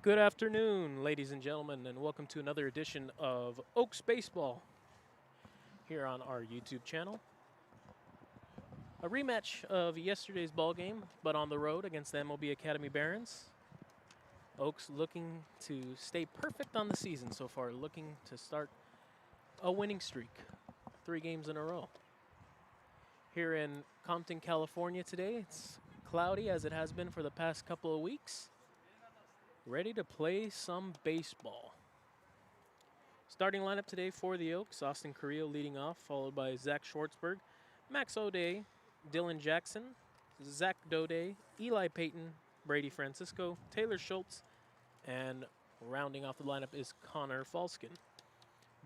Good afternoon, ladies and gentlemen, and welcome to another edition of Oaks Baseball here on our YouTube channel. A rematch of yesterday's ball game, but on the road against the MLB Academy Barons. Oaks looking to stay perfect on the season so far, looking to start a winning streak, 3 games in a row. Here in Compton, California today, it's cloudy as it has been for the past couple of weeks. Ready to play some baseball. Starting lineup today for the Oaks: Austin Carrillo leading off, followed by Zach Schwartzberg, Max Aude, Dylan Jackson, Zach Doday, Eli Paton, Brady Francisco, Taylor Shultz, and rounding off the lineup is Carson Falsken.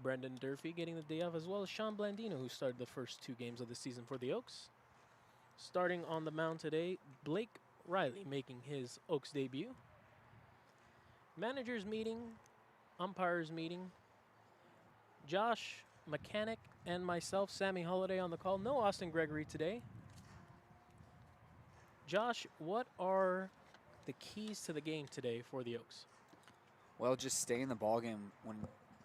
Brendan Durfee getting the day off, as well as Sean Blandino, who started the first 2 games of the season for the Oaks. Starting on the mound today, Blake Reilly making his Oaks debut. Managers meeting, umpires meeting. Josh, Mechanick, and myself, Sammy Holladay, on the call. No Austin Gregory today. Josh, what are the keys to the game today for the Oaks? Well, just stay in the ballgame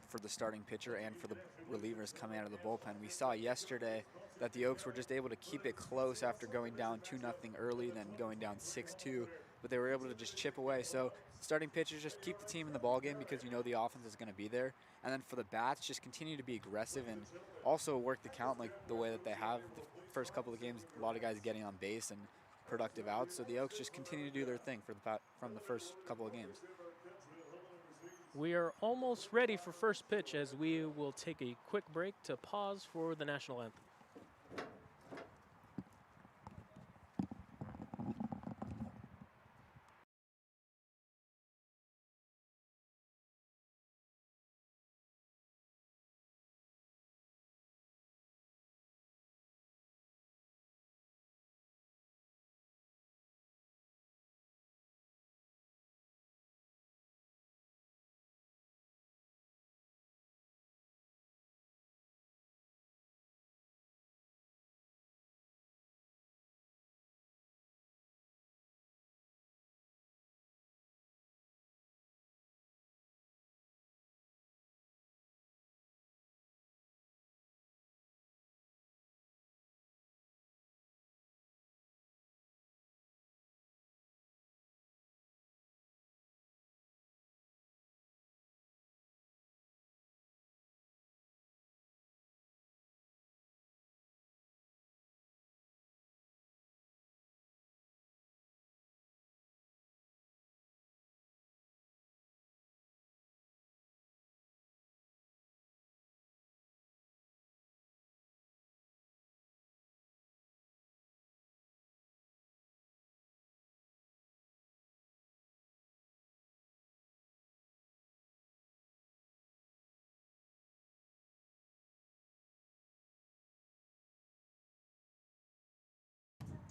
for the starting pitcher and for the relievers coming out of the bullpen. We saw yesterday that the Oaks were just able to keep it close after going down 2-0 early, then going down 6-2, but they were able to just chip away. So starting pitchers, just keep the team in the ballgame because you know the offense is going to be there. And then for the bats, just continue to be aggressive and also work the count like the way that they have the first couple of games. A lot of guys getting on base and productive outs. So the Oaks just continue to do their thing from the first couple of games. We are almost ready for first pitch as we will take a quick break to pause for the national anthem.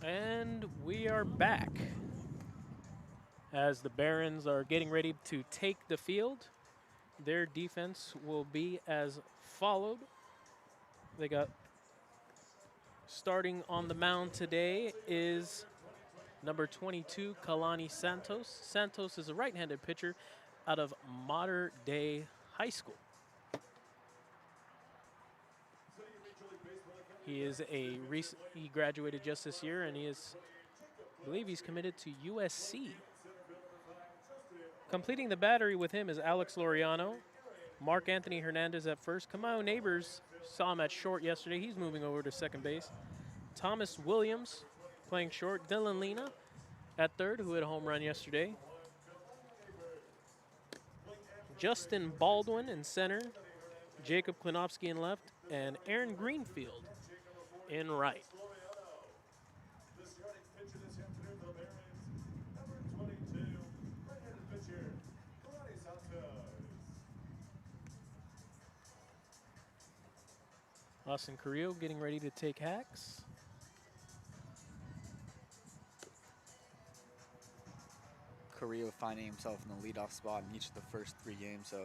And we are back as the Barons are getting ready to take the field. Their defense will be as followed. They got starting on the mound today is number 22, Kalani Santos. Santos is a right-handed pitcher out of Mater Dei High School. He graduated just this year, and I believe he's committed to USC. Completing the battery with him is Alex Laureano, Mark Anthony Hernandez at first. Kamau Neighbors saw him at short yesterday. He's moving over to second base. Thomas Williams playing short. Dylan Lena at third, who hit a home run yesterday. Justin Baldwin in center. Jacob Klinowski in left. And Aaron Greenfield in right. Austin Carrillo getting ready to take hacks. Carrillo finding himself in the leadoff spot in each of the first 3 games, so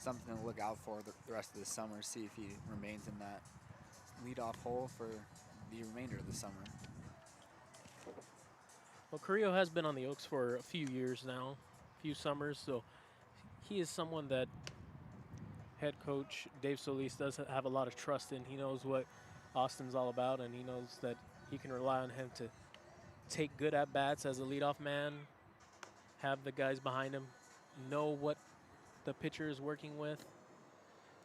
something to look out for the rest of the summer, see if he remains in that leadoff hole for the remainder of the summer. Well, Carrillo has been on the Oaks for a few years now. few summers, so he is someone that head coach Dave Solis does have a lot of trust in. He knows what Austin's all about, and he knows that he can rely on him to take good at-bats as a leadoff man, have the guys behind him know what the pitcher is working with,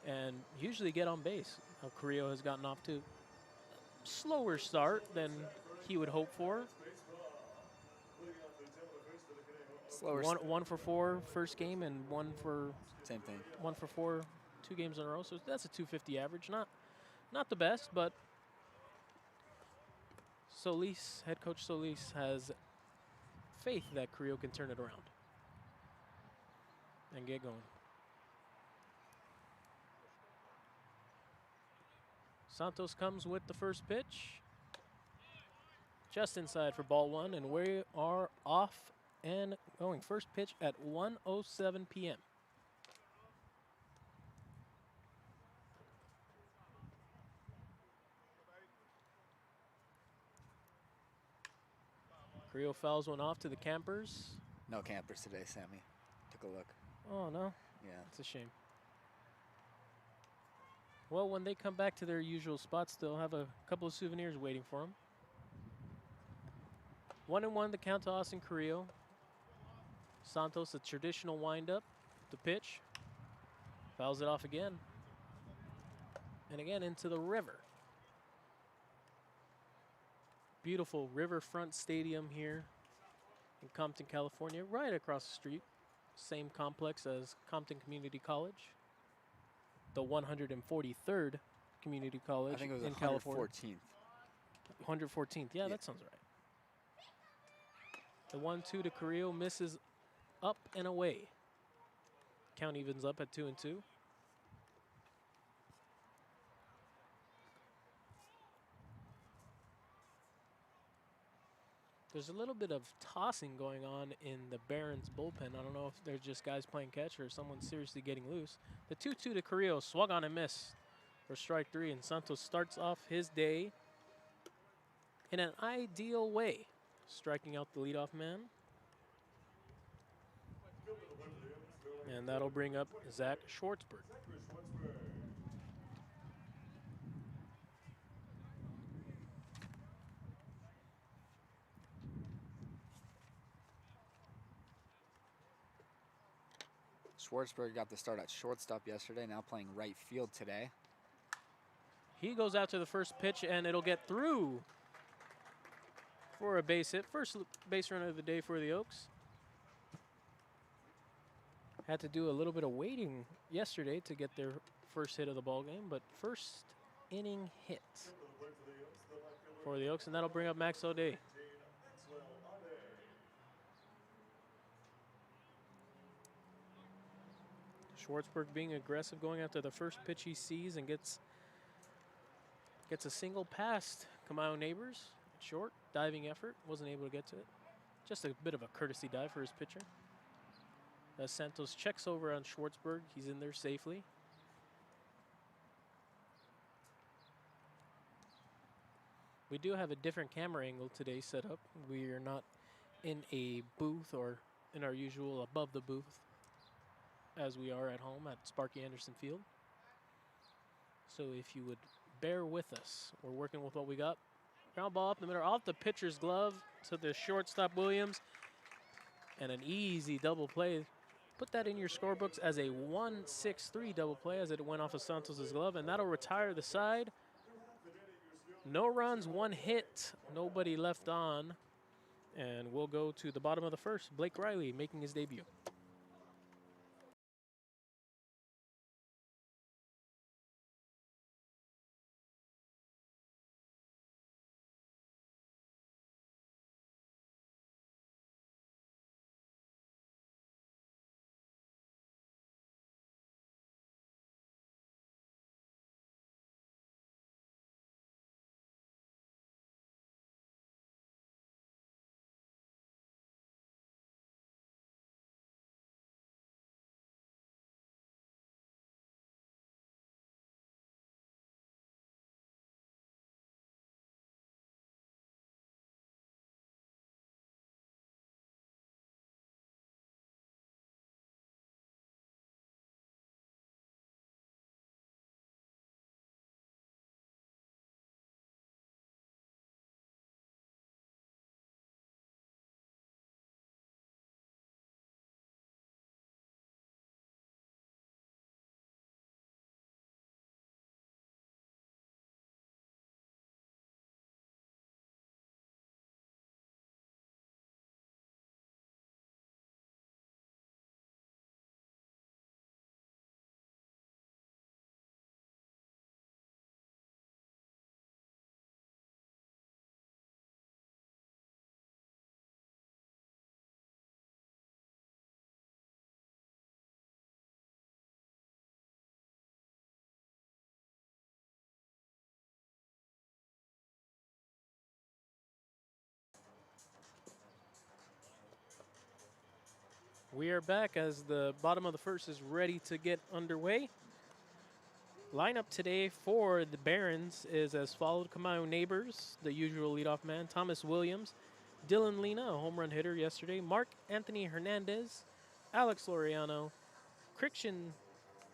and usually get on base. Carrillo has gotten off to a slower start than he would hope for. Slower. One for 4 first game, and one for Same thing. 1 for 4 2 games in a row. So that's a 250 average. Not the best, but Solis, head coach Solis, has faith that Carrillo can turn it around and get going. Santos comes with the first pitch. Just inside for ball 1, and we are off and going. First pitch at 1:07 p.m. Carrillo fouls one off to the campers. No campers today, Sammy. Took a look. Oh, no. Yeah. It's a shame. Well, when they come back to their usual spots, they'll have a couple of souvenirs waiting for them. 1-1 the count to Austin Carrillo. Santos, a traditional windup. The pitch. Fouls it off again. And again into the river. Beautiful riverfront stadium here in Compton, California, right across the street. Same complex as Compton Community College, the 143rd community college I think it was in 114th. California. 114th, yeah, that sounds right. The 1-2 to Carrillo misses up and away. Count evens up at 2-2. There's a little bit of tossing going on in the Barons bullpen. I don't know if they're just guys playing catch or someone seriously getting loose. The 2-2 to Carrillo, swung on and missed for strike 3, and Santos starts off his day in an ideal way, striking out the leadoff man. And that'll bring up Zach Schwartzberg. Schwartzberg got the start at shortstop yesterday, now playing right field today. He goes out to the first pitch, and it'll get through for a base hit. First base run of the day for the Oaks. Had to do a little bit of waiting yesterday to get their first hit of the ball game, but first inning hit for the Oaks, and that'll bring up Max Doday. Schwartzberg being aggressive, going after the first pitch he sees, and gets a single past Kamau Neighbors. Short, diving effort, wasn't able to get to it. Just a bit of a courtesy dive for his pitcher. As Santos checks over on Schwartzberg, he's in there safely. We do have a different camera angle today set up. We are not in a booth or in our usual above the booth as we are at home at Sparky Anderson Field. So if you would bear with us, we're working with what we got. Ground ball up the middle, off the pitcher's glove to the shortstop Williams, and an easy double play. Put that in your scorebooks as a 1-6-3 double play as it went off of Santos' glove, and that'll retire the side. No runs, 1 hit, nobody left on, and we'll go to the bottom of the first. Blake Reilly making his debut. We are back as the bottom of the first is ready to get underway. Lineup today for the Barons is as followed. Kamau Neighbors, the usual leadoff man. Thomas Williams. Dylan Lena, a home run hitter yesterday. Mark Anthony Hernandez. Alex Laureano. Christian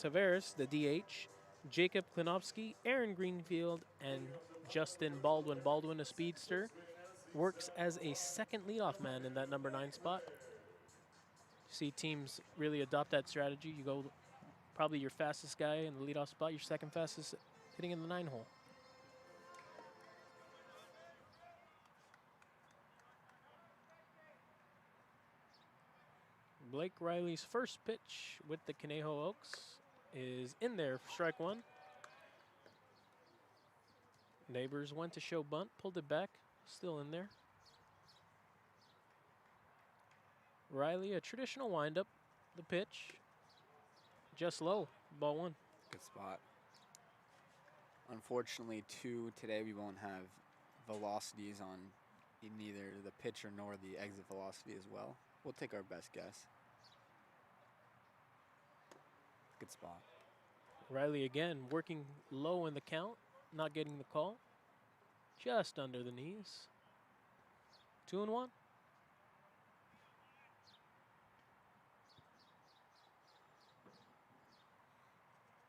Tavares, the DH. Jacob Klinowski. Aaron Greenfield. And Justin Baldwin. Baldwin, a speedster, works as a second leadoff man in that number 9 spot. See teams really adopt that strategy. You go probably your fastest guy in the leadoff spot, your second fastest hitting in the 9 hole. Blake Reilly's first pitch with the Conejo Oaks is in there for strike 1. Neighbors went to show bunt, pulled it back, still in there. Reilly, a traditional windup, the pitch, just low, ball 1. Good spot. Unfortunately, today we won't have velocities on neither the pitcher nor the exit velocity as well. We'll take our best guess. Good spot. Reilly again working low in the count, not getting the call. Just under the knees. 2-1.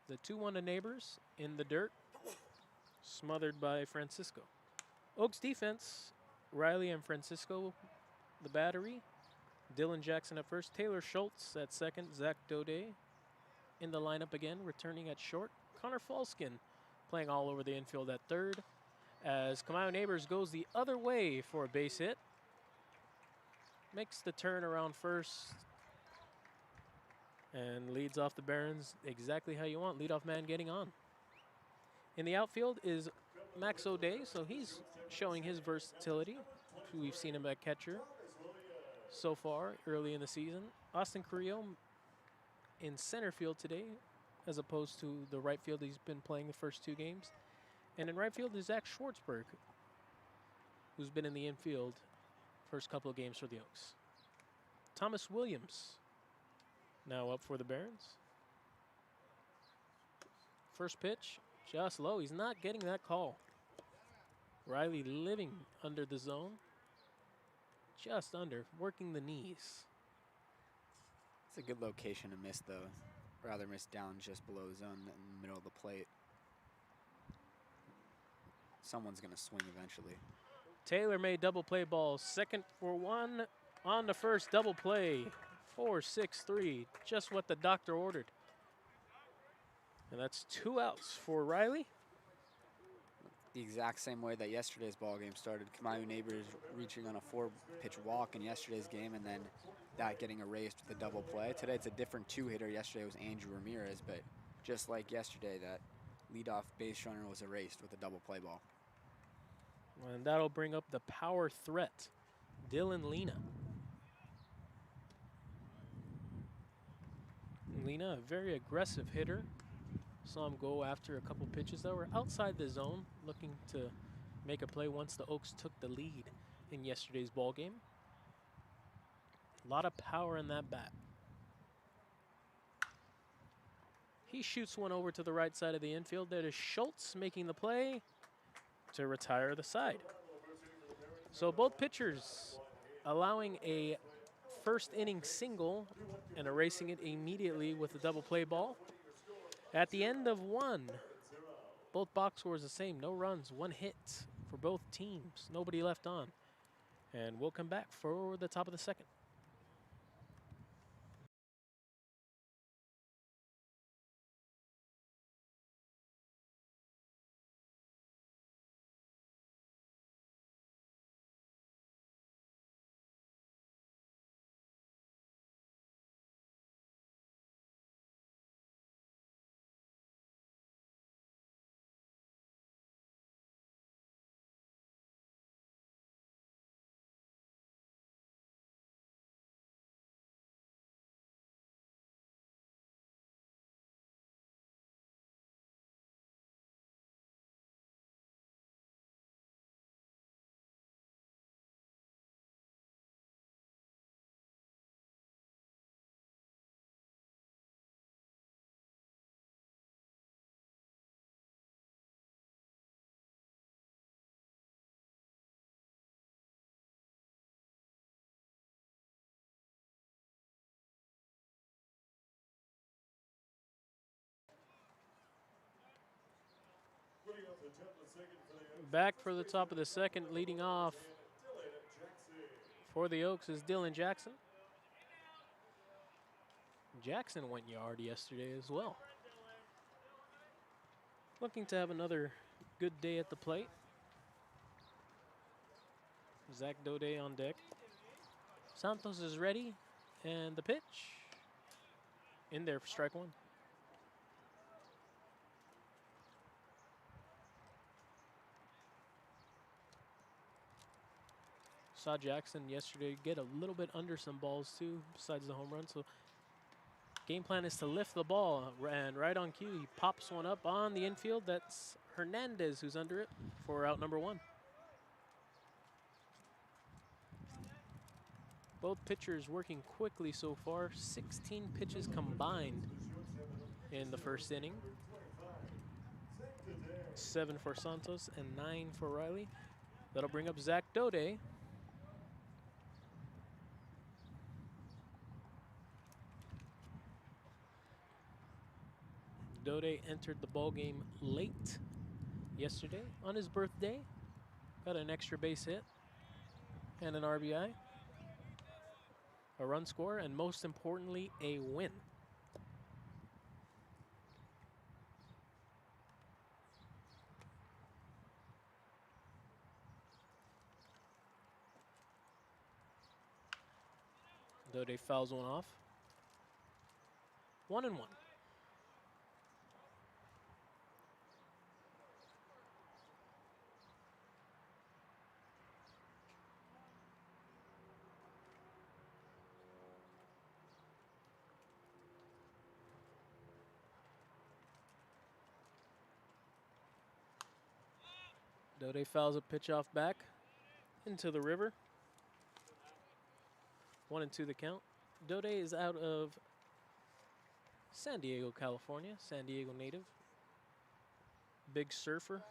The 2-1 to Neighbors in the dirt, smothered by Francisco. Oaks defense, Reilly and Francisco, the battery. Dylan Jackson at first, Taylor Schultz at second, Zach Doday in the lineup again, returning at short. Connor Falsken playing all over the infield at third, as Kamau Neighbors goes the other way for a base hit. Makes the turn around first and leads off the Barons exactly how you want. Leadoff man getting on. In the outfield is Max Aude, so he's showing his versatility. We've seen him at catcher so far early in the season. Austin Carrillo in center field today, as opposed to the right field he's been playing the first 2 games. And in right field is Zach Schwartzberg, who's been in the infield first couple of games for the Oaks. Thomas Williams now up for the Barons. First pitch, just low. He's not getting that call. Reilly living under the zone. Just under, working the knees. It's a good location to miss, though. Rather miss down just below zone in the middle of the plate. Someone's going to swing eventually. Taylor made double play ball. Second for 1 on the first double play. 4-6-3, just what the doctor ordered. And that's 2 outs for Reilly. The exact same way that yesterday's ball game started. Kamau Neighbors reaching on a 4-pitch walk in yesterday's game, and then that getting erased with a double play. Today it's a different 2-hitter. Yesterday was Andrew Ramirez, but just like yesterday, that leadoff base runner was erased with a double play ball. And that'll bring up the power threat, Dylan Lena. Lena, a very aggressive hitter. Saw him go after a couple pitches that were outside the zone, looking to make a play once the Oaks took the lead in yesterday's ball game. A lot of power in that bat. He shoots one over to the right side of the infield. That is Schultz making the play to retire the side. So both pitchers allowing a first inning single and erasing it immediately with a double play ball. At the end of 1, both box scores the same. No runs, 1 hit for both teams. Nobody left on. And we'll come back for the top of the second. Back for the top of the second, leading off for the Oaks is Dylan Jackson. Jackson went yard yesterday as well. Looking to have another good day at the plate. Zach Doday on deck. Santos is ready, and the pitch in there for strike one. Saw Jackson yesterday get a little bit under some balls too, besides the home run. So game plan is to lift the ball, and right on cue, he pops one up on the infield. That's Hernandez who's under it for out number one. Both pitchers working quickly so far. 16 pitches combined in the first inning. 7 for Santos and 9 for Reilly. That'll bring up Zach Doday. Doday entered the ball game late yesterday on his birthday. Got an extra base hit and an RBI, a run score, and most importantly, a win. Doday fouls one off. 1-1. Doday fouls a pitch off back into the river. 1-2 the count. Doday is out of San Diego, California. San Diego native. Big surfer.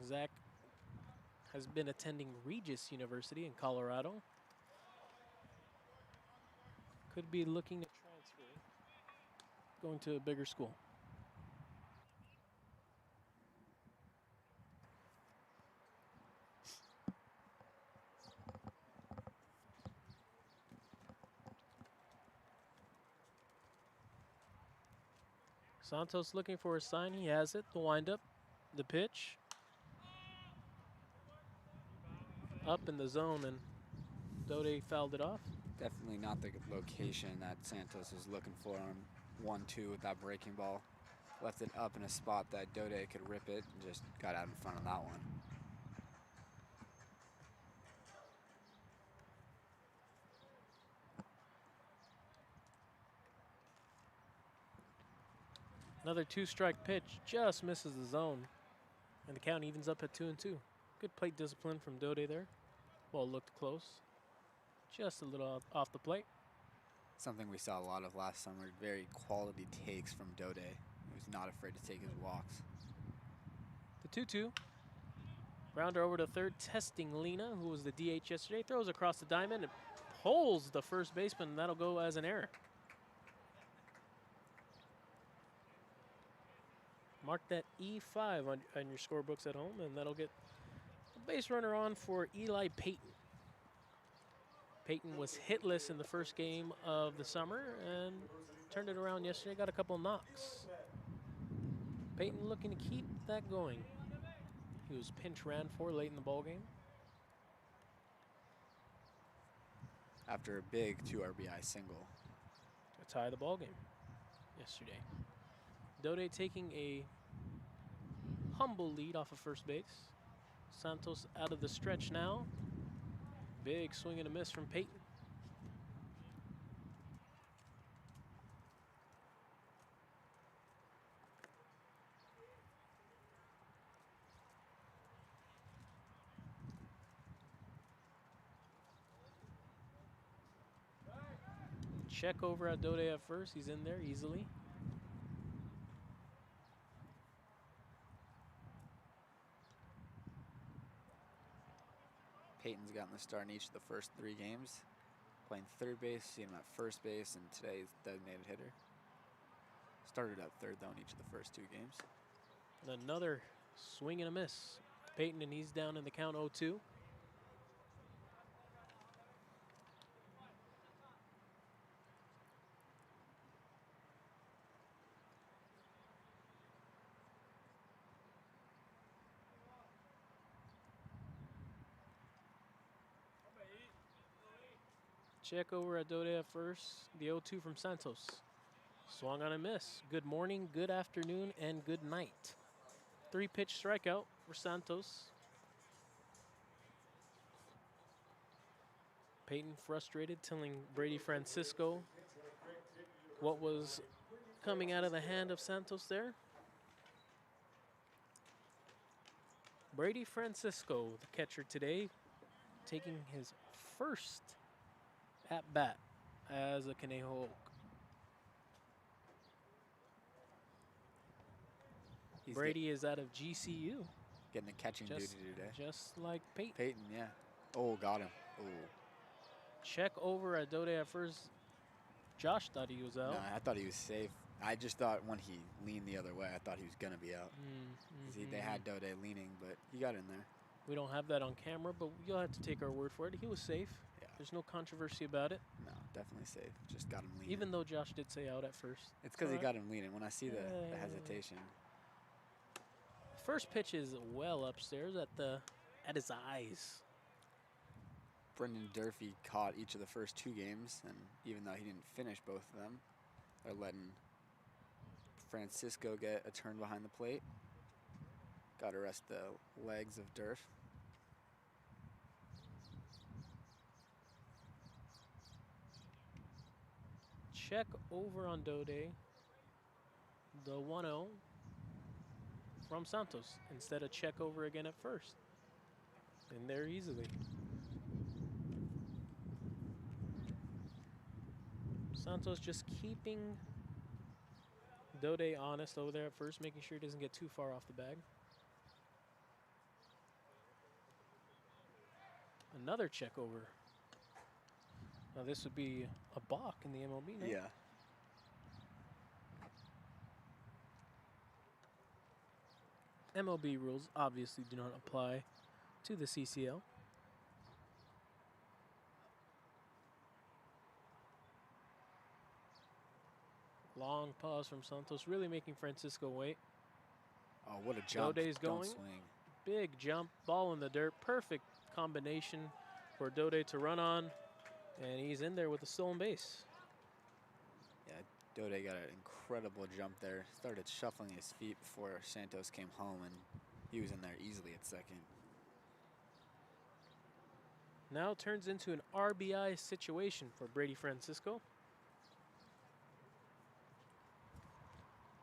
Zach has been attending Regis University in Colorado. Could be looking to transfer, going to a bigger school. Santos looking for a sign. He has it. The windup, the pitch. Up in the zone, and Doday fouled it off. Definitely not the location that Santos was looking for on 1-2 with that breaking ball. Left it up in a spot that Doday could rip it and just got out in front of that one. Another 2-strike pitch just misses the zone, and the count evens up at 2-2. Good plate discipline from Doday there. Ball looked close, just a little off the plate. Something we saw a lot of last summer, very quality takes from Doday. He was not afraid to take his walks. The 2-2. Grounder over to third, testing Lena, who was the DH yesterday. Throws across the diamond and pulls the first baseman, and that'll go as an error. Mark that E5 on your scorebooks at home, and that'll get a base runner on for Eli Paton. Paton was hitless in the first game of the summer and turned it around yesterday, got a couple knocks. Paton looking to keep that going. He was pinch ran for late in the ballgame. After a big 2 RBI single. To tie the ballgame yesterday. Doday taking a humble lead off of first base. Santos out of the stretch now. Big swing and a miss from Paton. Check over at Doday at first. He's in there easily. Peyton's gotten the start in each of the first 3 games. Playing third base, seen him at first base, and today he's designated hitter. Started at third, though, in each of the first 2 games. And another swing and a miss. Paton, and he's down in the count 0-2. Check over at Doday at first. The 0-2 from Santos. Swung on a miss. Good morning, good afternoon, and good night. 3-pitch strikeout for Santos. Paton frustrated, telling Brady Francisco what was coming out of the hand of Santos there. Brady Francisco, the catcher today, taking his first at-bat as a Conejo Oak. Brady is out of GCU. Getting the catching duty today. Just like Paton. Paton, yeah. Oh, got him. Oh. Check over at Doday at first. Josh thought he was out. No, I thought he was safe. I just thought when he leaned the other way, I thought he was going to be out. They had Doday leaning, but he got in there. We don't have that on camera, but you'll have to take our word for it. He was safe. Yeah. There's no controversy about it. No, definitely safe. Just got him leaning. Even though Josh did say out at first. It's because he got him leaning. When I see the hesitation. First pitch is well upstairs at his eyes. Brendan Durfee caught each of the first 2 games, and even though he didn't finish both of them, they're letting Francisco get a turn behind the plate. Got to rest the legs of Durf. Check over on Doday. The 1-0 from Santos instead of check over again at first. In there easily. Santos just keeping Doday honest over there at first, making sure he doesn't get too far off the bag. Another check over. Now this would be a balk in the MLB now. Yeah. MLB rules obviously do not apply to the CCL. Long pause from Santos, really making Francisco wait. Oh, what a jump. Doday's going. Swing. Big jump, ball in the dirt. Perfect combination for Doday to run on. And he's in there with a stolen base. Yeah, Doday got an incredible jump there. Started shuffling his feet before Santos came home, and he was in there easily at second. Now turns into an RBI situation for Brady Francisco.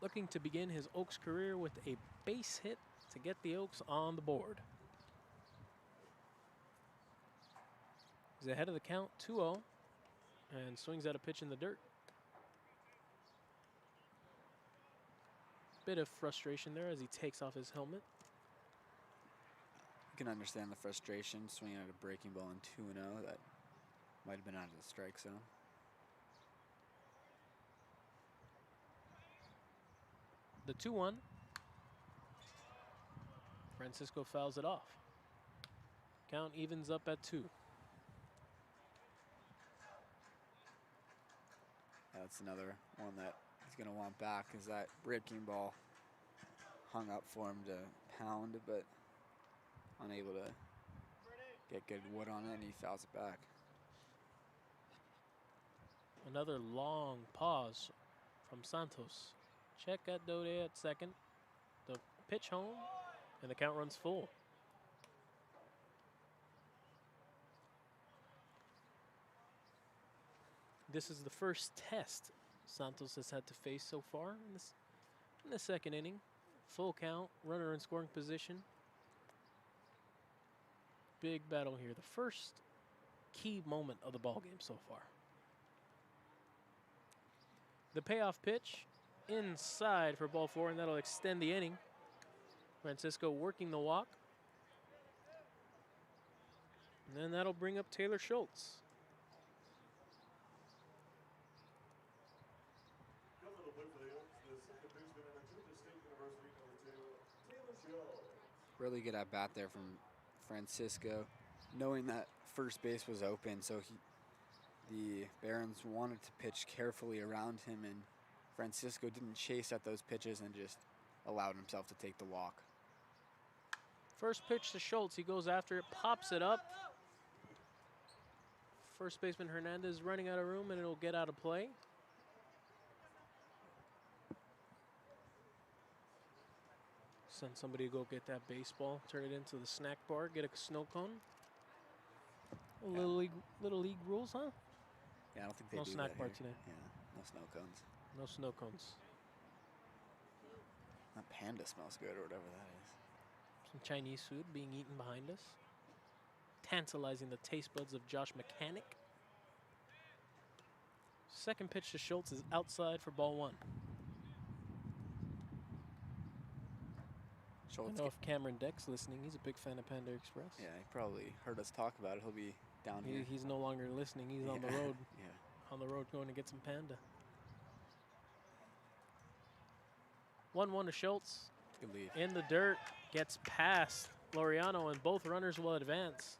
Looking to begin his Oaks career with a base hit to get the Oaks on the board. He's ahead of the count, 2-0, and swings at a pitch in the dirt. Bit of frustration there as he takes off his helmet. You can understand the frustration swinging at a breaking ball in 2-0. That might have been out of the strike zone. The 2-1. Francisco fouls it off. Count evens up at 2. That's another one that he's going to want back, is that breaking ball hung up for him to pound, but unable to get good wood on it, and he fouls it back. Another long pause from Santos. Check at Doday at second. The pitch home, and the count runs full. This is the first test Santos has had to face so far in the second inning. Full count, runner in scoring position. Big battle here. The first key moment of the ball game so far. The payoff pitch inside for ball 4, and that'll extend the inning. Francisco working the walk. And then that'll bring up Taylor Shultz. Really good at bat there from Francisco, knowing that first base was open, so the Barons wanted to pitch carefully around him, and Francisco didn't chase at those pitches and just allowed himself to take the walk. First pitch to Schultz. He goes after it, pops it up. First baseman Hernandez running out of room, and it'll get out of play. Send somebody to go get that baseball, turn it into the snack bar, get a snow cone. Yeah. Little league rules, huh? Yeah, I don't think they no do snack that bar here. today. Yeah, no snow cones. No snow cones. That panda smells good, or whatever that is. Some Chinese food being eaten behind us. Tantalizing the taste buds of Josh Mechanick. Second pitch to Schultz is outside for ball one. I Schultz know if Cameron Deck's listening, he's a big fan of Panda Express. Yeah, he probably heard us talk about it. He'll be down here. He's no longer listening. He's on the road. Yeah. On the road going to get some Panda. 1-1 to Schultz. Good lead. In the dirt. Gets past Laureano, and both runners will advance.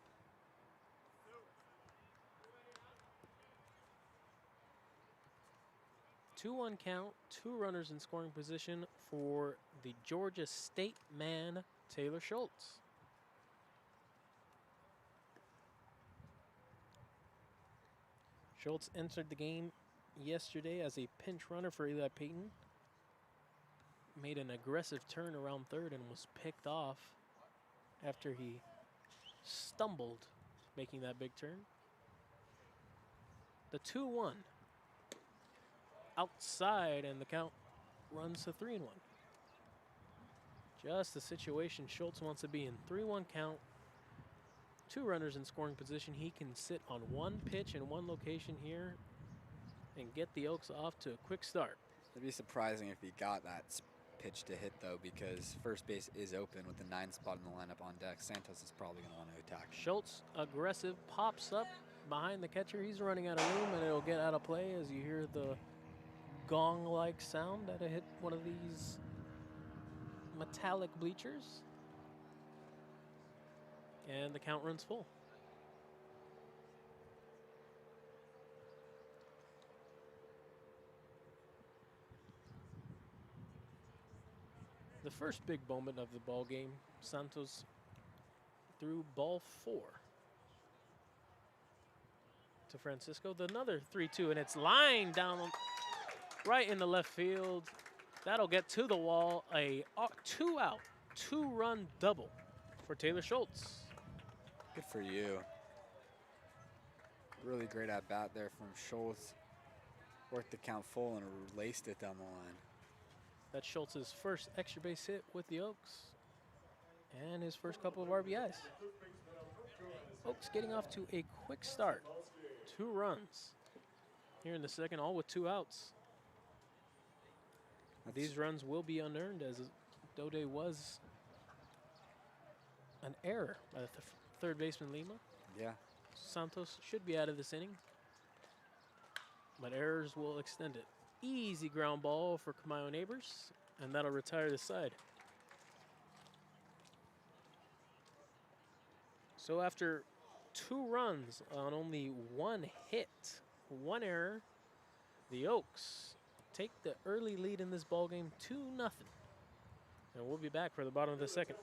Two-one count. Two runners in scoring position for the Georgia State man, Taylor Schultz. Schultz entered the game yesterday as a pinch runner for Eli Paton. Made an aggressive turn around third and was picked off after he stumbled making that big turn. The 2-1 outside, and the count runs to 3-1. Just the situation Schultz wants to be in. 3-1 count. Two runners in scoring position. He can sit on one pitch in one location here and get the Oaks off to a quick start. It'd be surprising if he got that pitch to hit, though, because first base is open with the 9 spot in the lineup on deck. Santos is probably going to want to attack him. Schultz, aggressive, pops up behind the catcher. He's running out of room, and it'll get out of play as you hear the gong-like sound that it hit one of these metallic bleachers. And the count runs full. The first big moment of the ball game, Santos threw ball 4 to Francisco. Another 3-2, and it's lined down right in the left field. That'll get to the wall. A 2-out, 2-run double for Taylor Schultz. Good for you. Really great at bat there from Schultz. Worked the count full and laced it down the line. That's Schultz's first extra base hit with the Oaks and his first couple of RBIs. Oaks getting off to a quick start. 2 runs here in the second, all with 2 outs. These runs will be unearned, as Doday was an error by the third baseman Lima. Yeah. Santos should be out of this inning, but errors will extend it. Easy ground ball for Kamayo Neighbors, and that'll retire the side. So after 2 runs on only 1 hit, 1 error, the Oaks take the early lead in this ballgame 2-0. And we'll be back for the bottom of the second.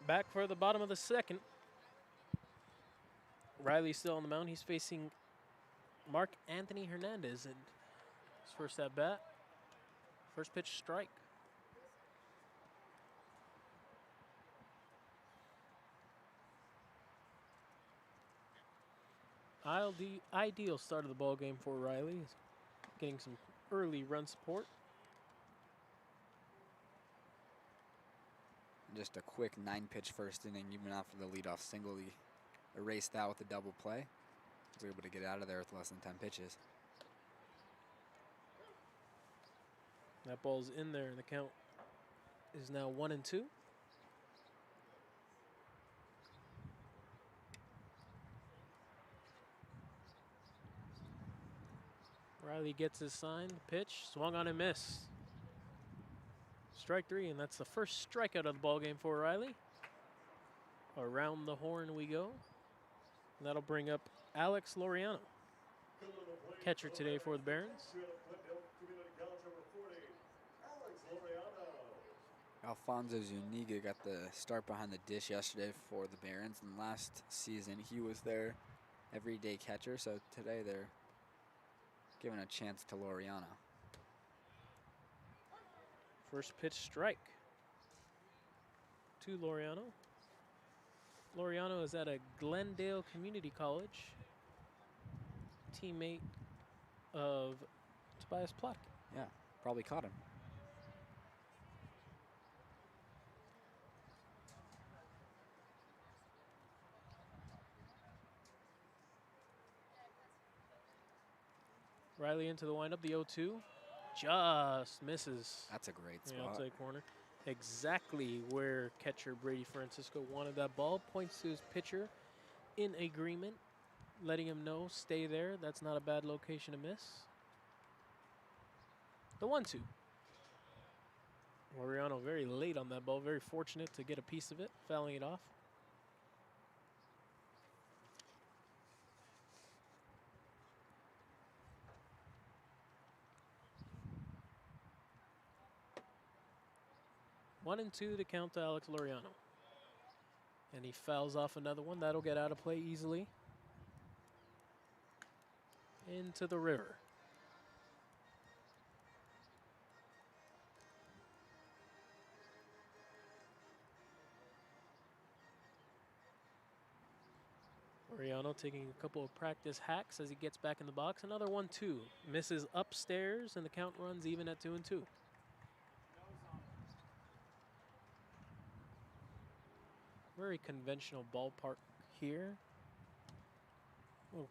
Back for the bottom of the second. Reilly's still on the mound. He's facing Mark Anthony Hernandez in his first at bat. First pitch strike. Ideal start of the ball game for Reilly. He's getting some early run support. Just a quick 9-pitch first inning, even after the leadoff single. He erased that with a double play. Was able to get out of there with less than 10 pitches. That ball's in there, and the count is now 1-2. Reilly gets his sign, pitch, swung on and miss. Strike 3, and that's the first strikeout of the ball game for Reilly. Around the horn we go. And that'll bring up Alex Laureano, catcher today for the Barons. Alfonso Zuniga got the start behind the dish yesterday for the Barons, and last season he was their everyday catcher, so today they're giving a chance to Laureano. First pitch strike to Laureano. Laureano is at a Glendale Community College, teammate of Tobias Plotkin. Yeah, probably caught him. Reilly into the windup, the 0-2. Just misses. That's a great the spot. outside corner. Exactly where catcher Brady Francisco wanted that ball. Points to his pitcher in agreement, letting him know, stay there. That's not a bad location to miss. The 1-2. Laureano very late on that ball. Very fortunate to get a piece of it, fouling it off. One and two to count to Alex Laureano. And he fouls off another one. That'll get out of play easily. Into the river. Laureano taking a couple of practice hacks as he gets back in the box. Another 1-2. Misses upstairs, and the count runs even at 2-2. Very conventional ballpark here. Well,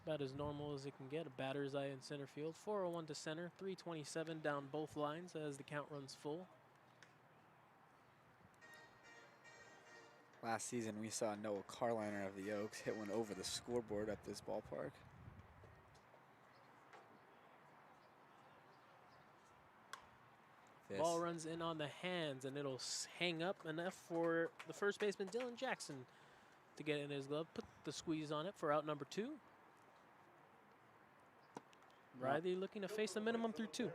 about as normal as it can get. A batter's eye in center field. 401 to center. 327 down both lines as the count runs full. Last season, we saw Noah Carliner of the Oaks hit one over the scoreboard at this ballpark. Ball runs in on the hands, and it'll hang up enough for the first baseman, Dylan Jackson, to get in his glove. Put the squeeze on it for out number 2. Reilly looking to face the minimum through 2.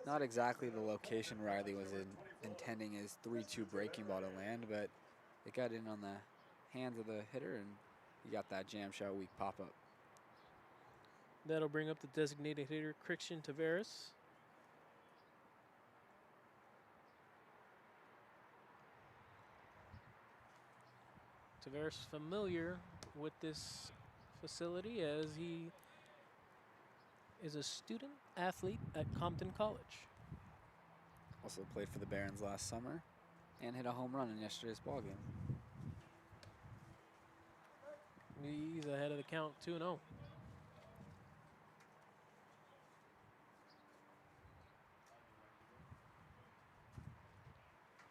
Not exactly the location Reilly was intending his 3-2 breaking ball to land, but it got in on the hands of the hitter, and he got that jam shot weak pop-up. That'll bring up the designated hitter, Christian Taveras. Taveras familiar with this facility as he is a student athlete at Compton College. Also played for the Barons last summer and hit a home run in yesterday's ballgame. He's ahead of the count, 2-0.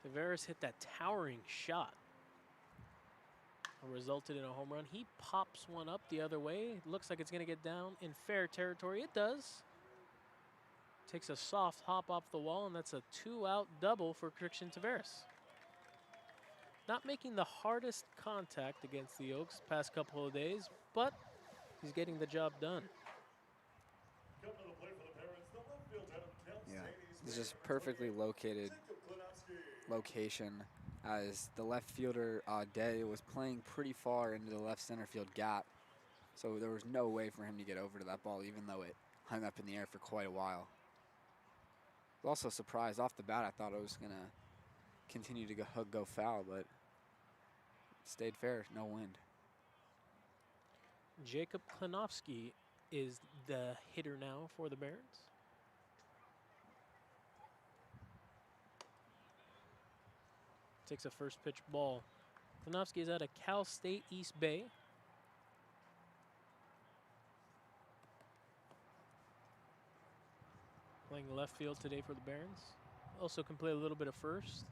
Taveras hit that towering shot. Resulted in a home run. He pops one up the other way. It looks like it's going to get down in fair territory. It does. Takes a soft hop off the wall, and that's a 2-out double for Christian Taveras. Not making the hardest contact against the Oaks past couple of days, but he's getting the job done. Yeah, it's just perfectly located location as the left fielder, Doday, was playing pretty far into the left center field gap. So there was no way for him to get over to that ball, even though it hung up in the air for quite a while. I was also surprised off the bat. I thought it was going to continue to go foul, but it stayed fair, no wind. Jacob Klanowski is the hitter now for the Barons. Takes a first pitch ball. Klanowski is out of Cal State East Bay. Playing left field today for the Barons. Also can play a little bit of first.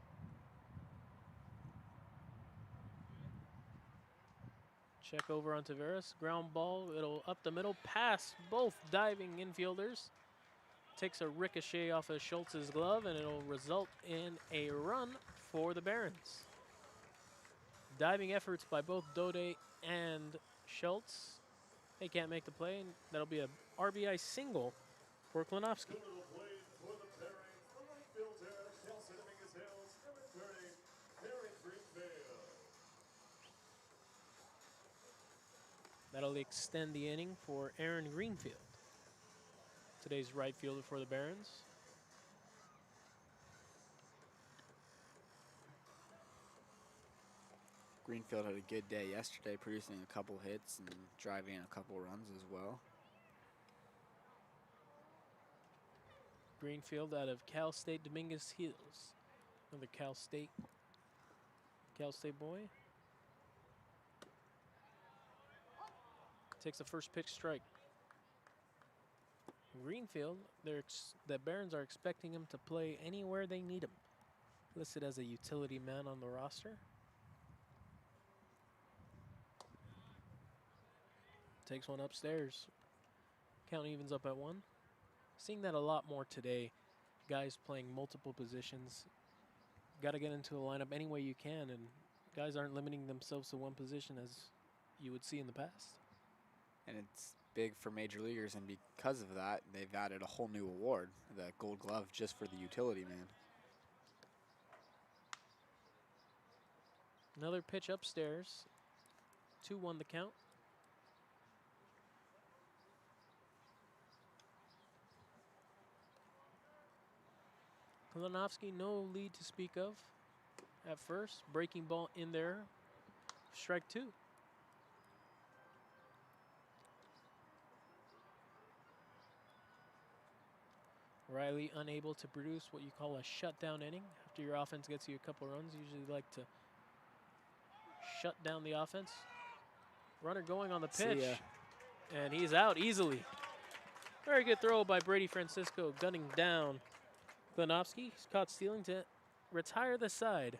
Check over on Taveras. Ground ball. It'll up the middle. Pass both diving infielders. Takes a ricochet off of Schultz's glove, and it'll result in a run for the Barons. Diving efforts by both Doday and Schultz. They can't make the play, and that'll be a RBI single for Klanowski. That'll extend the inning for Aaron Greenfield, today's right fielder for the Barons. Greenfield had a good day yesterday, producing a couple hits and driving in a couple runs as well. Greenfield out of Cal State Dominguez Hills. Another Cal State boy. Takes a first pitch strike. Greenfield, the Barons are expecting him to play anywhere they need him. Listed as a utility man on the roster. Takes one upstairs. Count evens up at 1. Seeing that a lot more today. Guys playing multiple positions. Got to get into the lineup any way you can, and guys aren't limiting themselves to one position as you would see in the past. And it's big for major leaguers, and because of that, they've added a whole new award, the Gold Glove, just for the utility man. Another pitch upstairs. 2-1 the count. Klanowski, no lead to speak of at first. Breaking ball in there. Strike 2. Reilly unable to produce what you call a shutdown inning. After your offense gets you a couple runs, usually like to shut down the offense. Runner going on the pitch, and he's out easily. Very good throw by Brady Francisco, gunning down Klanowski. He's caught stealing to retire the side.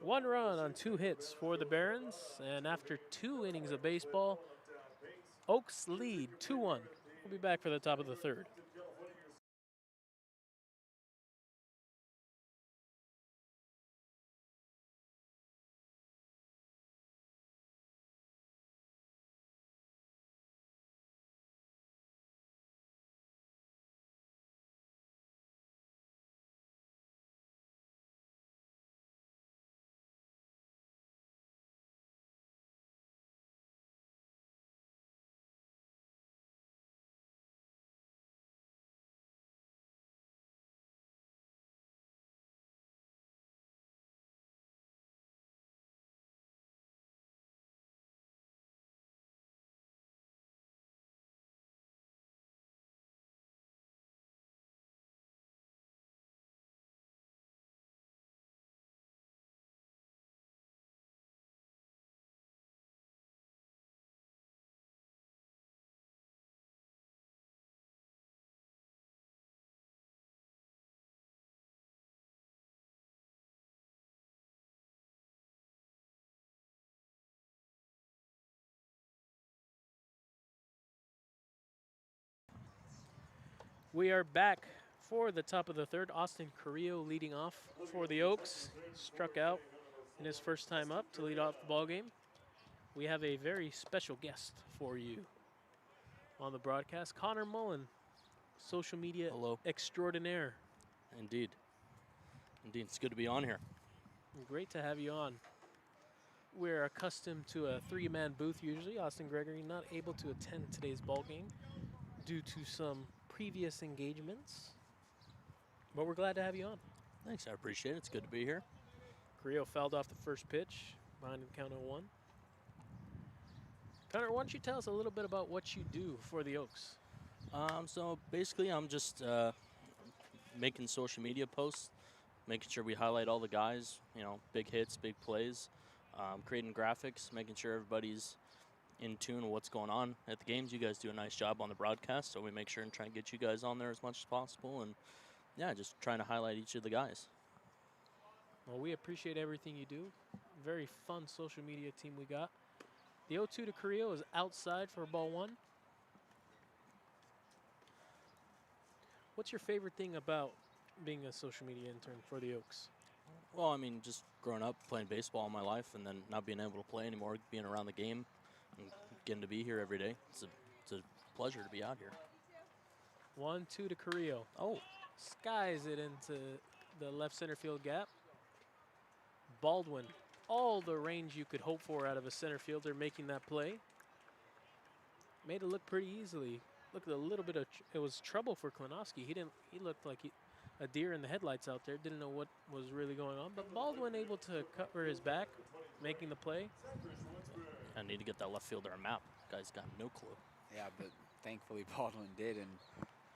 1 run on 2 hits for the Barons, and after 2 innings of baseball, Oaks lead 2-1. We'll be back for the top of the 3rd. We are back for the top of the 3rd. Austin Carrillo leading off for the Oaks. Struck out in his first time up to lead off the ball game. We have a very special guest for you on the broadcast. Connor Mullen, social media extraordinaire. Indeed. Indeed, it's good to be on here. Great to have you on. We're accustomed to a three-man booth usually. Austin Gregory not able to attend today's ball game due to some previous engagements, but we're glad to have you on. Thanks, I appreciate it. It's good to be here. Carrillo fouled off the first pitch, behind the count 0-1. Connor, why don't you tell us a little bit about what you do for the Oaks? So basically, I'm just making social media posts, making sure we highlight all the guys, big hits, big plays, creating graphics, making sure everybody's in tune with what's going on at the games. You guys do a nice job on the broadcast, so we make sure and try and get you guys on there as much as possible. And, yeah, just trying to highlight each of the guys. Well, we appreciate everything you do. Very fun social media team we got. The 0-2 to Carrillo is outside for ball 1. What's your favorite thing about being a social media intern for the Oaks? Well, I mean, just growing up playing baseball all my life and then not being able to play anymore, being around the game and getting to be here every day. It's a pleasure to be out here. 1-2 to Carrillo. Oh, skies it into the left center field gap. Baldwin, all the range you could hope for out of a center fielder making that play. Made it look pretty easily. Looked a little bit of, it was trouble for Klonowski. He looked like a deer in the headlights out there. Didn't know what was really going on. But Baldwin able to cover his back, making the play. I need to get that left fielder a map. Guy's got no clue. Yeah, but thankfully Baldwin did. And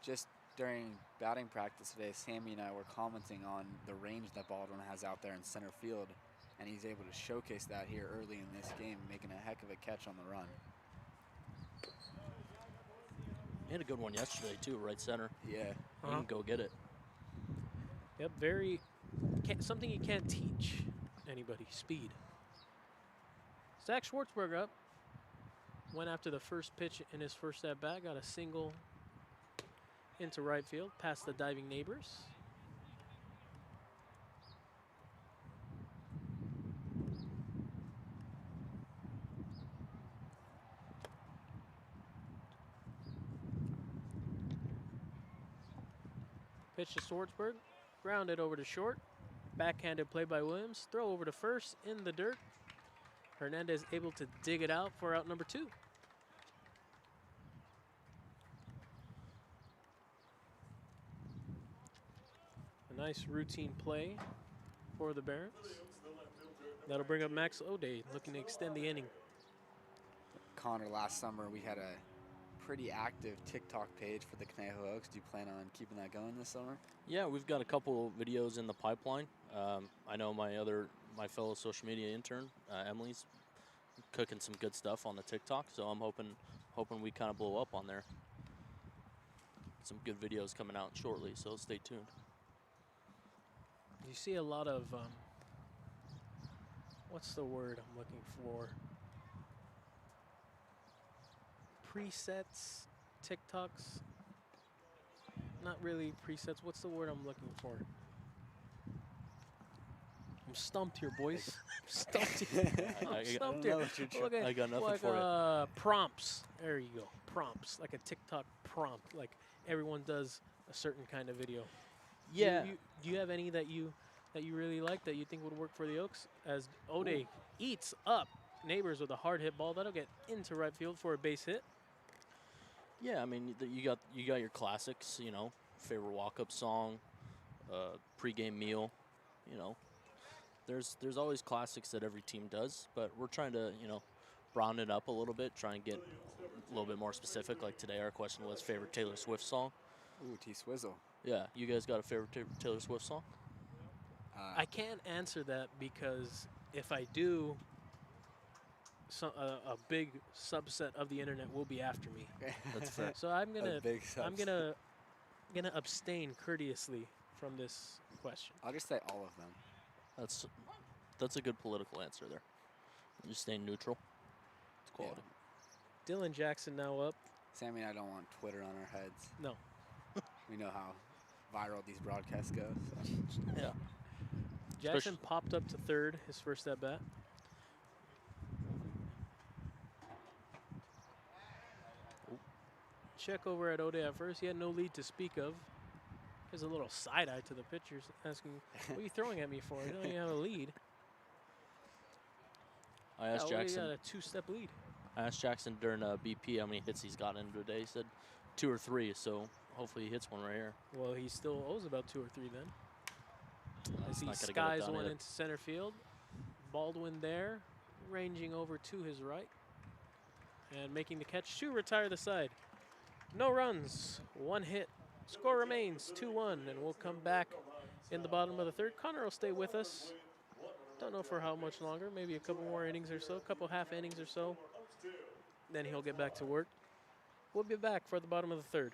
just during batting practice today, Sammy and I were commenting on the range that Baldwin has out there in center field. And he's able to showcase that here early in this game, making a heck of a catch on the run. He had a good one yesterday, too, right center. Yeah. He can go get it. Yep, something you can't teach anybody, speed. Zach Schwartzberg up. Went after the first pitch in his first at-bat, got a single into right field, past the diving neighbors. Pitch to Schwartzberg, grounded over to short. Backhanded play by Williams. Throw over to first in the dirt. Hernandez able to dig it out for out number 2. A nice routine play for the Barons. That'll bring up Max Aude, looking to extend the inning. Connor, last summer we had a pretty active TikTok page for the Conejo Oaks. Do you plan on keeping that going this summer? Yeah, we've got a couple videos in the pipeline. I know my fellow social media intern, Emily's cooking some good stuff on the TikTok, so I'm hoping we kind of blow up on there. Some good videos coming out shortly, so stay tuned. You see a lot of, what's the word I'm looking for? Presets, TikToks. Not really presets. What's the word I'm looking for? I'm stumped here, boys. I'm stumped here. I'm stumped here. I got nothing for it. Prompts. There you go. Prompts. Like a TikTok prompt. Like everyone does a certain kind of video. Yeah. Do you have any that you really like that you think would work for the Oaks? As Doday eats up neighbors with a hard hit ball, that'll get into right field for a base hit. Yeah, I mean, you got your classics, favorite walk-up song, pregame meal, There's always classics that every team does, but we're trying to, broaden it up a little bit, try and get a little bit more specific. Like today, our question was favorite Taylor Swift song. Ooh, T-Swizzle. Yeah, you guys got a favorite Taylor Swift song? I can't answer that because if I do, a big subset of the internet will be after me. That's fair. So I'm gonna abstain courteously from this question. I'll just say all of them. That's a good political answer there. Just staying neutral. It's quality. Yeah. Dylan Jackson now up. Sammy and I don't want Twitter on our heads. No. We know how viral these broadcasts go. So. Yeah. Jackson popped up to third, his first at bat. Check over at Doday at first. He had no lead to speak of. There's a little side eye to the pitchers asking, what are you throwing at me for? I don't even have a lead. I asked Jackson. Got a 2-step lead. I asked Jackson during BP how many hits he's gotten today. He said 2 or 3, so hopefully he hits one right here. Well, he still owes about 2 or 3 then. As he skies one into center field. Baldwin there, ranging over to his right. And making the catch to retire the side. No runs, 1 hit. Score remains 2-1, and we'll come back in the bottom of the third. Connor will stay with us. Don't know for how much longer, maybe a couple more innings or so, a couple half innings or so. Then he'll get back to work. We'll be back for the bottom of the third.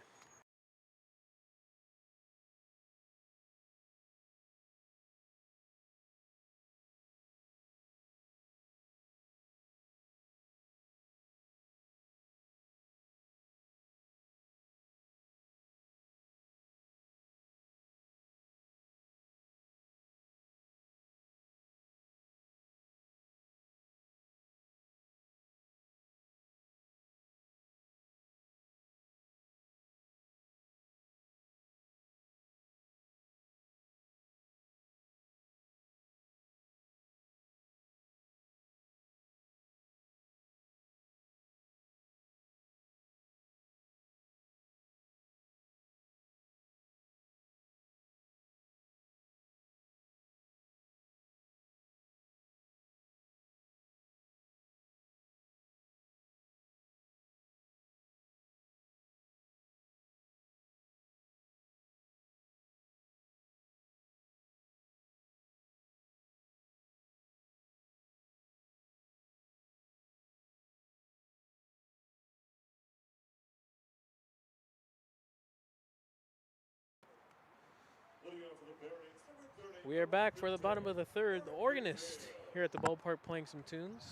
We are back for the bottom of the third. The organist here at the ballpark playing some tunes.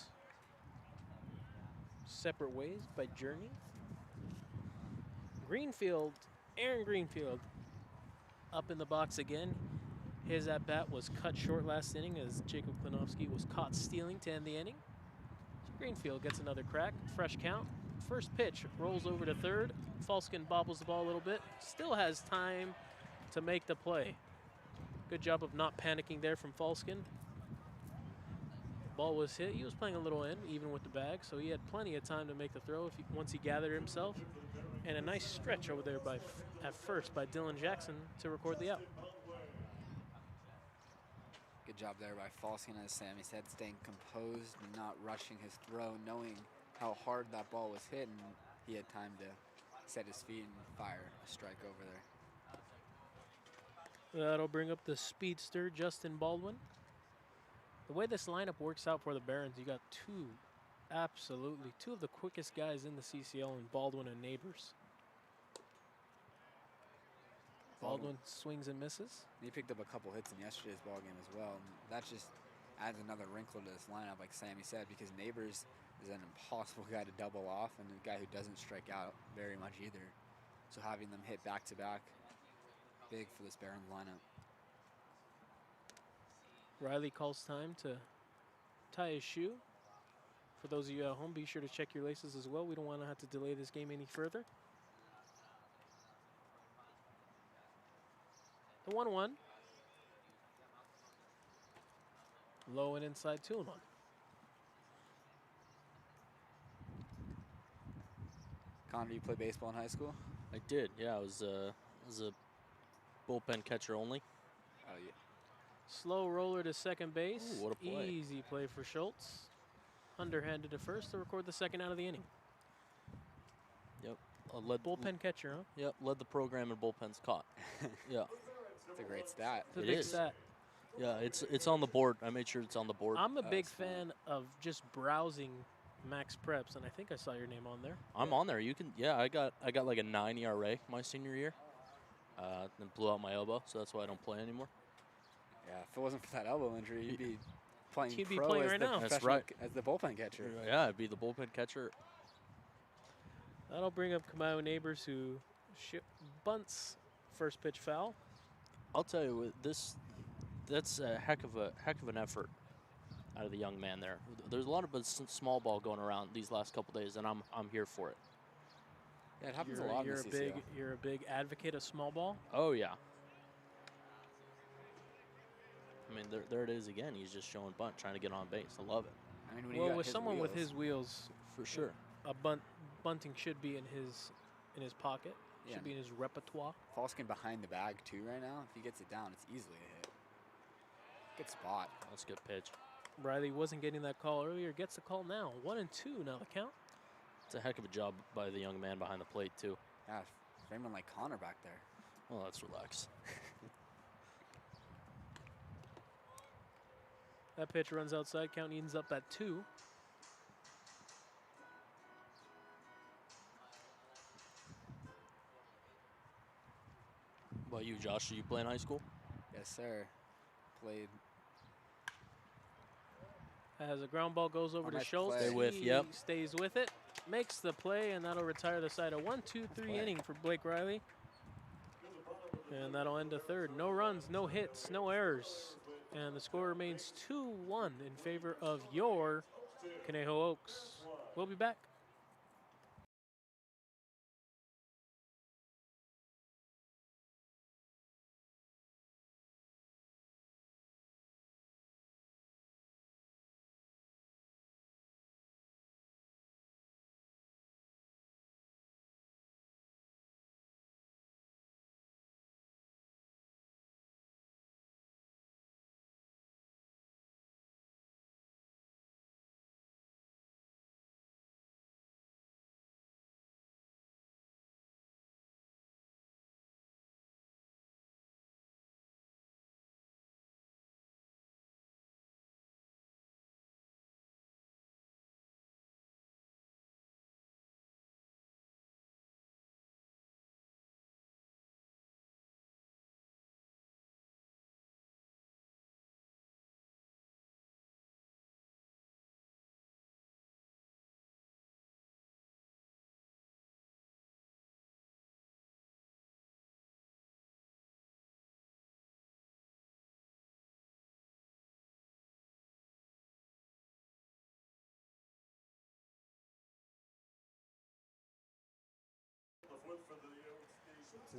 Separate Ways by Journey. Greenfield, Aaron Greenfield, up in the box again. His at-bat was cut short last inning as Jacob Klinowski was caught stealing to end the inning. Greenfield gets another crack, fresh count. First pitch rolls over to third. Falsken bobbles the ball a little bit. Still has time to make the play. Good job of not panicking there from Falsken. Ball was hit. He was playing a little in, even with the bag, so he had plenty of time to make the throw once he gathered himself. And a nice stretch over there at first by Dylan Jackson to record the out. Good job there by Falsken, as Sammy said, staying composed and not rushing his throw, knowing how hard that ball was hit, and he had time to set his feet and fire a strike over there. That'll bring up the speedster, Justin Baldwin. The way this lineup works out for the Barons, you got two of the quickest guys in the CCL in Baldwin and Neighbors. Baldwin swings and misses. He picked up a couple hits in yesterday's ball game as well. And that just adds another wrinkle to this lineup, like Sammy said, because Neighbors is an impossible guy to double off and a guy who doesn't strike out very much either. So having them hit back-to-back, big for this Barons lineup. Reilly calls time to tie his shoe. For those of you at home, be sure to check your laces as well. We don't want to have to delay this game any further. The 1-1. Low and inside 2-1. Connor, did you play baseball in high school? I did, yeah. I was a bullpen catcher only. Oh, yeah. Slow roller to second base. Ooh, what a play. Easy play for Schultz. Underhanded to first to record the second out of the inning. Yep. Bullpen catcher, huh? Yep, led the program in bullpens caught. Yeah. It's a great stat. It's a big stat. Yeah, it's on the board. I made sure it's on the board. I'm a big fan of just browsing Max Preps, and I think I saw your name on there. I'm on there. You can, yeah. I got like a 9 ERA my senior year. Then blew out my elbow, so that's why I don't play anymore. Yeah, if it wasn't for that elbow injury, you'd be playing He'd be pro playing as right the now. That's right. as the bullpen catcher. Yeah, I'd be the bullpen catcher. That'll bring up Kamau Neighbors, who bunts first pitch foul. I'll tell you, that's a heck of an effort out of the young man there. There's a lot of small ball going around these last couple days, and I'm here for it. Yeah, it happens a lot in the CCL. You're a big advocate of small ball. Oh yeah, mean, there it is again. He's just showing bunt, trying to get on base. I love it. I mean, when you Well, got with his someone with wheels, his wheels, For sure. a bunting should be in his pocket. Yeah. Should be in his repertoire. Falsken behind the bag too right now. If he gets it down, it's easily a hit. Good spot. That's a good pitch. Reilly wasn't getting that call earlier. Gets the call now. 1-2 now the count. It's a heck of a job by the young man behind the plate, too. Yeah, framing like Connor back there. Well, let's relax. That pitch runs outside. Count ends up at 2. What about you, Josh? Are you playing high school? Yes, sir. Played. As a ground ball goes over to nice Schultz, play. Stay with, he yep. stays with it, makes the play, and that'll retire the side. A 1-2-3 Play. inning for Blake Reilly. And that'll end a third. No runs, no hits, no errors. And the score remains 2-1 in favor of your Conejo Oaks. We'll be back.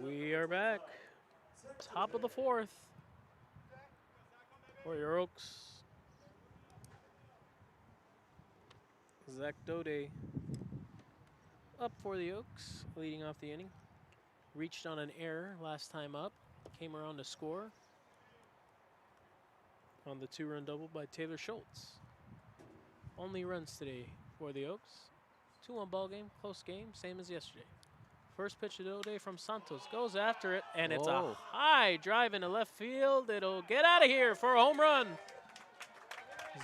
We are back. Top of the 4th for your Oaks. Zach Doday up for the Oaks, leading off the inning. Reached on an error last time up. Came around to score on the 2-run double by Taylor Schultz. Only runs today for the Oaks. 2-1 ball game, close game, same as yesterday. First pitch to Doday from Santos. Goes after it, and it's a high drive into left field. It'll get out of here for a home run.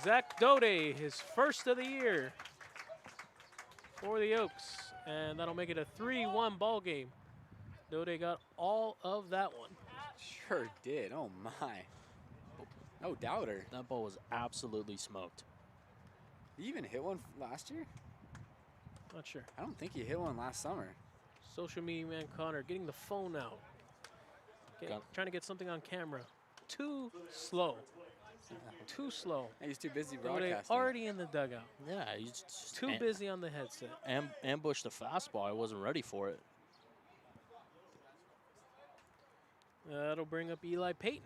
Zach Doday, his first of the year for the Oaks. And that'll make it a 3-1 ball game. Doday got all of that one. Sure did. Oh, my. No doubter. That ball was absolutely smoked. You even hit one last year? Not sure. I don't think you hit one last summer. Social media man Connor getting the phone out. Trying to get something on camera. Too slow. Too slow. He's too busy Doday broadcasting. already in the dugout. Yeah, he's just Too busy on the headset. ambushed the fastball. I wasn't ready for it. That'll bring up Eli Paton.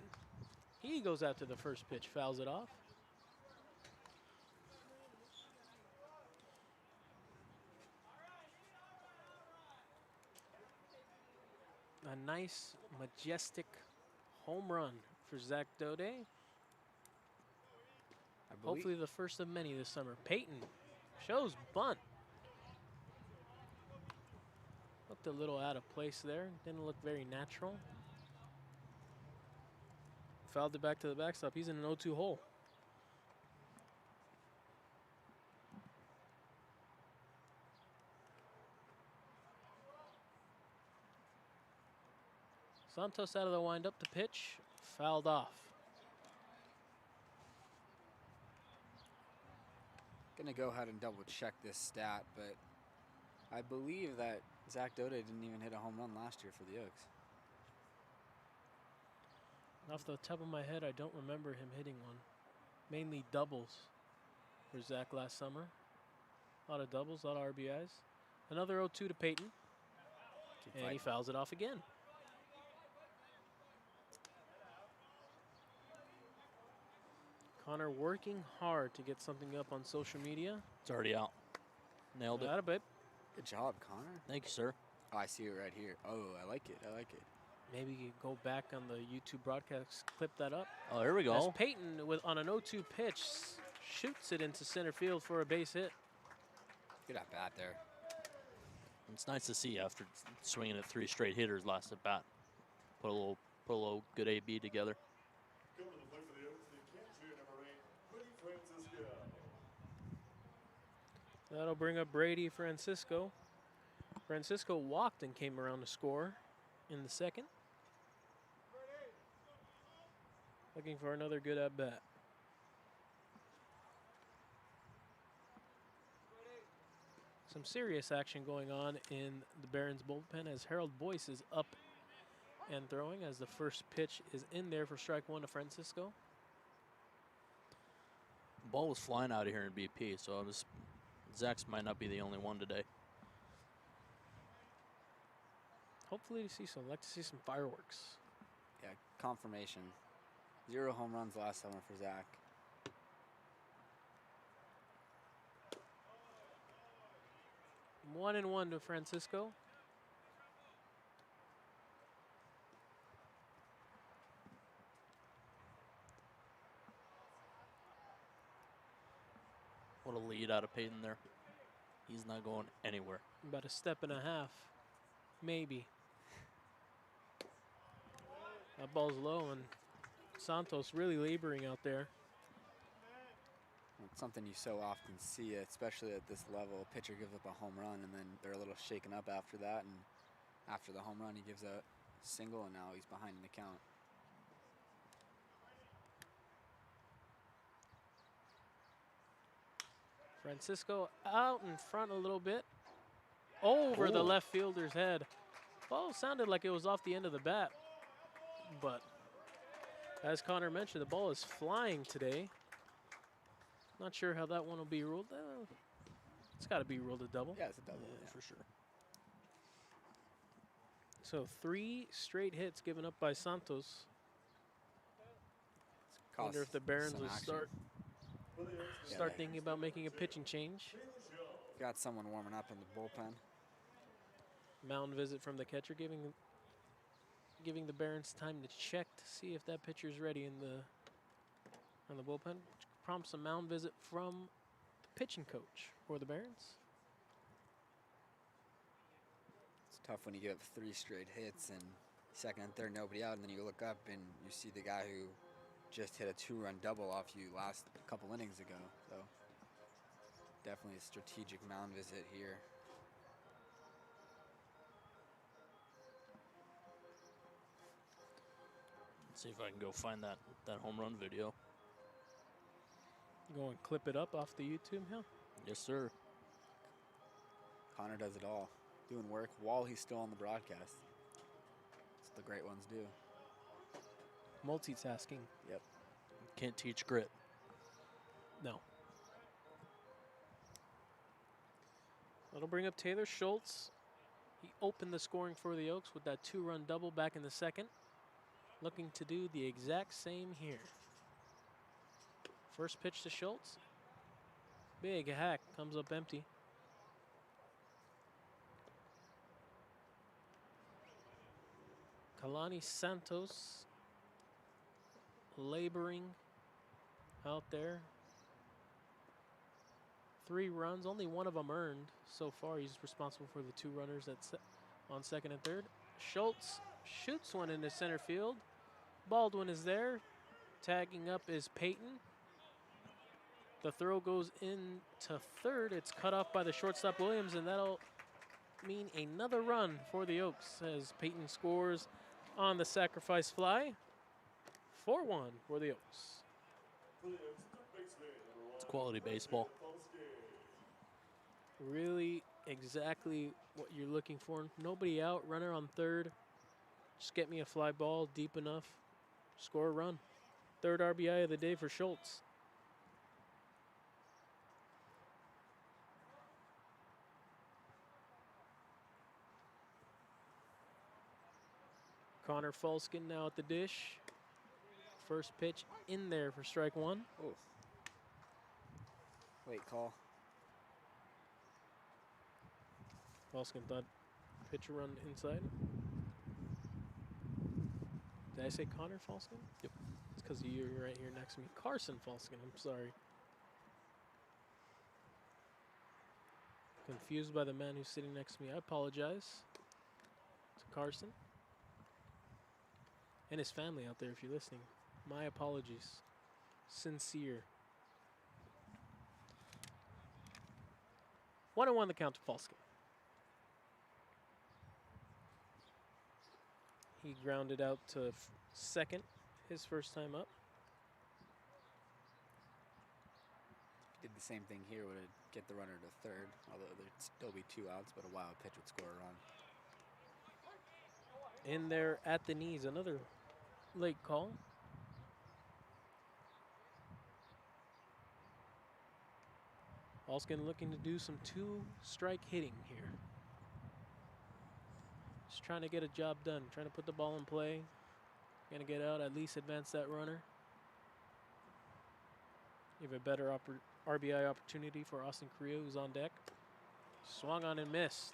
He goes after the first pitch, fouls it off. A nice, majestic home run for Zach Doday. Hopefully the first of many this summer. Paton shows bunt. Looked a little out of place there. Didn't look very natural. Fouled it back to the backstop. He's in an 0-2 hole. Santos out of the windup to pitch. Fouled off. Gonna go ahead and double check this stat, but I believe that Zach Doday didn't even hit a home run last year for the Oaks. Off the top of my head, I don't remember him hitting one. Mainly doubles for Zach last summer. A lot of doubles, a lot of RBIs. Another 0-2 to Paton. And he fouls it off again. Connor working hard to get something up on social media. It's already out. Nailed it. Got a bit. Good job, Connor. Thank you, sir. Oh, I see it right here. Oh, I like it. I like it. Maybe you go back on the YouTube broadcast, clip that up. Oh, there we As go. Peyton, on an 0-2 pitch, shoots it into center field for a base hit. Good at bat there. It's nice to see after swinging at 3 straight hitters last at bat. Put a little good AB together. Coming to the plate for the Oaks, the catcher, number 8, Brady Francisco. That'll bring up Brady Francisco. Francisco walked and came around to score in the second. Looking for another good at bat. Some serious action going on in the Barons bullpen as Harold Boyce is up and throwing as the first pitch is in there for strike 1 to Francisco. Ball was flying out of here in BP, so Zach's might not be the only one today. Hopefully to see some, like to see some fireworks. Yeah, confirmation. 0 home runs last summer for Zach. One and one to Francisco. What a lead out of Peyton there. He's not going anywhere. About a step and a half, maybe. That ball's low, and Santos really laboring out there. It's something you so often see, especially at this level. A pitcher gives up a home run, and then they're a little shaken up after that. And after the home run, he gives a single, and now he's behind in the count. Francisco out in front a little bit. Over the left fielder's head. Ball sounded like it was off the end of the bat. But as Connor mentioned, the ball is flying today. Not sure how that one will be ruled. It's got to be ruled a double. Yeah, it's a double. Yeah, Yeah. for sure. So 3 straight hits given up by Santos. Wonder if the Barons will start thinking about making a pitching change. Got someone warming up in the bullpen. Mound visit from the catcher, giving the Barons time to check to see if that pitcher's ready on the bullpen. Which prompts a mound visit from the pitching coach for the Barons. It's tough when you give up 3 straight hits and second and third nobody out, and then you look up and you see the guy who just hit a 2-run double off you last couple innings ago. So definitely a strategic mound visit here. Let's see if I can go find that home run video. Go and clip it up off the YouTube, yeah? Yes, sir. Connor does it all, doing work while he's still on the broadcast. That's what the great ones do. Multitasking. Yep. Can't teach grit. No. That'll bring up Taylor Schultz. He opened the scoring for the Oaks with that 2-run double back in the second. Looking to do the exact same here. First pitch to Schultz. Big hack, comes up empty. Kalani Santos laboring out there. 3 runs, only one of them earned so far. He's responsible for the 2 runners on second and third. Schultz shoots one into center field. Baldwin is there. Tagging up is Peyton. The throw goes into third. It's cut off by the shortstop Williams, and that'll mean another run for the Oaks as Peyton scores on the sacrifice fly. 4-1 for the Oaks. It's quality baseball. Really exactly what you're looking for. Nobody out, runner on third. Just get me a fly ball deep enough. Score a run. 3rd RBI of the day for Schultz. Connor Falsken now at the dish First pitch in there for strike one. Oh. Late call. Falsken thought pitch a run inside. Did I say Connor Falsken? Yep. It's because you're right here next to me. Carson Falsken, I'm sorry. Confused by the man who's sitting next to me. I apologize to Carson and his family out there if you're listening. My apologies. Sincere. 1-1 the count to Falsken. He grounded out to second his first time up. Did the same thing here, would it get the runner to third, although there'd still be 2 outs, but a wild pitch would score a run. In there at the knees, another late call. Falsken looking to do some 2-strike hitting here. Just trying to get a job done, trying to put the ball in play. Gonna get out, at least advance that runner. Give a better RBI opportunity for Austin Carrillo, who's on deck. Swung on and missed.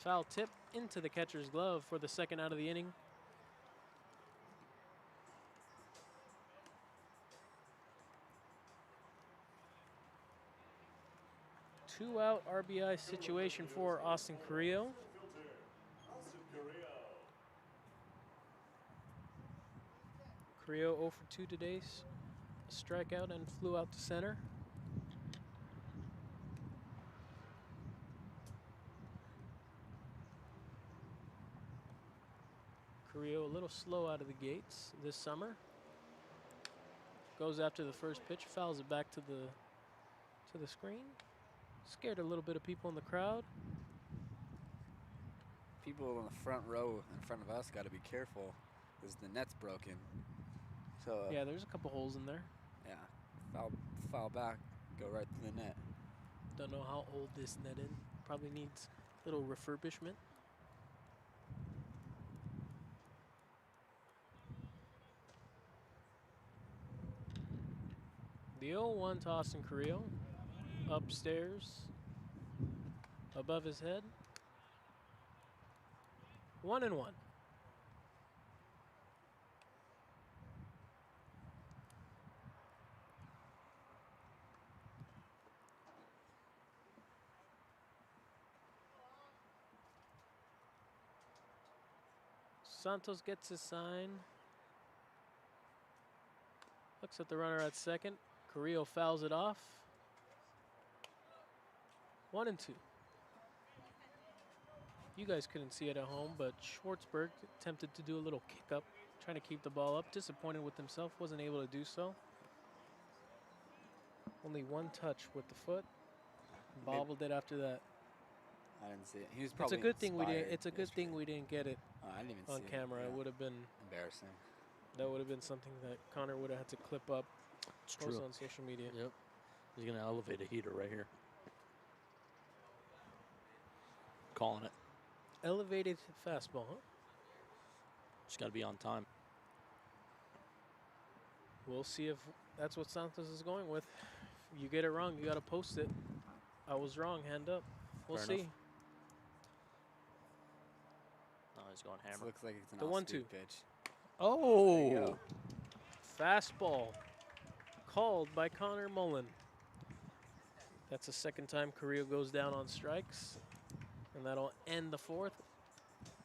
Foul tip into the catcher's glove for the second out of the inning. Two-out RBI situation for Austin Carrillo. Carrillo 0 for 2 today. Strikeout and flew out to center. Carrillo a little slow out of the gates this summer. Goes after the first pitch, fouls it back to the screen. Scared a little bit of people in the crowd. People in the front row in front of us got to be careful because the net's broken. So Yeah, there's a couple holes in there. yeah, foul back, go right to the net. Don't know how old this net is. Probably needs a little refurbishment. The 0-1 to Austin Carrillo. Upstairs, above his head. 1-1. Santos gets his sign. Looks at the runner at second. Carrillo fouls it off. 1-2. You guys couldn't see it at home, but Schwartzberg attempted to do a little kick up, trying to keep the ball up. Disappointed with himself, wasn't able to do so. Only one touch with the foot. Bobbled it after that. I didn't see it. He was probably It's a good thing we didn't. inspired It's a good thing we didn't get it Oh, I didn't even on see camera. It, It yeah. would have been Embarrassing. that would have been something that Connor would have had to clip up, It's post true. on social media. Yep. He's going to elevate a heater right here. Calling it. Elevated fastball, huh? Just got to be on time. We'll see if that's what Santos is going with. If you get it wrong, you got to post it. I was wrong. Hand up. We'll Fair see. enough. Oh, he's going This hammer. looks like it's an The off-speed 1-2. pitch. Oh! go. Fastball called by Connor Mullen. That's the second time Carrillo goes down on strikes. And that'll end the fourth.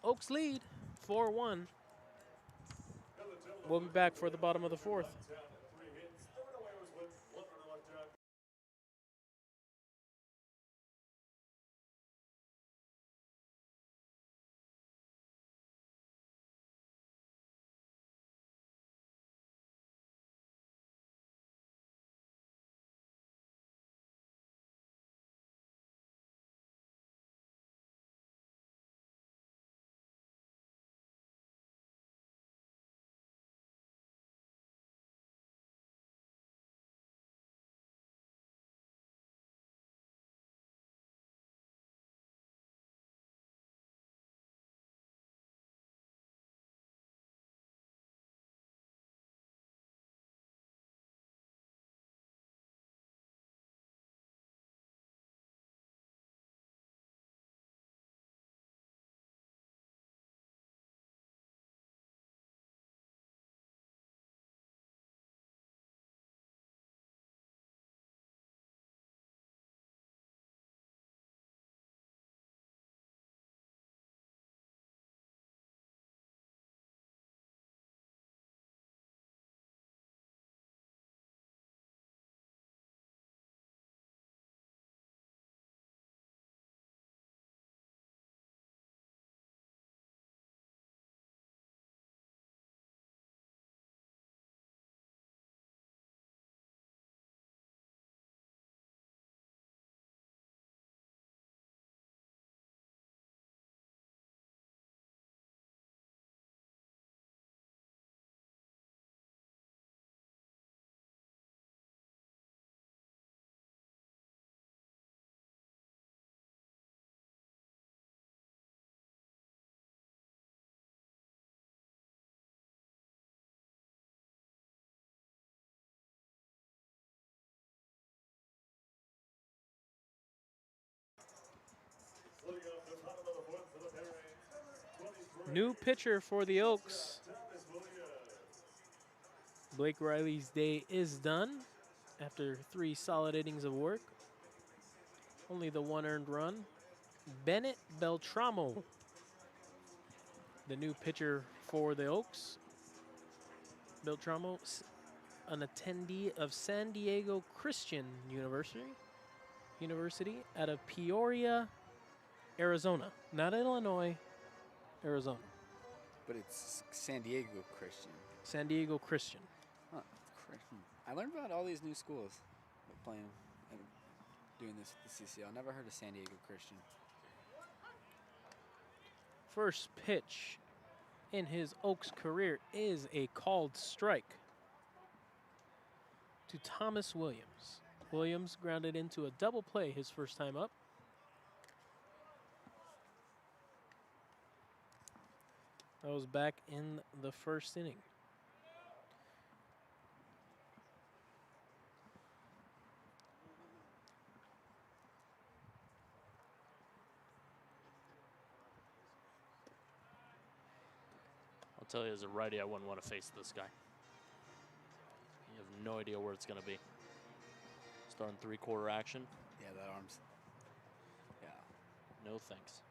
Oaks lead 4-1. We'll be back for the bottom of the fourth. New pitcher for the Oaks. Blake Reilly's day is done after 3 solid innings of work. Only the 1 earned run. Bennett Beltramo, the new pitcher for the Oaks. Beltramo, an attendee of San Diego Christian University out of Peoria, Arizona. Not Illinois, Arizona. But it's San Diego Christian. San Diego Christian. Huh, Christian. I learned about all these new schools playing and doing this at the CCL. Never heard of San Diego Christian. First pitch in his Oaks career is a called strike to Thomas Williams. Williams grounded into a double play his first time up. That was back in the first inning. I'll tell you, as a righty, I wouldn't want to face this guy. You have no idea where it's going to be. Starting 3/4 action. Yeah, that arm's. Yeah. No thanks.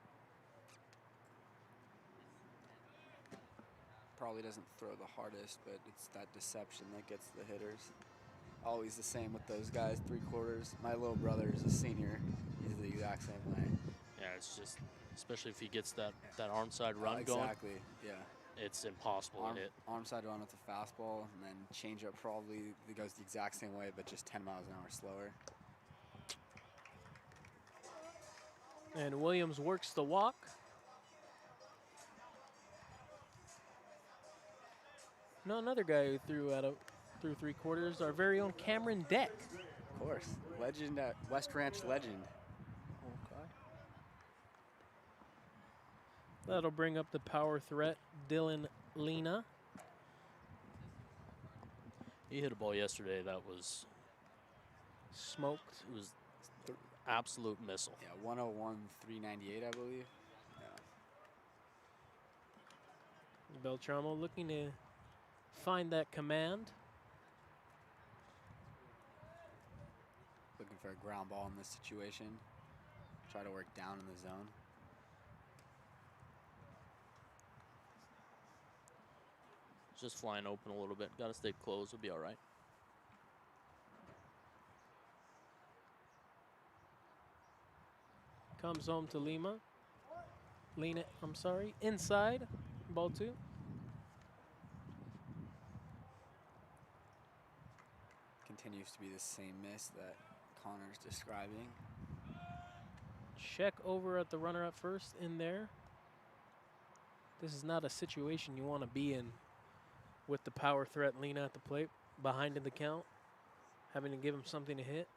Probably doesn't throw the hardest, but it's that deception that gets the hitters. Always the same with those guys, 3/4. My little brother is a senior. He's the exact same way. Yeah, it's just, especially if he gets that arm side run going. Exactly, yeah. It's impossible to hit. Arm side run with the fastball, and then change up probably it goes the exact same way, but just 10 miles an hour slower. And Williams works the walk. No, another guy who threw 3/4. Our very own Cameron Deck. Of course, legend at West Ranch legend. Okay. That'll bring up the power threat, Dylan Lena. He hit a ball yesterday that was Smoked. It was absolute missile. Yeah, 101/398, I believe. Yeah. Beltramo looking to find that command. Looking for a ground ball in this situation. Try to work down in the zone. Just flying open a little bit. Got to stay close. We'll be all right. Comes home to Lena, I'm sorry. Inside, ball 2. Continues to be the same miss that Connor's describing. Check over at the runner at first in there. This is not a situation you want to be in with the power threat Lena at the plate, behind in the count, having to give him something to hit.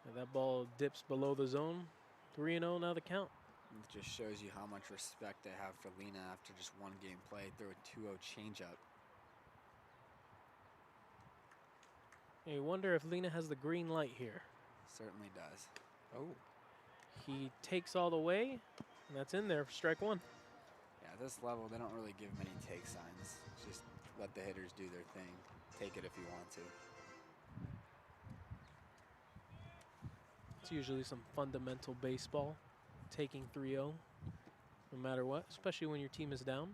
And that ball dips below the zone. 3-0 now the count. It just shows you how much respect they have for Lena after just one game played. Through a 2-0 changeup. You wonder if Lena has the green light here. Certainly does. Oh. He takes all the way, and that's in there for strike 1. Yeah, at this level, they don't really give many take signs. Just let the hitters do their thing. Take it if you want to. It's usually some fundamental baseball, taking 3-0, no matter what, especially when your team is down.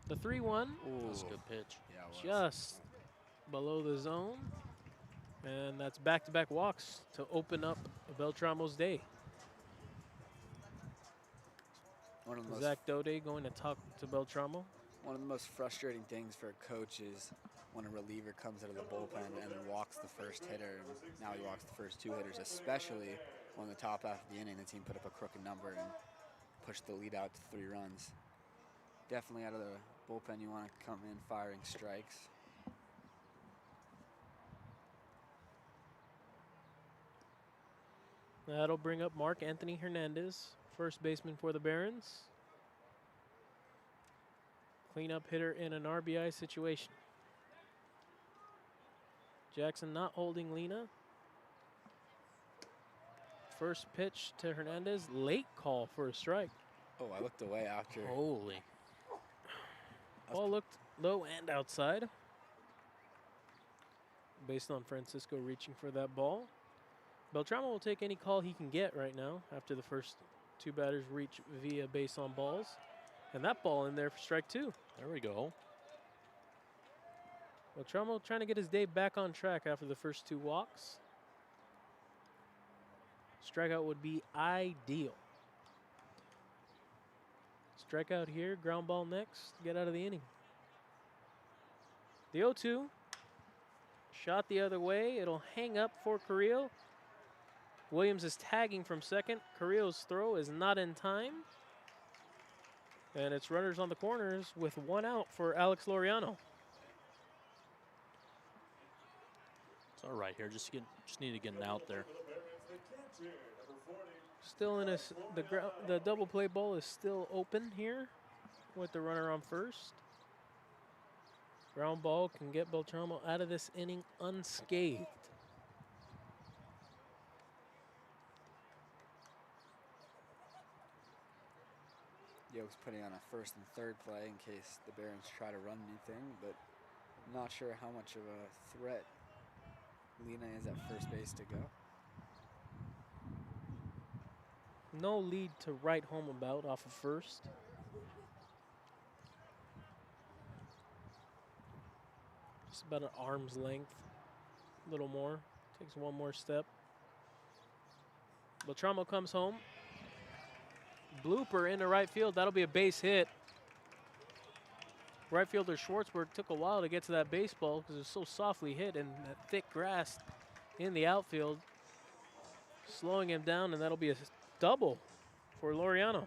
The 3-1. That was a good pitch. Yeah, it was. Just below the zone. And that's back-to-back walks to open up Beltramo's day. One of the Zach Doday going to talk to Beltramo. One of the most frustrating things for a coach is when a reliever comes out of the bullpen and then walks the first hitter, and now he walks the first 2 hitters, especially when the top half of the inning the team put up a crooked number and pushed the lead out to 3 runs. Definitely out of the bullpen, you want to come in firing strikes. That'll bring up Mark Anthony Hernandez, first baseman for the Barons. Cleanup hitter in an RBI situation. Jackson not holding Lena. First pitch to Hernandez. Late call for a strike. Oh, I looked away after. Holy. Ball looked low and outside. Based on Francisco reaching for that ball. Beltramo will take any call he can get right now after the first two batters reach via base on balls. And that ball in there for strike two. There we go. Beltramo trying to get his day back on track after the first two walks. Strikeout would be ideal. Strikeout here, ground ball next, get out of the inning. The 0-2. Shot the other way. It'll hang up for Carrillo. Williams is tagging from second. Carrillo's throw is not in time. And it's runners on the corners with one out for Alex Laureano. It's all right here. Just need to get an out there. Still in the double play ball is still open here with the runner on first. Ground ball can get Beltramo out of this inning unscathed. Yoke's putting on a first and third play in case the Barons try to run anything, but not sure how much of a threat Lena is at first base to go. No lead to write home about off of first. Just about an arm's length, a little more. Takes one more step. Beltramo comes home. Blooper into right field. That'll be a base hit. Right fielder Schwartzberg took a while to get to that baseball because it was so softly hit in that thick grass in the outfield. Slowing him down, and that'll be a double for Laureano.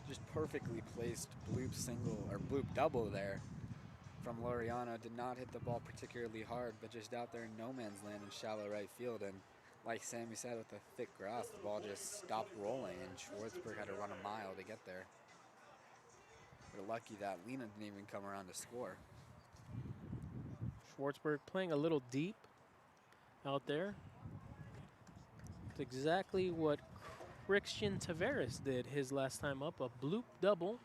Just perfectly placed bloop single or bloop double there from Laureano. Did not hit the ball particularly hard, but just out there in no man's land in shallow right field. And like Sammy said, with the thick grass, the ball just stopped rolling, and Schwartzberg had to run a mile to get there. We're lucky that Lena didn't even come around to score. Schwartzberg playing a little deep out there. It's exactly what Christian Taveras did his last time up, a bloop double.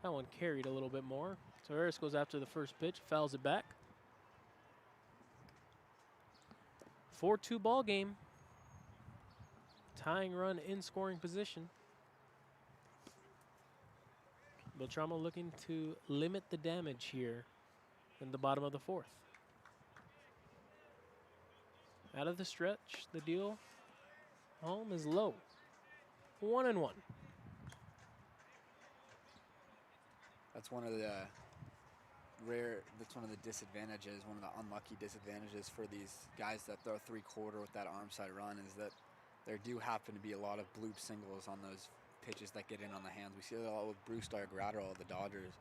That one carried a little bit more. Taveras goes after the first pitch, fouls it back. 4-2 ball game. Tying run in scoring position. Beltramo looking to limit the damage here in the bottom of the fourth. Out of the stretch, the deal home is low. 1-1. That's one of the that's one of the disadvantages, one of the unlucky disadvantages for these guys that throw three-quarter with that arm side run is that there do happen to be a lot of bloop singles on those pitches that get in on the hands. We see it a lot with Bruce Gratterall of the Dodgers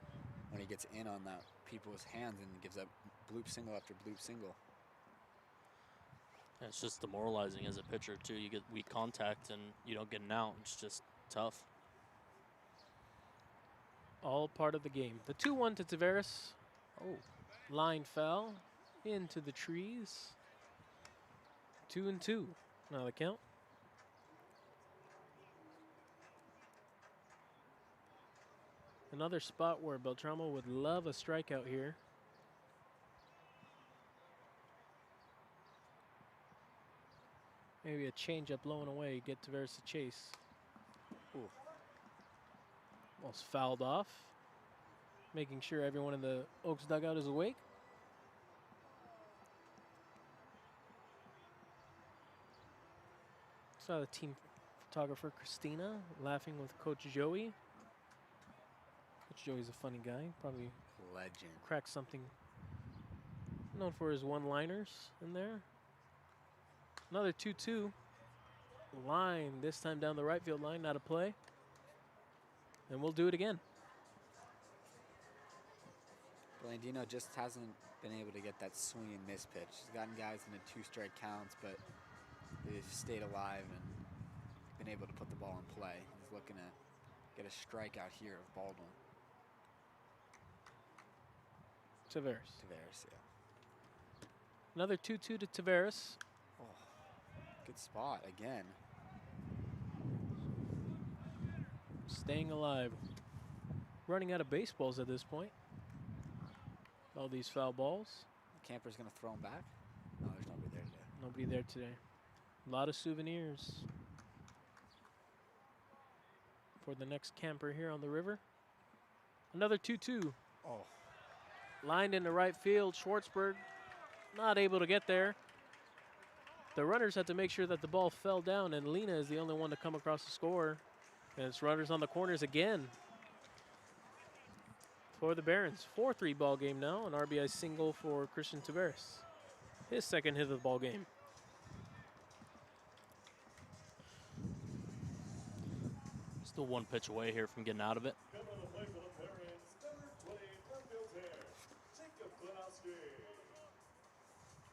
when he gets in on that people's hands and gives up bloop single after bloop single. Yeah, it's just demoralizing as a pitcher too. You get weak contact and you don't get an out. It's just tough. All part of the game. The 2-1 to Taveras. Oh, line foul into the trees. 2-2. Now the count. Another spot where Beltramo would love a strikeout here. Maybe a changeup blowing away, get Taveras to chase. Ooh. Almost fouled off. Making sure everyone in the Oaks dugout is awake. Saw the team photographer Christina laughing with Coach Joey. Coach Joey's a funny guy, probably Legend. cracked something. Known for his one-liners in there. Another 2-2. Line, this time down the right field line, not a play. And we'll do it again. Blandino just hasn't been able to get that swing and miss pitch. He's gotten guys into 2-strike counts, but they've stayed alive and been able to put the ball in play. He's looking to get a strikeout here of Baldwin. Taveras. Tavares, yeah. Another 2-2 to Taveras. Oh, good spot again. Staying alive. Running out of baseballs at this point. All these foul balls. Camper's going to throw him back. No, there's nobody there today. Nobody there today. A lot of souvenirs for the next camper here on the river. Another 2-2. Oh, Lined into right field. Schwartzberg not able to get there. The runners had to make sure that the ball fell down, and Lena is the only one to come across the score. And it's runners on the corners again for the Barons. 4-3 ball game now. An RBI single for Christian Taveras. His second hit of the ball game. Still one pitch away here from getting out of it. Coming to the plate for the Barons, number 20, left fielder, Jacob Klinowski.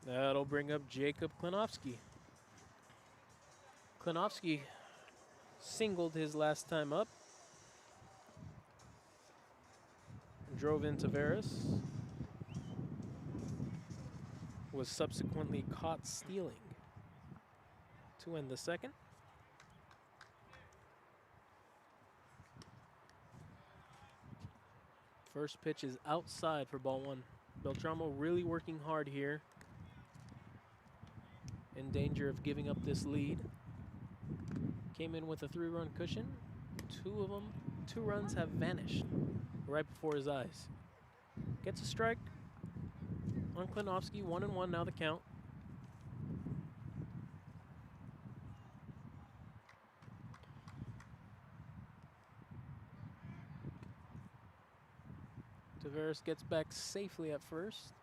That'll bring up Jacob Klinowski. Klinowski singled his last time up. Drove in Taveras. Was subsequently caught stealing to end the second. First pitch is outside for ball one. Beltramo really working hard here. In danger of giving up this lead. Came in with a 3-run cushion. Two runs have vanished right before his eyes. Gets a strike on Klinowski, 1-1 now the count. Taveras gets back safely at first.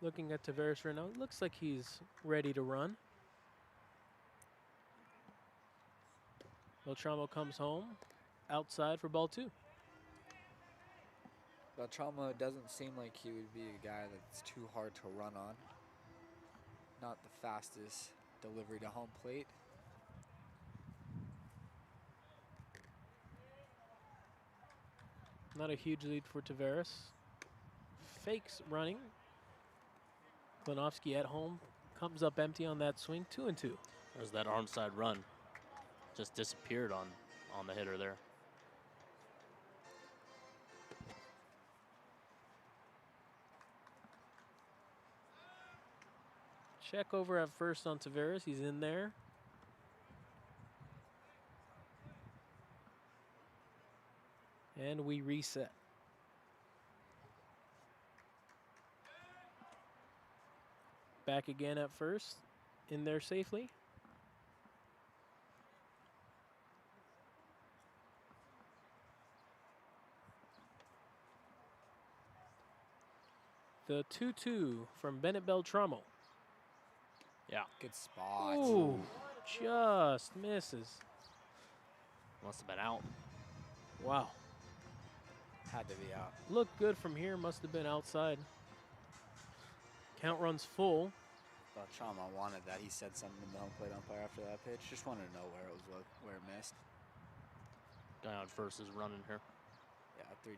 Looking at Taveras right now, it looks like he's ready to run. Beltramo comes home, outside for ball two. Beltramo doesn't seem like he would be a guy that's too hard to run on. Not the fastest delivery to home plate. Not a huge lead for Taveras. Fakes running. Klinowski at home comes up empty on that swing, 2-2. There's that arm side run. Just disappeared on the hitter there. Check over at first on Taveras. He's in there. And we reset. Back again at first. In there safely. The 2-2 from Bennett Beltramo. Yeah, Good spot. Ooh, just misses. must have been out. Wow. Had to be out. Looked good from here. Must have been outside. Count runs full. Beltramo wanted that. He said something to the home plate umpire after that pitch. Just wanted to know where it was, where it missed. Guy on first is running here. Yeah, 3-2.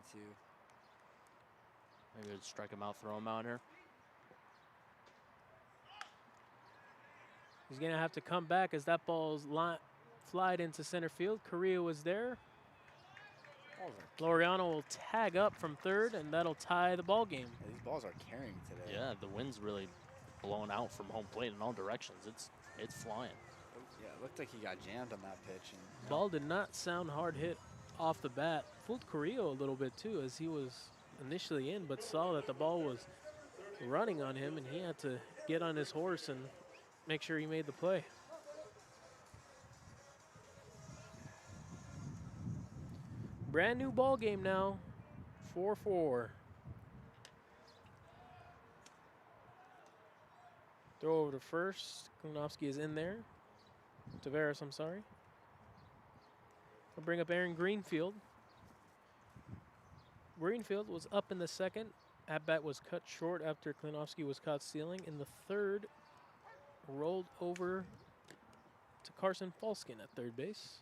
Maybe just strike him out, throw him out here. He's going to have to come back as that ball's flied into center field. Carrillo was there. Laureano will tag up from third, and that'll tie the ball game. Yeah, these balls are carrying today. Yeah, the wind's really blowing out from home plate in all directions. It's flying. Yeah, it looked like he got jammed on that pitch. And Ball did not sound hard hit off the bat. Fooled Carrillo a little bit too as he was initially in, but saw that the ball was running on him, and he had to get on his horse and make sure he made the play. Brand new ball game now, 4-4. Throw over to first. Klinowski is in there. Taveras, I'm sorry. I'll bring up Aaron Greenfield. Greenfield was up in the second. At-bat was cut short after Klinowski was caught stealing. In the third, rolled over to Carson Falsken at third base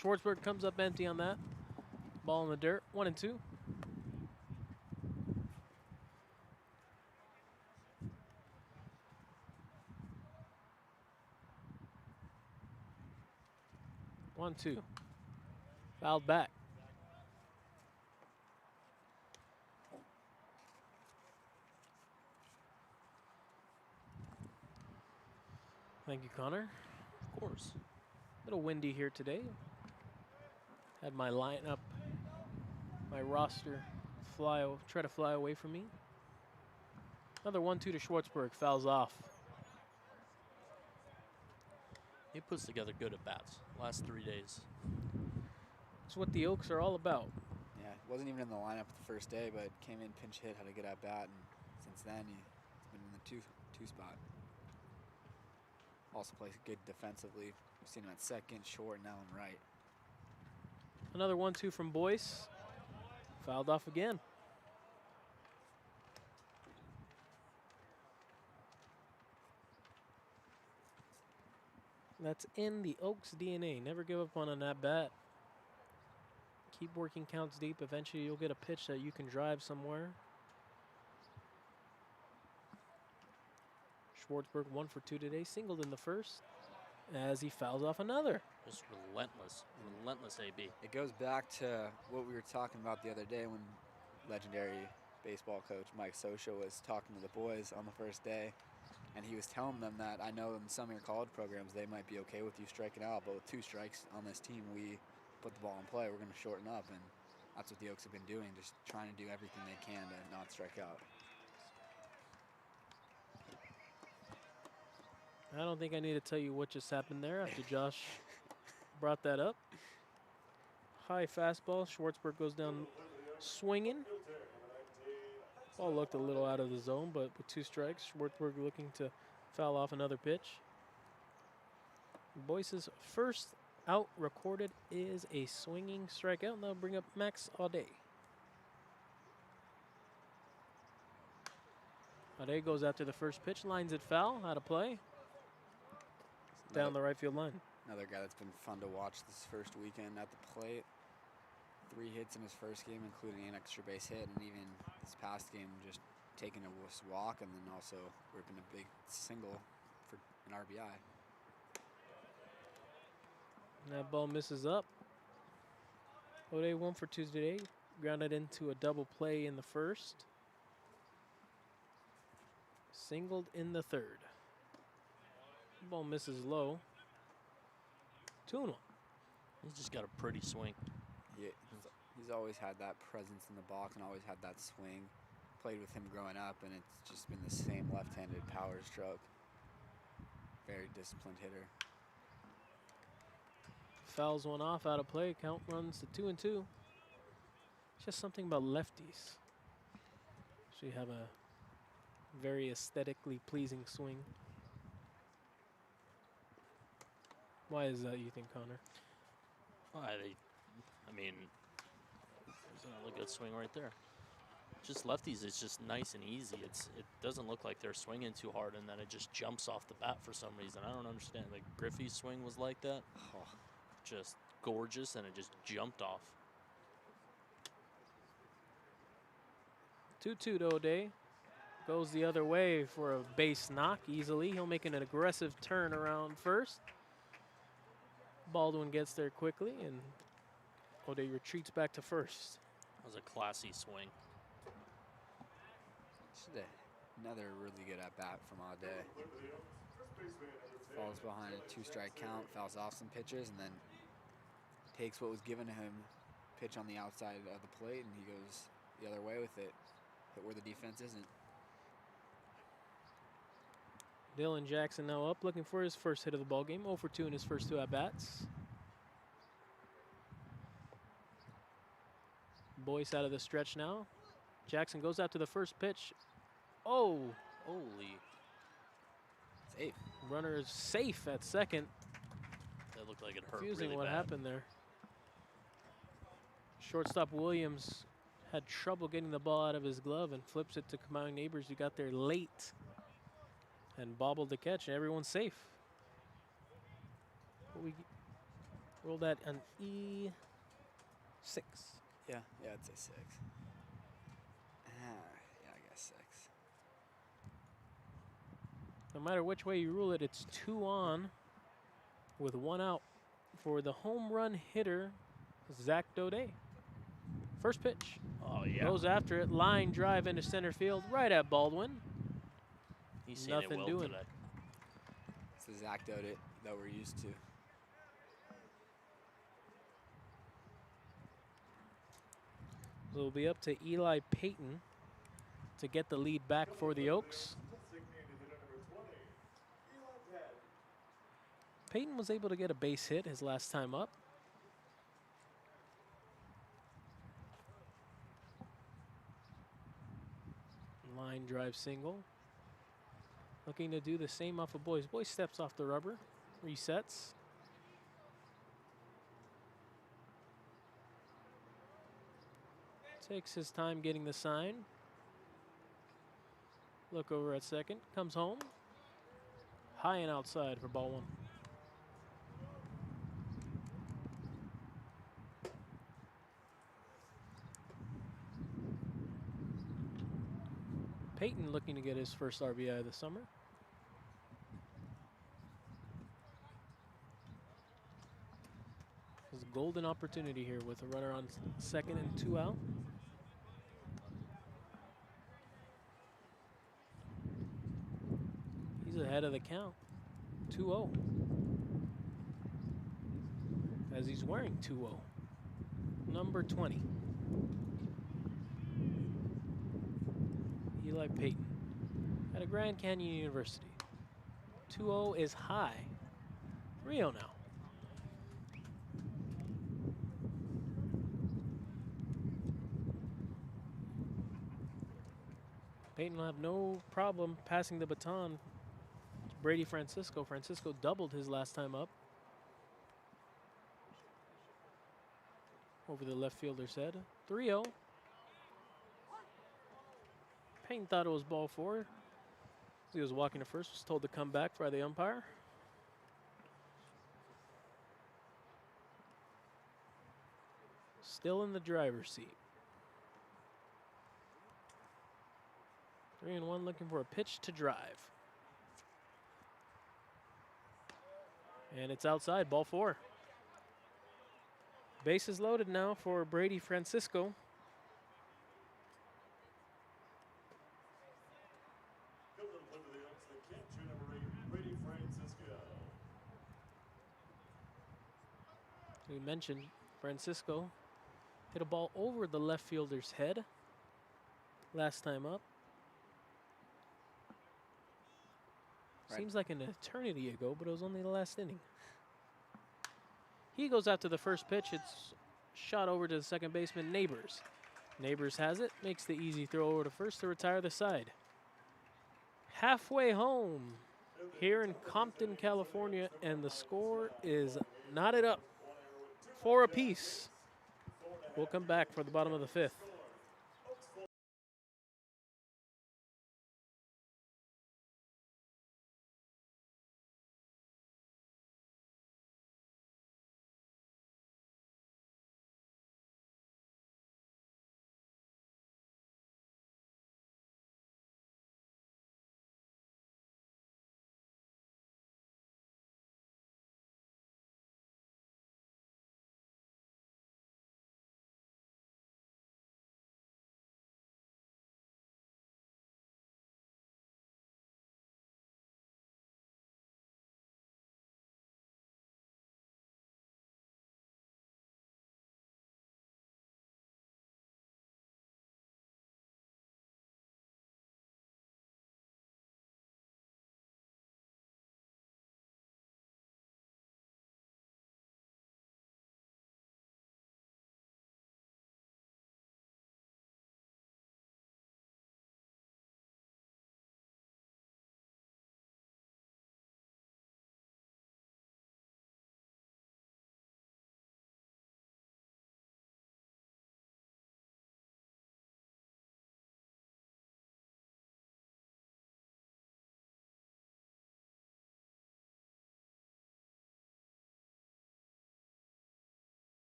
Schwartzberg comes up empty on that. Ball in the dirt, 1-2. One, two. Fouled back. Thank you, Connor. Of course. A little windy here today. Had my lineup, my roster try to fly away from me. Another 1-2 to Schwartzberg, fouls off. He puts together good at bats last 3 days. That's what the Oaks are all about. Yeah, wasn't even in the lineup the first day, but came in, pinch hit, had a good at bat, and since then he's been in the two spot. Also plays good defensively. We've seen him at second, short, and now in right. Another 1-2 from Boyce. Fouled off again. That's in the Oaks DNA. Never give up on an at-bat. Keep working counts deep. Eventually you'll get a pitch that you can drive somewhere. Schwartzberg 1 for 2 today. Singled in the first as he fouls off another. Just relentless AB. It goes back to what we were talking about the other day when legendary baseball coach Mike Sosha was talking to the boys on the first day, and he was telling them that I know in some of your college programs they might be okay with you striking out, but with 2 strikes on this team, we put the ball in play. We're going to shorten up, and that's what the Oaks have been doing, just trying to do everything they can to not strike out. I don't think I need to tell you what just happened there after Josh brought that up. High fastball. Schwartzberg goes down swinging. Ball looked a little out of the zone, but with 2 strikes, Schwartzberg looking to foul off another pitch. Boyce's first out recorded is a swinging strikeout, and they'll bring up Max Aude. Aude goes after the first pitch, lines it foul, out of play. Down the right field line. Another guy that's been fun to watch this first weekend at the plate. 3 hits in his first game, including an extra base hit, and even this past game just taking a walk and then also ripping a big single for an RBI. And that ball misses up. Doday 1 for 2 today. Grounded into a double play in the first. Singled in the third. Ball misses low. 2-1. He's just got a pretty swing. Yeah, he's always had that presence in the box and always had that swing. Played with him growing up, and it's just been the same left-handed power stroke. Very disciplined hitter. Fouls one off, out of play. Count runs to 2-2. Just something about lefties. So you have a very aesthetically pleasing swing. Why is that, you think, Connor? I mean, there's another good swing right there. Just lefties, it's just nice and easy. It doesn't look like they're swinging too hard, and then it just jumps off the bat for some reason. I don't understand. Like Griffey's swing was like that. Oh, just gorgeous, and it just jumped off. 2-2 to Doday. Goes the other way for a base knock easily. He'll make an aggressive turn around first. Baldwin gets there quickly, and Doday retreats back to first. That was a classy swing. Another really good at bat from Aude. Falls behind a 2-strike count, fouls off some pitches, and then takes what was given to him, pitch on the outside of the plate, and he goes the other way with it, hit where the defense isn't. Dylan Jackson now up, looking for his first hit of the ball game. 0 for 2 in his first 2 at-bats. Boyce out of the stretch now. Jackson goes out to the first pitch. Oh, Holy. Safe. Runner is safe at second. That looked like it hurt Confusing really what bad. happened there. Shortstop Williams had trouble getting the ball out of his glove and flips it to Kamau Neighbors, who got there late and bobbled the catch, and everyone's safe. Roll that an E6. Yeah, I'd say 6. Yeah, I guess 6. No matter which way you rule it, it's 2 on with 1 out for the home run hitter, Zach Doday. First pitch. Oh, yeah. Goes after it. Line drive into center field, right at Baldwin. He's seen it Nothing well doing. today. It's the Zach Daudet that we're used to. So it'll be up to Eli Paton to get the lead back for the Oaks. Designated hitter number 20, Eli Paton. Peyton was able to get a base hit his last time up. Line drive single. Looking to do the same off of Boyce. Boyce steps off the rubber, resets. Takes his time getting the sign. Look over at second, comes home. High and outside for ball 1. Peyton looking to get his first RBI of the summer. There's a golden opportunity here with a runner on second and 2 out. He's ahead of the count, 2-0. As he's wearing 2-0, number 20. Eli Paton at a Grand Canyon University. 2-0 is high. 3-0 now. Peyton will have no problem passing the baton to Brady Francisco. Francisco doubled his last time up. Over the left fielder's head. 3-0. Payne thought it was ball 4. As he was walking to first, was told to come back by the umpire. Still in the driver's seat. 3-1, looking for a pitch to drive. And it's outside, ball 4. Bases loaded now for Brady Francisco. Coming to the plate for the Oaks, the catcher number 8, Brady Francisco. We mentioned Francisco hit a ball over the left fielder's head last time up. Right. Seems like an eternity ago, but it was only the last inning. He goes out to the first pitch. It's shot over to the second baseman, Neighbors. Neighbors has it, makes the easy throw over to first to retire the side. Halfway home here in Compton, California, and the score is knotted up 4 apiece. We'll come back for the bottom of the 5th.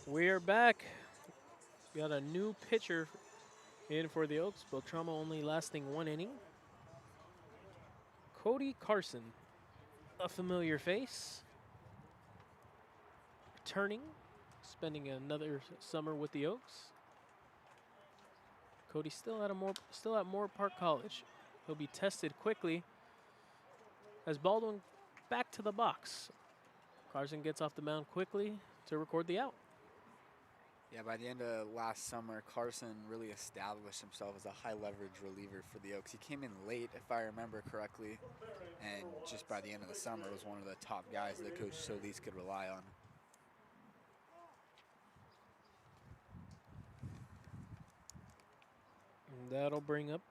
We're back. Got a new pitcher in for the Oaks. Beltramo only lasting 1 inning. Cody Carson, a familiar face. Returning, spending another summer with the Oaks. Cody still at Moore Park College. He'll be tested quickly as Baldwin back to the box. Carson gets off the mound quickly to record the out. Yeah, by the end of last summer, Carson really established himself as a high-leverage reliever for the Oaks. He came in late, if I remember correctly, and just by the end of the summer was one of the top guys that Coach Solis could rely on. And that'll bring up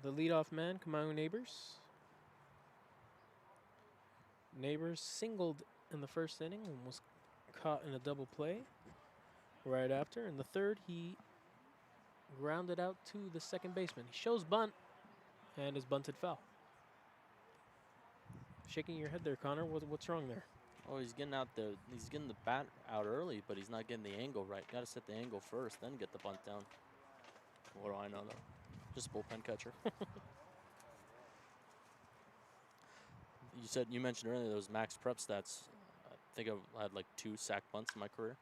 the leadoff man, Kamau Neighbors. Neighbors singled in the first inning and was caught in a double play right after. In the third, he grounded out to the second baseman. He shows bunt and is bunted foul. Shaking your head there, Connor. What's wrong there? Oh, he's getting the bat out early, but he's not getting the angle right. Got to set the angle first, then get the bunt down. What do I know, though? Just a bullpen catcher. You mentioned earlier those max prep stats. I think I had like 2 sack bunts in my career.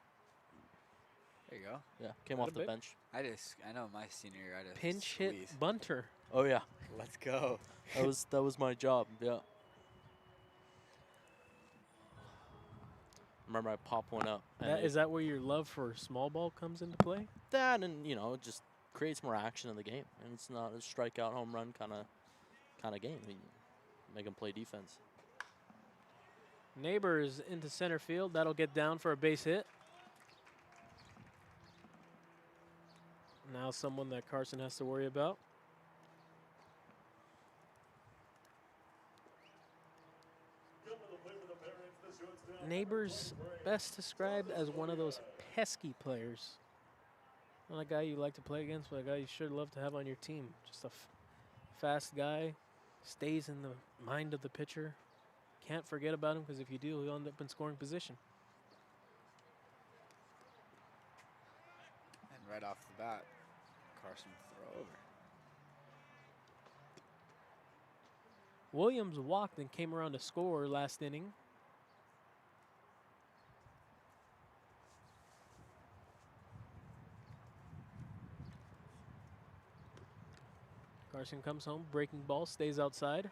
There you go. Yeah, came off the bench. I know my senior year, I just Pinch hit bunter. Oh yeah, let's go. that was my job. Yeah. Remember, I popped one up. Is that where your love for small ball comes into play? That, and it just creates more action in the game, and it's not a strikeout home run kind of game. I mean, make them play defense. Neighbors into center field. That'll get down for a base hit. Now someone that Carson has to worry about. Neighbors best described as one of those pesky players. Not a guy you like to play against, but a guy you should love to have on your team. Just a fast guy, stays in the mind of the pitcher. Can't forget about him, because if you do, he'll end up in scoring position. And right off the bat, Carson throw over. Williams walked and came around to score last inning. Carson comes home, breaking ball, stays outside.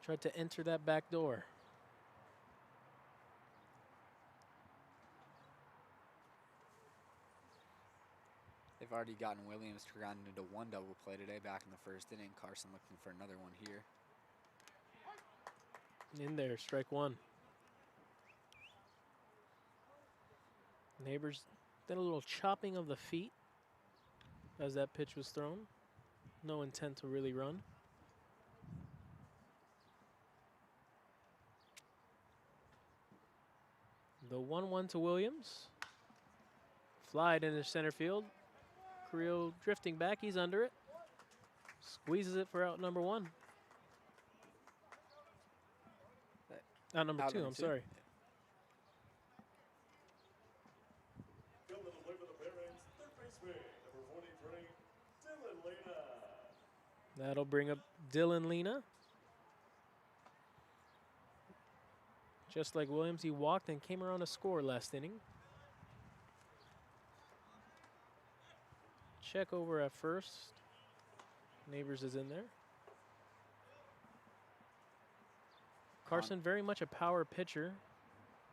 Tried to enter that back door. They've already gotten Williams to ground into 1 double play today back in the first inning. Carson looking for another one here. In there, strike 1. Neighbors did a little chopping of the feet as that pitch was thrown. No intent to really run. The 1-1 to Williams. Flied into center field. Carrillo drifting back, he's under it. Squeezes it for out number 1. Out number 2, I'm sorry. That'll bring up Dylan Lena. Just like Williams, he walked and came around to score last inning. Check over at first. Neighbors is in there. Carson very much a power pitcher.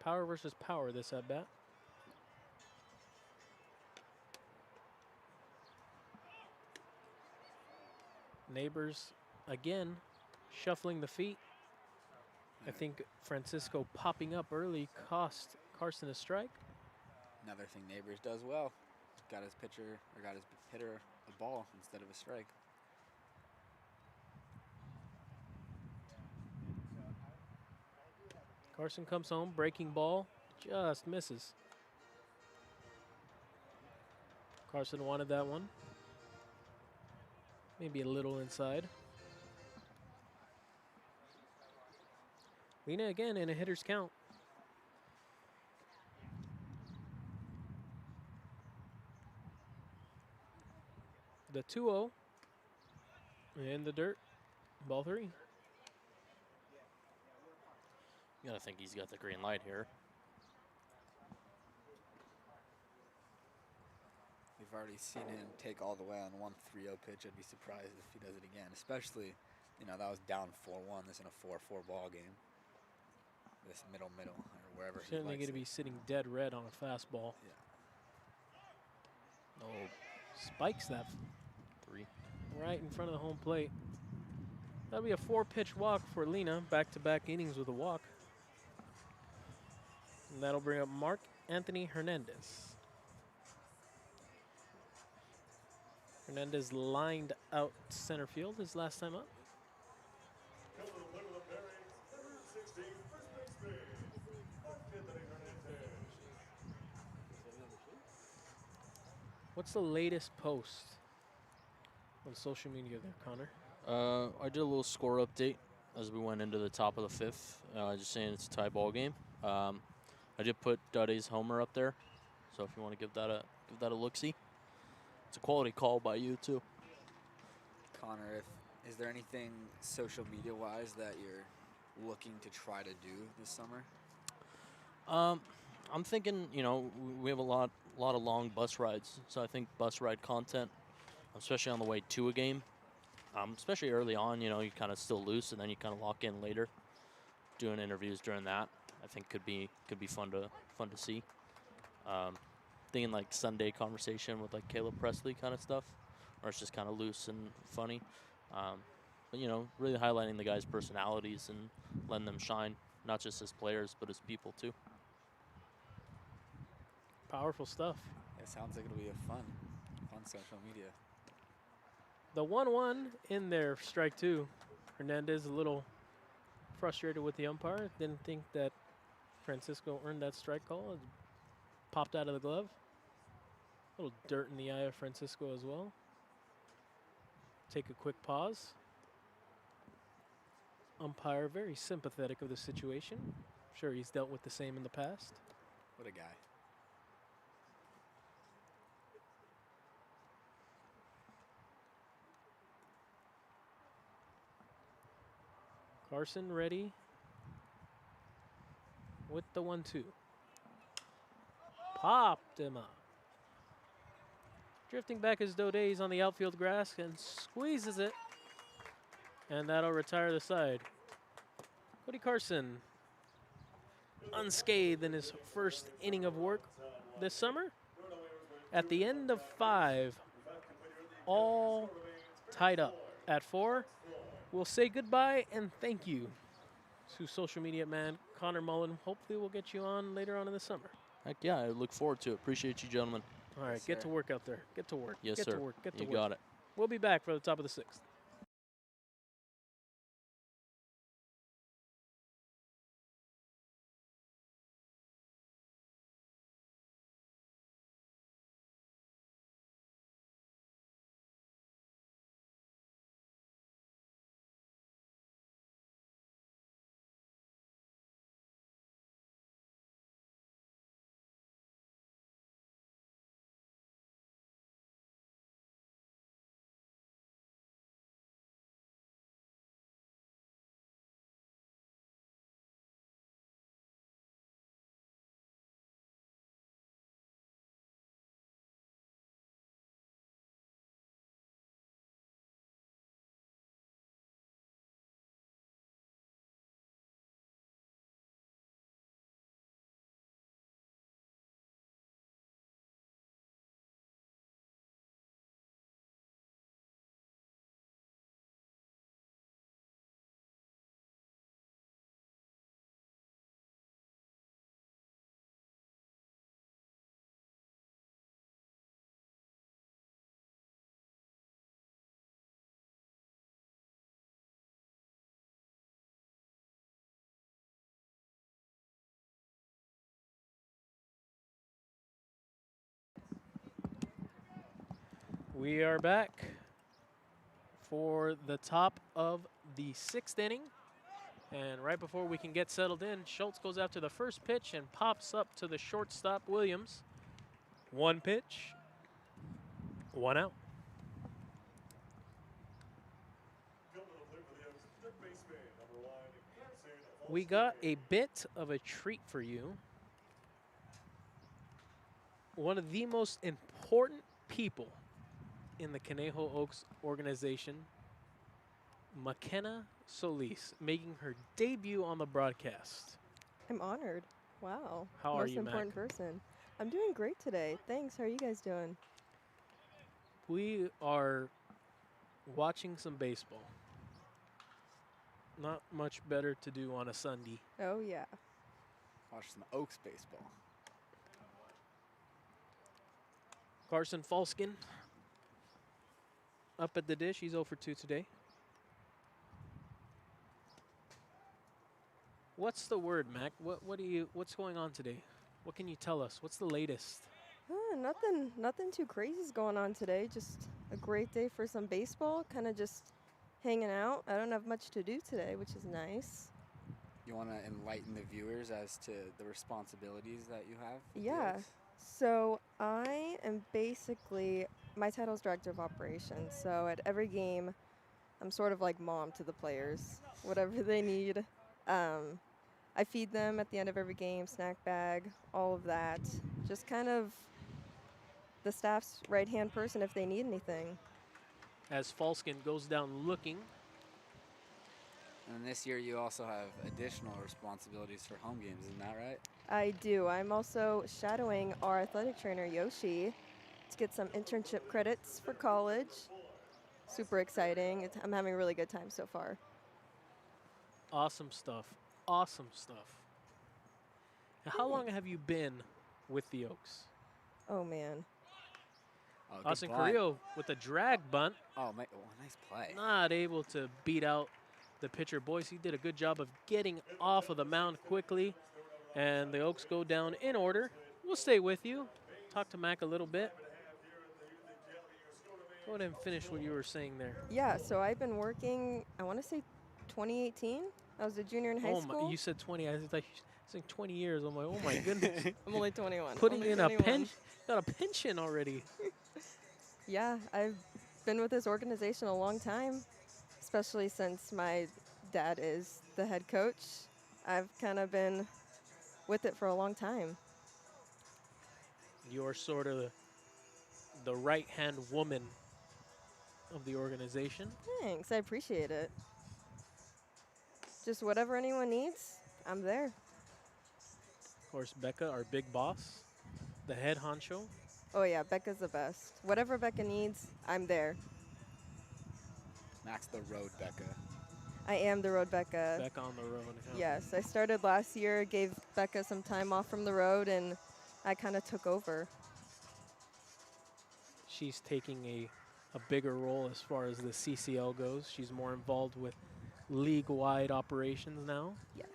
Power versus power this at bat. Neighbors again shuffling the feet. I think Francisco popping up early cost Carson a strike. Another thing Neighbors does well. Got his hitter a ball instead of a strike. Carson comes home, breaking ball, just misses. Carson wanted that one. Maybe a little inside. Lena again in a hitter's count. The 2-0 in the dirt. Ball 3. You gotta think he's got the green light here. We've already seen him take all the way on one 3-0 pitch. I'd be surprised if he does it again, especially, you know, that was down 4-1. This is a 4-4 ball game. This middle, or wherever he Certainly likes going to it. be sitting dead red on a fastball. Yeah. Oh, spikes that 3. right in front of the home plate. That'll be a 4-pitch walk for Lena. Back-to-back innings with a walk. And that'll bring up Mark Anthony Hernandez. Hernandez lined out center field his last time up. Coming to play with the Berries, number 16, first baseman, Mark Anthony Hernandez. What's the latest post on social media there, Connor? I did a little score update as we went into the top of the 5th, just saying it's a tie ball game. I did put Doday's homer up there, so if you want to give that a look-see. It's a quality call by you too. Connor, is there anything social media-wise that you're looking to try to do this summer? I'm thinking, you know, we have a lot of long bus rides, so I think bus ride content, especially on the way to a game, especially early on, you know, you kind of still loose, and then you kind of lock in later. Doing interviews during that, I think could be fun to see. Thinking like Sunday conversation with like Caleb Presley kind of stuff, or it's just kind of loose and funny. But you know, really highlighting the guys' personalities and letting them shine, not just as players but as people too. Powerful stuff. It sounds like it'll be a fun social media. The 1-1 in there, strike 2. Hernandez a little frustrated with the umpire. Didn't think that Francisco earned that strike call. It popped out of the glove. A little dirt in the eye of Francisco as well. Take a quick pause. Umpire very sympathetic of the situation. Sure, he's dealt with the same in the past. What a guy. Carson ready with the 1-2. Popped him up. Drifting back as Doday on the outfield grass and squeezes it. And that'll retire the side. Cody Carson unscathed in his first inning of work this summer. At the end of 5, all tied up at 4. We'll say goodbye and thank you to social media man Connor Mullen. Hopefully we'll get you on later on in the summer. Heck yeah, I look forward to it. Appreciate you, gentlemen. All right, Yes, get to sir. work out there. Get to work. Yes, get sir. to work. Get to You work. got it. We'll be back for the top of the 6th. We are back for the top of the 6th inning. And right before we can get settled in, Schultz goes after the first pitch and pops up to the shortstop, Williams. 1 pitch, 1 out. We got a bit of a treat for you. One of the most important people in the Conejo Oaks organization, McKenna Solis, making her debut on the broadcast. I'm honored. Wow. How are Most you, important Mac? person. I'm doing great today. Thanks. How are you guys doing? We are watching some baseball. Not much better to do on a Sunday. Oh, yeah. Watch some Oaks baseball. Carson Falsken up at the dish. He's 0 for 2 today. What's the word, Mac? What's going on today? What can you tell us? What's the latest? Nothing too crazy is going on today. Just a great day for some baseball. Kind of just hanging out. I don't have much to do today, which is nice. You want to enlighten the viewers as to the responsibilities that you have? with the Yeah. Oaks? So I am basically, my title is Director of Operations. So at every game, I'm sort of like mom to the players. Whatever they need. I feed them at the end of every game, snack bag, all of that. Just kind of the staff's right-hand person if they need anything. As Falsken goes down looking. And this year you also have additional responsibilities for home games, isn't that right? I do. I'm also shadowing our athletic trainer, Yoshi, to get some internship credits for college. Super exciting. I'm having a really good time so far. Awesome stuff. Awesome stuff. Now, how long have you been with the Oaks? Oh, man. Oh, good Austin bunt. Carrillo with a drag bunt. Oh, nice play. Not able to beat out the pitcher. Boise did a good job of getting off of the mound quickly. And the Oaks go down in order. We'll stay with you. Talk to Mac a little bit. Go ahead and finish what you were saying there. Yeah, so I've been working, I want to say 2018. I was a junior in high Oh, school. you said 20. I was like, saying 20 years. I'm like, oh my goodness. I'm only 21. Putting Only in a 21. got a pension already. Yeah, I've been with this organization a long time, especially since my dad is the head coach. I've kind of been with it for a long time. You're sort of the right-hand woman of the organization. Thanks, I appreciate it. Just whatever anyone needs, I'm there. Of course, Becca, our big boss, the head honcho. Oh yeah, Becca's the best. Whatever Becca needs, I'm there. Max the road, Becca. I am the road Becca. Becca on the road. Yeah. Yes, I started last year, gave Becca some time off from the road, and I kind of took over. She's taking a bigger role as far as the CCL goes. She's more involved with league-wide operations now. Yes.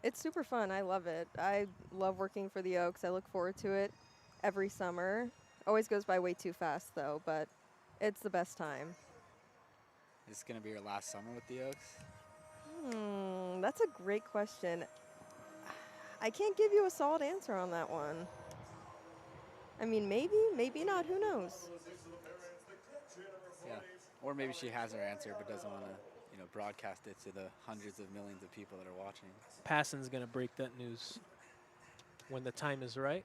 It's super fun. I love it. I love working for the Oaks. I look forward to it every summer. Always goes by way too fast, though, but it's the best time. Is this going to be your last summer with the Oaks? That's a great question. I can't give you a solid answer on that one. I mean, maybe not. Who knows? Yeah. Or maybe she has her answer but doesn't want to, broadcast it to the hundreds of millions of people that are watching. Passan's going to break that news when the time is right.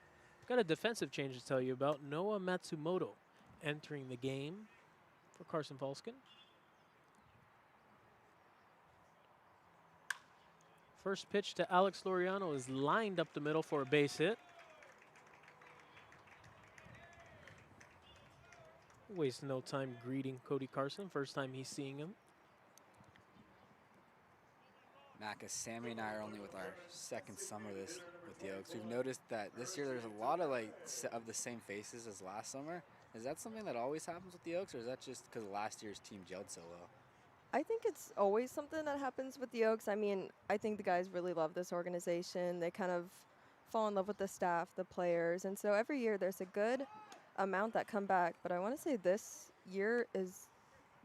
Got a defensive change to tell you about. Noah Matsumoto entering the game for Carson Falsken. First pitch to Alex Laureano is lined up the middle for a base hit. Waste no time greeting Cody Carson. First time he's seeing him. Mac, as Sammy and I are only with our second summer with the Oaks, we've noticed that this year there's a lot of of the same faces as last summer. Is that something that always happens with the Oaks, or is that just because last year's team gelled so well? I think it's always something that happens with the Oaks. I mean, I think the guys really love this organization. They kind of fall in love with the staff, the players. And so every year there's a good amount that come back. But I want to say this year is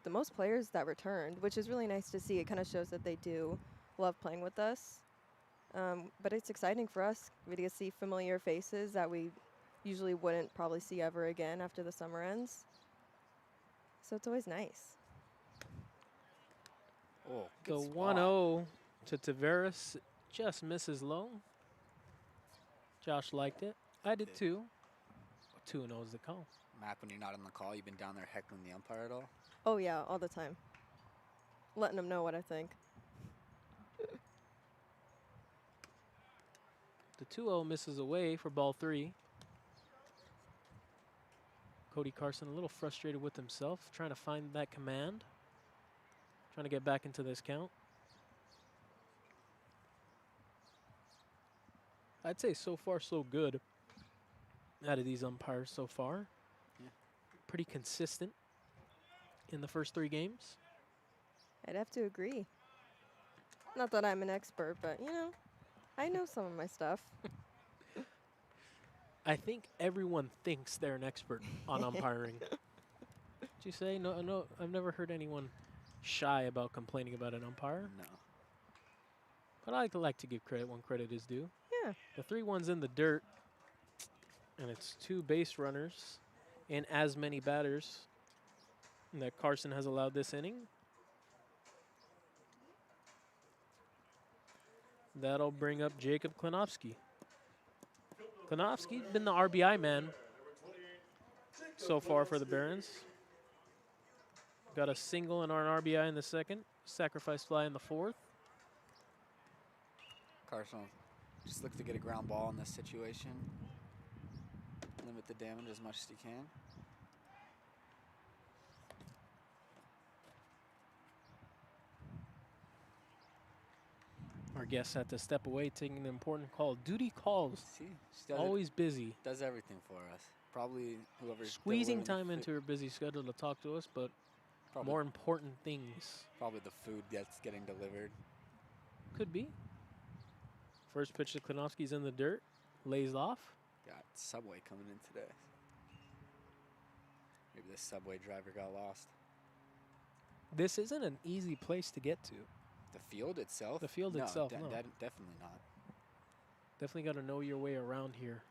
the most players that returned, which is really nice to see. It kind of shows that they do love playing with us. But it's exciting for us. We get to see familiar faces that we usually wouldn't probably see ever again after the summer ends. So it's always nice. Oh, The good spot. 1-0 to Taveras. Just misses low. Josh liked it. I did too. 2-0 is the call. Mac, when you're not on the call, you've been down there heckling the umpire at all? Oh, yeah, all the time. Letting them know what I think. The 2-0 misses away for ball 3. Cody Carson a little frustrated with himself, trying to find that command. Trying to get back into this count. I'd say so far so good out of these umpires so far. Yeah. Pretty consistent in the first 3 games. I'd have to agree. Not that I'm an expert, but, you know, I know some of my stuff. I think everyone thinks they're an expert on umpiring. Did you say? No, I've never heard anyone shy about complaining about an umpire. No. But I like to give credit when credit is due. Yeah. The 3-1's in the dirt, and it's 2 base runners and as many batters that Carson has allowed this inning. That'll bring up Jacob Klinowski. Klinowski's been the RBI man so far for the Barons. Got a single and an RBI in the second. Sacrifice fly in the 4th. Carson just looks to get a ground ball in this situation. Limit the damage as much as he can. Our guests had to step away, taking an important call. Duty calls. See, she does Always busy. does everything for us. Probably whoever's Squeezing delivering time into her busy schedule to talk to us, but probably, more important things. probably the food that's getting delivered. Could be. First pitch to Klinowski's in the dirt. Lays off. Got Subway coming in today. Maybe this Subway driver got lost. This isn't an easy place to get to. The field itself? The field itself, no. Definitely not. Definitely got to know your way around here.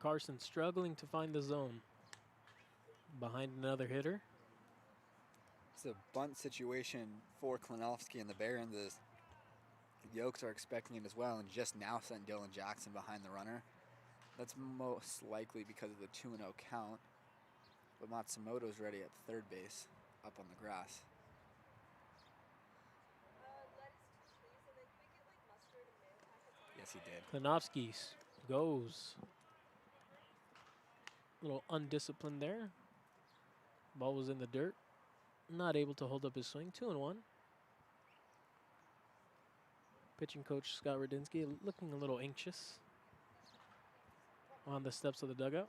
Carson struggling to find the zone. Behind another hitter. It's a bunt situation for Klinowski and the Barons. The Oaks are expecting it as well, and just now sent Dylan Jackson behind the runner. That's most likely because of the 2-0 count. But Matsumoto's ready at third base, up on the grass. Yes, he did. Klinowski goes. A little undisciplined there. Ball was in the dirt. Not able to hold up his swing. 2-1. Pitching coach Scott Radinsky looking a little anxious on the steps of the dugout.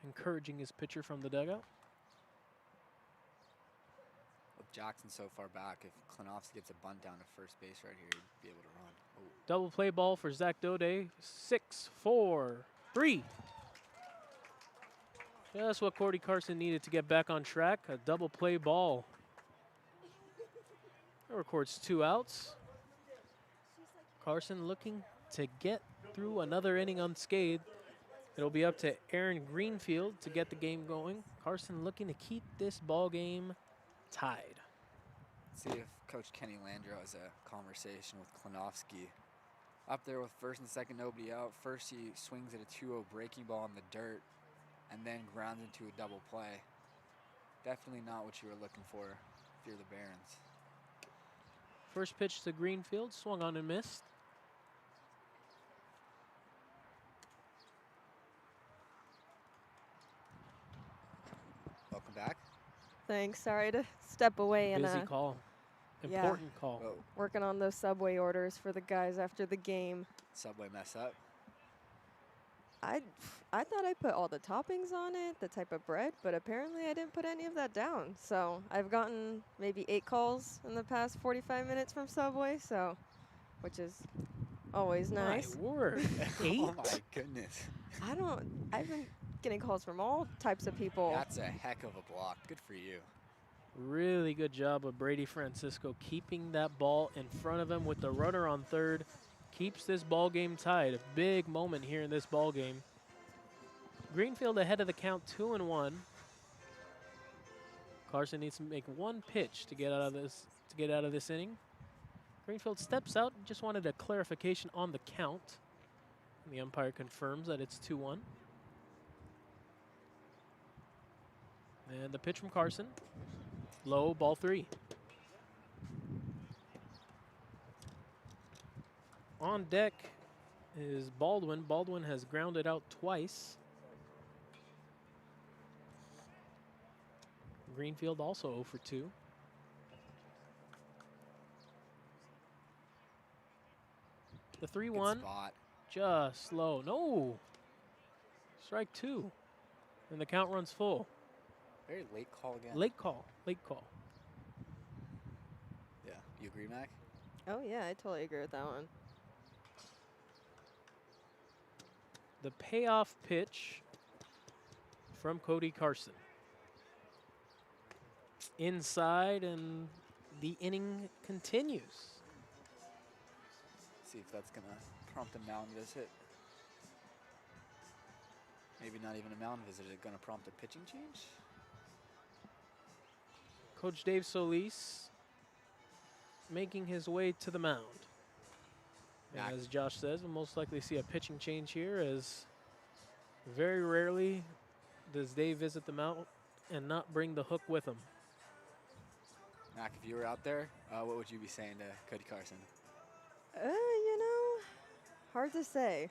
Encouraging his pitcher from the dugout. With Jackson so far back, if Klinowski gets a bunt down to first base right here, he'd be able to run. Oh. Double play ball for Zach Doday. 6-4-3. Just what Cody Carson needed to get back on track. A double play ball. That records 2 outs. Carson looking to get through another inning unscathed. It'll be up to Aaron Greenfield to get the game going. Carson looking to keep this ball game tied. See if Coach Kenny Landreau has a conversation with Klinowski. Up there with first and second, nobody out. First he swings at a 2-0 breaking ball in the dirt and then grounds into a double play. Definitely not what you were looking for if you're the Barons. First pitch to Greenfield, swung on and missed. Welcome back. Thanks. Sorry to step away and Busy call. yeah. Important call. Whoa. working on those Subway orders for the guys after the game. Subway mess up. I thought I put all the toppings on it, the type of bread, but apparently I didn't put any of that down. So I've gotten maybe 8 calls in the past 45 minutes from Subway, so which is always nice. My word. 8? Oh my goodness. I've been getting calls from all types of people. That's a heck of a block. Good for you. Really good job of Brady Francisco keeping that ball in front of him with the runner on third, keeps this ball game tied. A big moment here in this ball game. Greenfield ahead of the count, 2-1. Carson needs to make one pitch to get out of this inning. Greenfield steps out, just wanted a clarification on the count. And the umpire confirms that it's 2-1. And the pitch from Carson. Low, ball 3. On deck is Baldwin. Baldwin has grounded out twice. Greenfield also 0 for 2. The 3-1, just low. No, strike 2. And the count runs full. Very late call again. Late call, late call. Yeah, you agree, Mac? Oh, yeah, I totally agree with that one. The payoff pitch from Cody Carson. Inside, and the inning continues. See if that's going to prompt a mound visit. Maybe not even a mound visit. Is it going to prompt a pitching change? Coach Dave Solis making his way to the mound. And as Josh says, we'll most likely see a pitching change here, as very rarely does Dave visit the mound and not bring the hook with him. Mac, if you were out there, what would you be saying to Cody Carson? You know, hard to say.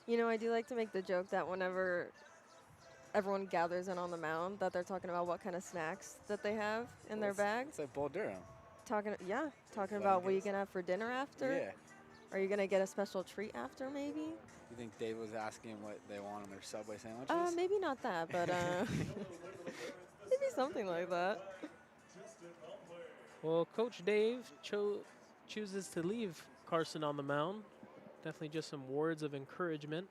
You know, I do like to make the joke that whenever everyone gathers in on the mound, that they're talking about what kind of snacks that they have in their bag. It's like Bull Durham. Talking about what you gonna have for dinner after. Yeah. Are you gonna get a special treat after, maybe? You think Dave was asking what they want on their Subway sandwiches? Maybe not that, but maybe something like that. Well, Coach Dave chooses to leave Carson on the mound. Definitely just some words of encouragement.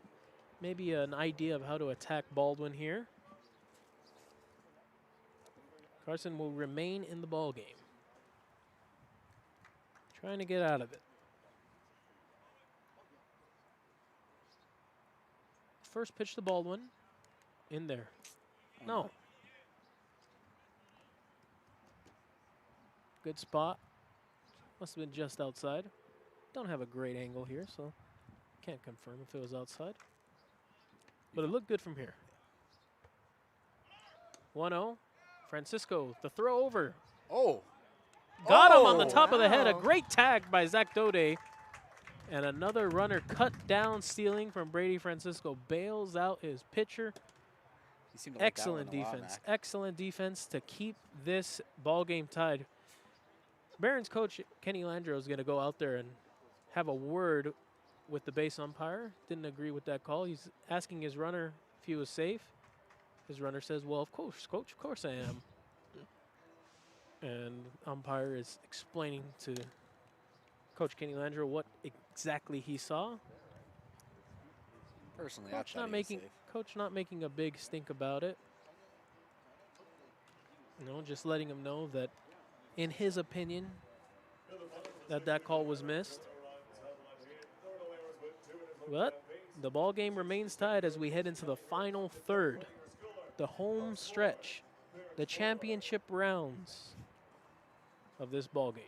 Maybe an idea of how to attack Baldwin here. Carson will remain in the ball game. Trying to get out of it. First pitch to Baldwin. In there. No. Good spot. Must have been just outside. Don't have a great angle here, so can't confirm if it was outside. But it looked good from here. 1-0. Francisco, the throw over. Oh. Got him on the top of the head. A Wow. great tag by Zach Doday. And another runner cut down, stealing from Brady Francisco. Bails out his pitcher. You seem to like that one Excellent a lot, defense. Mac. Excellent defense to keep this ball game tied. Barron's coach, Kenny Landreau, is going to go out there and have a word with the base umpire. Didn't agree with that call. He's asking his runner if he was safe. His runner says, well, of course, coach, of course I am. And umpire is explaining to Coach Kenny Landreau what exactly he saw. Personally, Coach I thought not he was making safe. Coach not making a big stink about it. You know, just letting him know that, in his opinion, that call was missed. But the ball game remains tied as we head into the final third, the home stretch, the championship rounds of this ball game.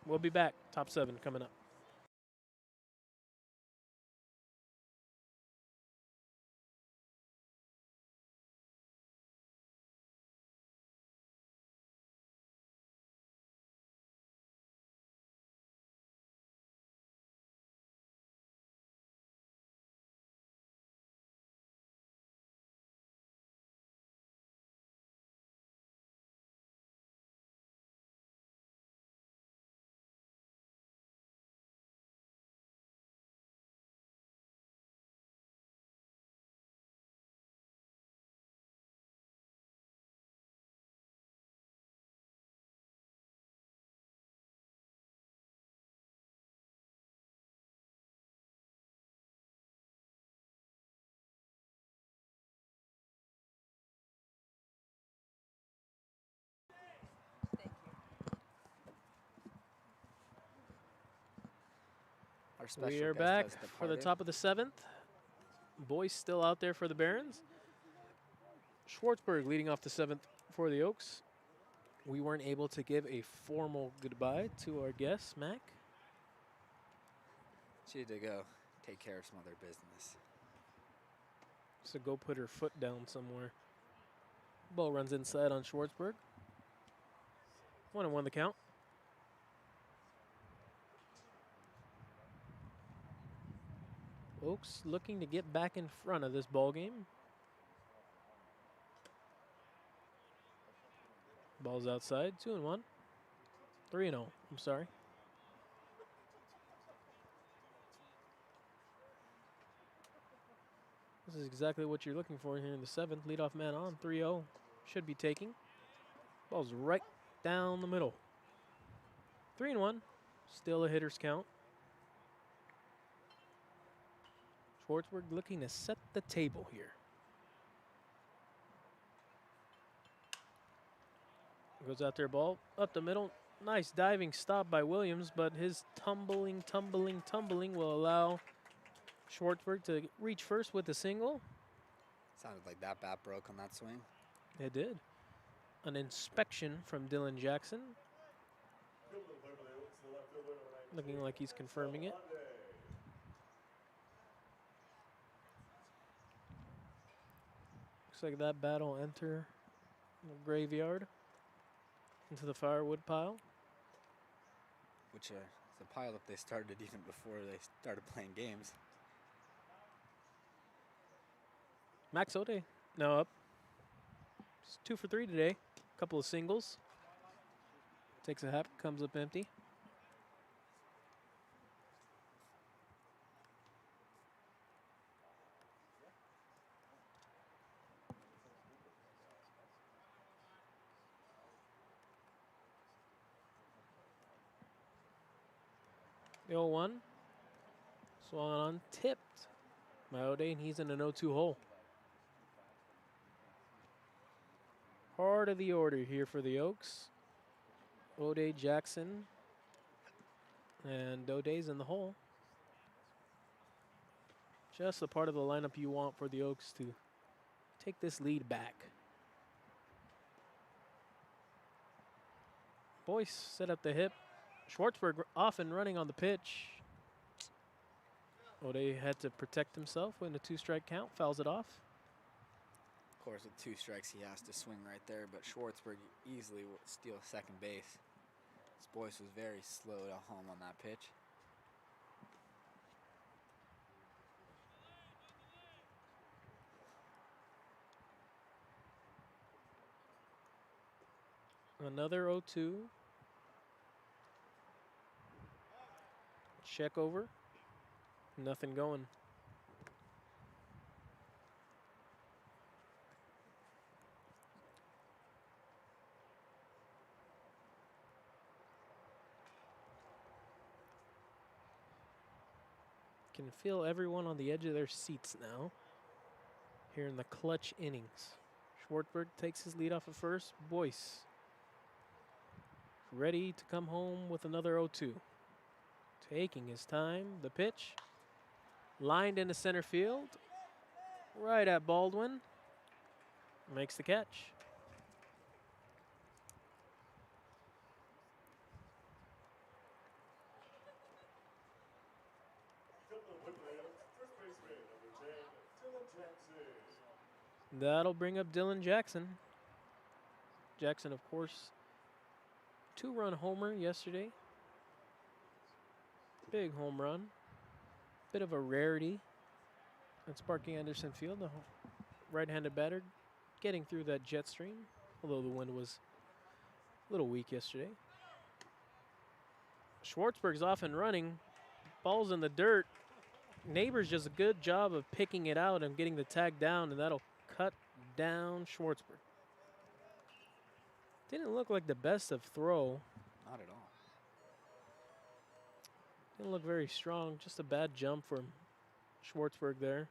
We'll be back. Top 7 coming up. special We are guest back has for the departed. top of the 7th. Boyce still out there for the Barons. Schwartzberg leading off the 7th for the Oaks. We weren't able to give a formal goodbye to our guest, Mac. She had to go take care of some other business. So go put her foot down somewhere. Ball runs inside on Schwartzberg. 1-1 the count. Oaks looking to get back in front of this ball game. Ball's outside, 2-1. 3-0, I'm sorry. This is exactly what you're looking for here in the 7th. Leadoff man on, 3-0. Should be taking. Ball's right down the middle. 3-1, still a hitter's count. Schwartzberg looking to set the table here. Goes out there, ball up the middle. Nice diving stop by Williams, but his tumbling will allow Schwartzberg to reach first with a single. Sounded like that bat broke on that swing. It did. An inspection from Dylan Jackson. Looking like he's confirming it. Looks like that bat will enter the graveyard into the firewood pile. Which is a pile that they started even before they started playing games. Max Aude now up. He's 2 for 3 today. Couple of singles. Takes a hap, comes up empty. The 0-1. Swung on, tipped by Aude, and he's in an 0-2 hole. Part of the order here for the Oaks. Aude, Jackson, and Doday's in the hole. Just the part of the lineup you want for the Oaks to take this lead back. Boyce set up the hip. Schwartzberg off and running on the pitch. Aude had to protect himself in a 2-strike count, fouls it off. Of course, with 2 strikes, he has to swing right there, but Schwartzberg easily will steal second base. This Boyce was very slow to home on that pitch. Another 0-2. Check over. Nothing going. Can feel everyone on the edge of their seats now. Here in the clutch innings. Schwartzberg takes his lead off at first. Boyce ready to come home with another 0-2. Taking his time. The pitch. Lined into center field. Right at Baldwin. Makes the catch. That'll bring up Dylan Jackson. Jackson, of course, 2-run homer yesterday. Big home run. Bit of a rarity at Sparky Anderson Field. The right-handed batter getting through that jet stream, although the wind was a little weak yesterday. Schwartzberg's off and running. Ball's in the dirt. Neighbors does a good job of picking it out and getting the tag down, and that'll cut down Schwartzberg. Didn't look like the best of throw. Not at all. Didn't look very strong. Just a bad jump from Schwartzberg there.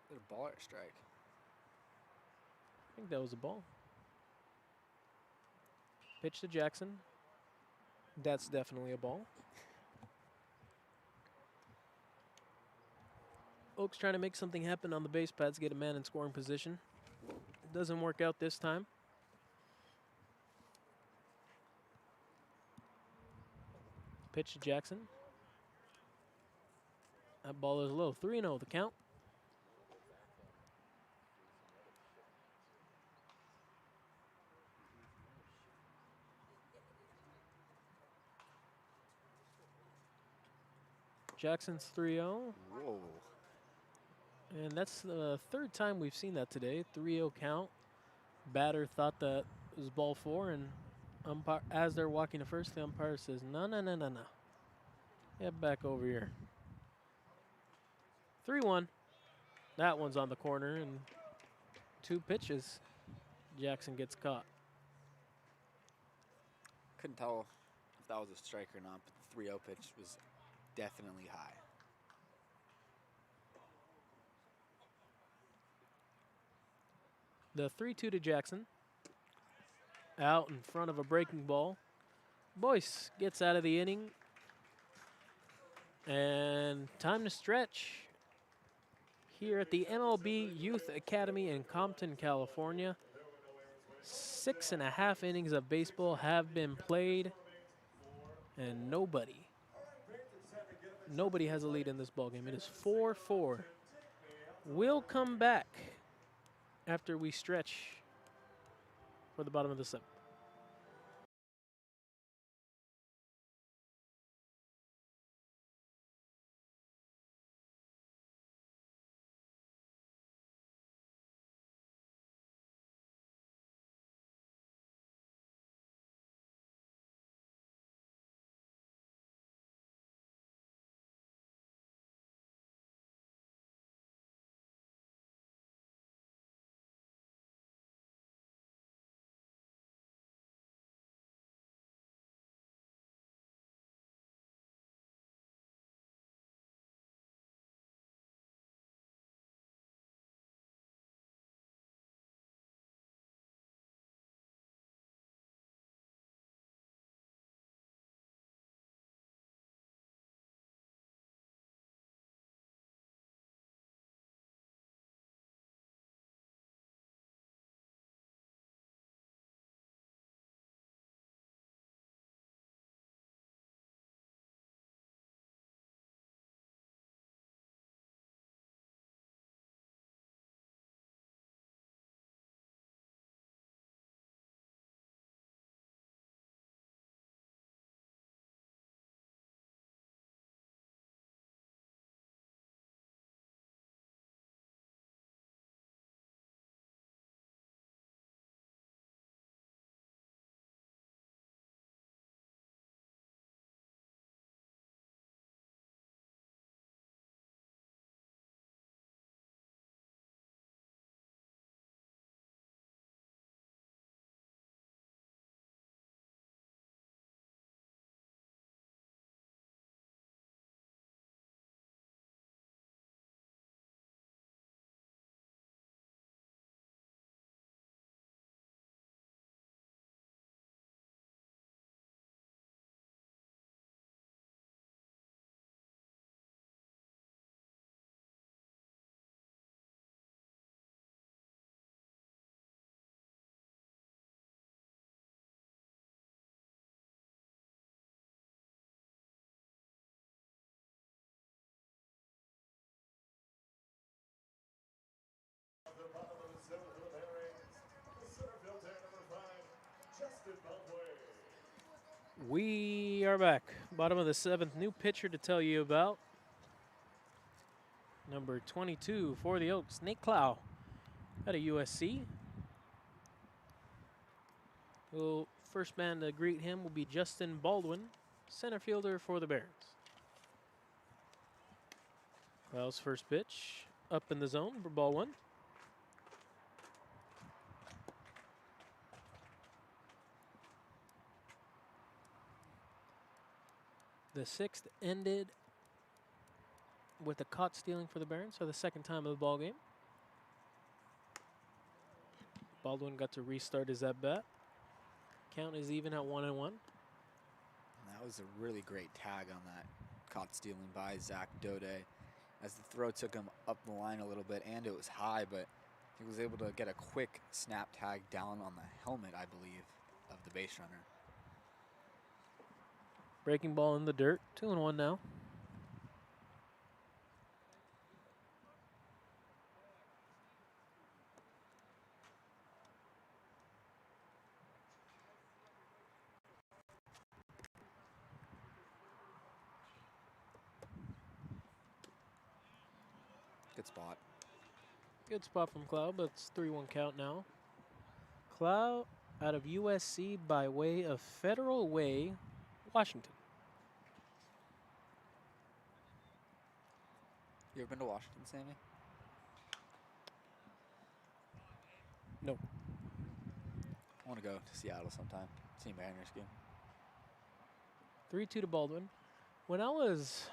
Is it a ball or a strike? I think that was a ball. Pitch to Jackson. That's definitely a ball. Oaks trying to make something happen on the base pads, get a man in scoring position. It doesn't work out this time. Pitch to Jackson. That ball is low. 3-0 the count. Jackson's 3-0. Whoa. And that's the third time we've seen that today. 3-0 count. Batter thought that was ball 4, and umpire, as they're walking to first, the umpire says, no. Get back over here. 3-1. That one's on the corner, and 2 pitches. Jackson gets caught. Couldn't tell if that was a strike or not, but the 3-0 pitch was definitely high. The 3-2 to Jackson. Out in front of a breaking ball. Boyce gets out of the inning. And time to stretch here at the MLB Youth Academy in Compton, California. 6.5 innings of baseball have been played, and nobody has a lead in this ballgame. It is 4-4. We'll come back after we stretch for the bottom of the 7th. We are back. Bottom of the 7th. New pitcher to tell you about. Number 22 for the Oaks, Nate Clow out of USC. Well, first man to greet him will be Justin Baldwin, center fielder for the Barons. Clow's first pitch up in the zone for ball 1. The 6th ended with a caught stealing for the Barons, so the 2nd time of the ball game. Baldwin got to restart his at bat. Count is even at 1-1. That was a really great tag on that caught stealing by Zach Doday. as the throw took him up the line a little bit, and it was high, but he was able to get a quick snap tag down on the helmet, I believe, of the base runner. Breaking ball in the dirt. 2-1 now. Good spot. Good spot from Cloud, but it's 3-1 count now. Cloud out of USC by way of Federal Way, Washington. You ever been to Washington, Sammy? No. I want to go to Seattle sometime. See a Mariners game. 3-2 to Baldwin. When I was,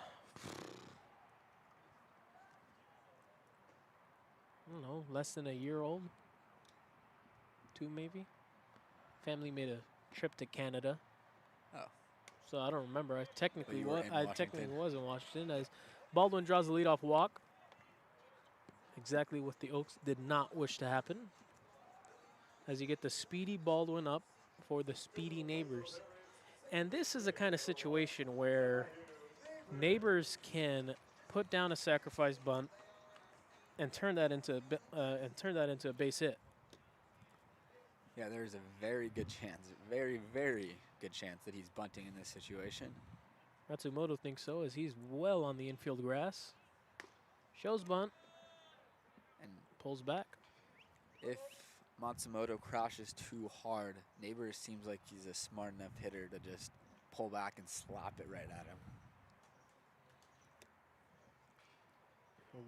I don't know, less than a year old, 2 maybe, family made a trip to Canada. Oh. So I don't remember. I technically you were in technically Washington. was in Washington. As Baldwin draws the leadoff walk. Exactly what the Oaks did not wish to happen. As you get the speedy Baldwin up for the speedy Neighbors. And this is a kind of situation where Neighbors can put down a sacrifice bunt and turn that into a base hit. Yeah, there's a very good chance, very, very good chance that he's bunting in this situation. Matsumoto thinks so, as he's well on the infield grass. Shows bunt And pulls back. if Matsumoto crashes too hard, Neighbors seems like he's a smart enough hitter to just pull back and slap it right at him.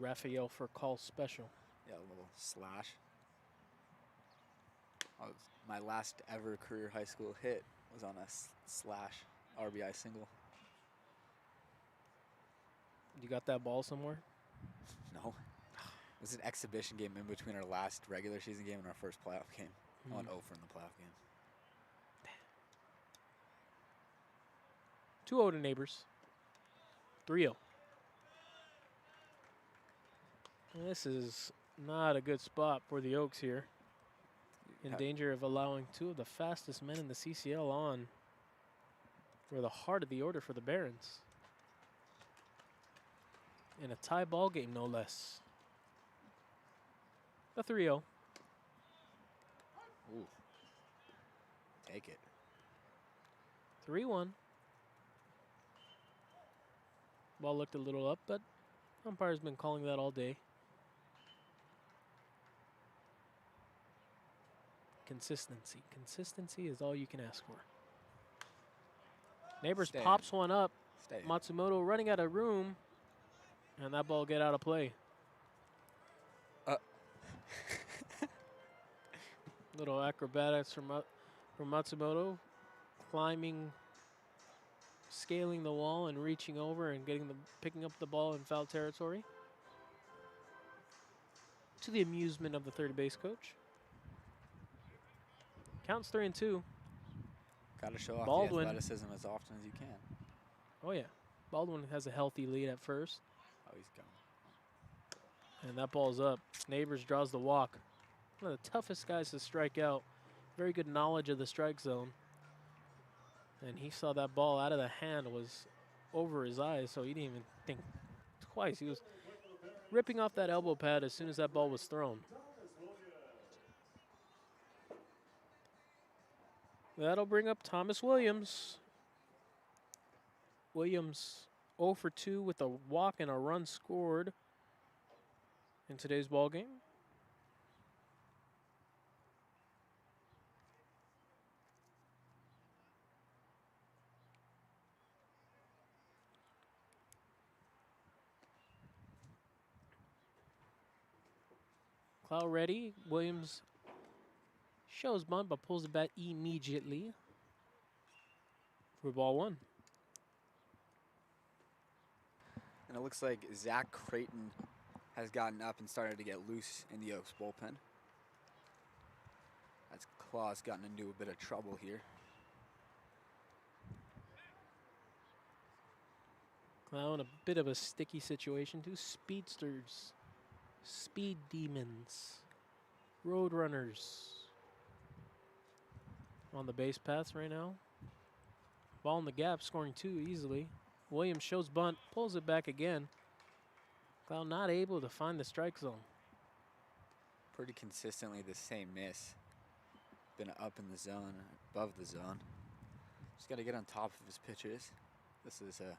Raphael for call special. Yeah, a little slash. My last ever career high school hit was on a slash RBI single. You got that ball somewhere? No. It was an exhibition game in between our last regular season game and our first playoff game. I went 0 for in the playoff game. 2-0 to Neighbors. 3-0. This is not a good spot for the Oaks here. In danger of allowing 2 of the fastest men in the CCL on for the heart of the order for the Barons. In a tie ball game, no less. A 3-0. Ooh. Take it. 3-1. Ball looked a little up, but umpire's been calling that all day. Consistency. Consistency is all you can ask for. Neighbors Stay. pops one up. Stay. Matsumoto running out of room, and that ball get out of play. Little acrobatics from Matsumoto, climbing, scaling the wall and reaching over and picking up the ball in foul territory. To the amusement of the third base coach. Counts 3-2. Got to show off Baldwin. the athleticism as often as you can. Oh yeah, Baldwin has a healthy lead at first, Oh, he's going. and that ball's up. Neighbors draws the walk. One of the toughest guys to strike out. Very good knowledge of the strike zone. And he saw that ball out of the hand was over his eyes, so he didn't even think twice. He was ripping off that elbow pad as soon as that ball was thrown. That'll bring up Thomas Williams. Williams 0 for 2 with a walk and a run scored in today's ball game. Cloud ready. Williams shows bunt, but pulls it back immediately for ball 1. And it looks like Zach Creighton has gotten up and started to get loose in the Oaks bullpen. As Claw's gotten into a bit of trouble here. Now in a bit of a sticky situation. Two speedsters, speed demons, road runners on the base paths right now. Ball in the gap, scoring 2 easily. Williams shows bunt, pulls it back again. Cloud not able to find the strike zone. Pretty consistently the same miss. Been up in the zone, above the zone. Just got to get on top of his pitches. This is a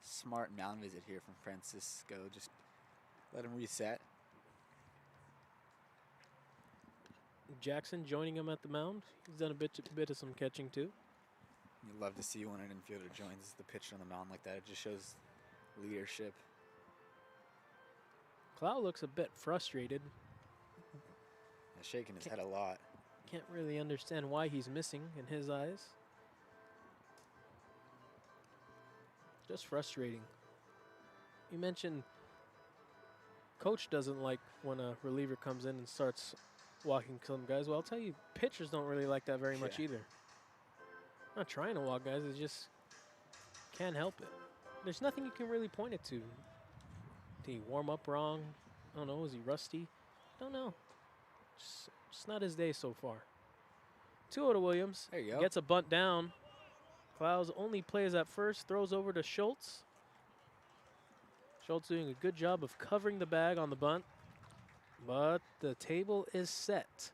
smart mound visit here from Francisco. Just let him reset. Jackson joining him at the mound. He's done a bit of some catching too. You love to see when an infielder joins the pitcher on the mound like that. It just shows leadership. Cloud looks a bit frustrated. Shaking his head a lot. Can't really understand why he's missing in his eyes. Just frustrating. You mentioned coach doesn't like when a reliever comes in and starts walking some guys. Well, I'll tell you, pitchers don't really like that very much either. Not trying to walk guys, they just can't help it. There's nothing you can really point it to. Did he warm up wrong? I don't know. Is he rusty? Don't know. Just not his day so far. 2-0 to Williams. There you go. Gets a bunt down. Clouds only plays at first, throws over to Schultz. Schultz doing a good job of covering the bag on the bunt. But the table is set.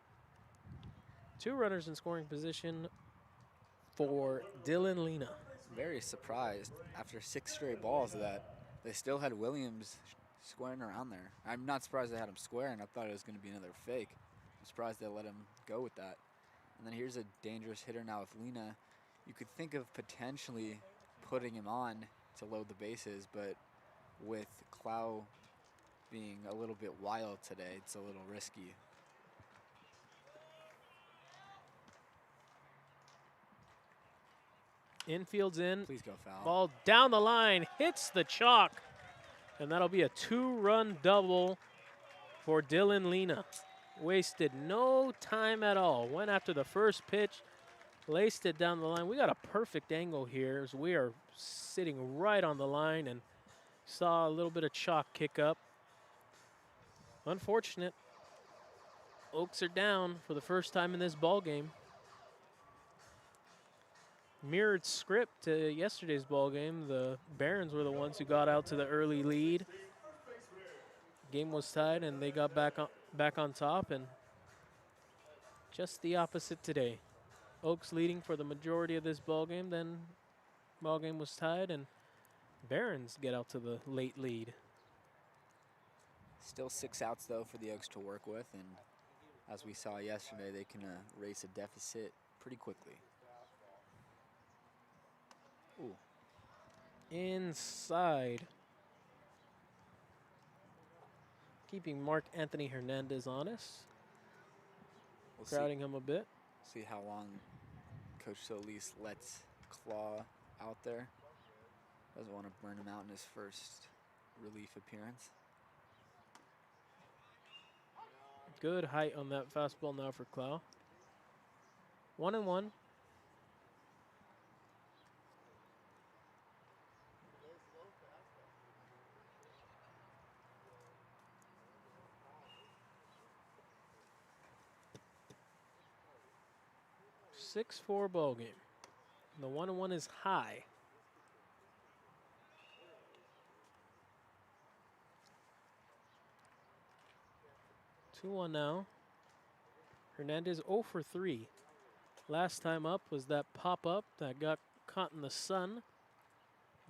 2 runners in scoring position for Dylan Lena. Very surprised after 6 straight balls that they still had Williams squaring around there. I'm not surprised they had him squaring. I thought it was going to be another fake. I'm surprised they let him go with that. And then here's a dangerous hitter now with Lena. You could think of potentially putting him on to load the bases, but with Clow being a little bit wild today, it's a little risky. Infield's in. Please go foul. Ball down the line, hits the chalk. And that'll be a 2-run double for Dylan Lena. Wasted no time at all. Went after the first pitch, laced it down the line. We got a perfect angle here as we are sitting right on the line and saw a little bit of chalk kick up. Unfortunate. Oaks are down for the first time in this ball game. Mirrored script to yesterday's ball game. The Barons were the ones who got out to the early lead. Game was tied and they got back on top, and just the opposite today. Oaks leading for the majority of this ball game, then ball game was tied and Barons get out to the late lead. Still 6 outs though for the Oaks to work with, and as we saw yesterday, they can erase a deficit pretty quickly. Ooh. Inside. Keeping Mark Anthony Hernandez honest. We'll Crowding him a bit. see how long Coach Solis lets Claw out there. Doesn't want to burn him out in his first relief appearance. Good height on that fastball now for Clow. 1-1. Six-4 ball game. The 1-1 is high. Two-1 now. Hernandez 0 for 3. Last time up was that pop-up that got caught in the sun.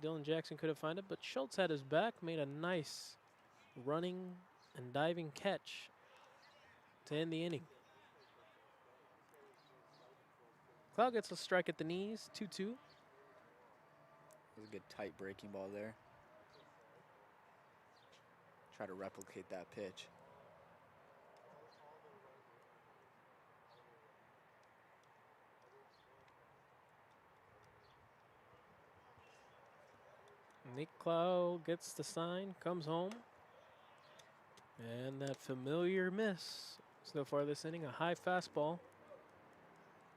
Dylan Jackson couldn't find it, but Schultz had his back, made a nice running and diving catch to end the inning. Cloud gets a strike at the knees, 2-2. It was a good tight breaking ball there. Try to replicate that pitch. Nick Cloud gets the sign, comes home. And that familiar miss so far this inning, a high fastball.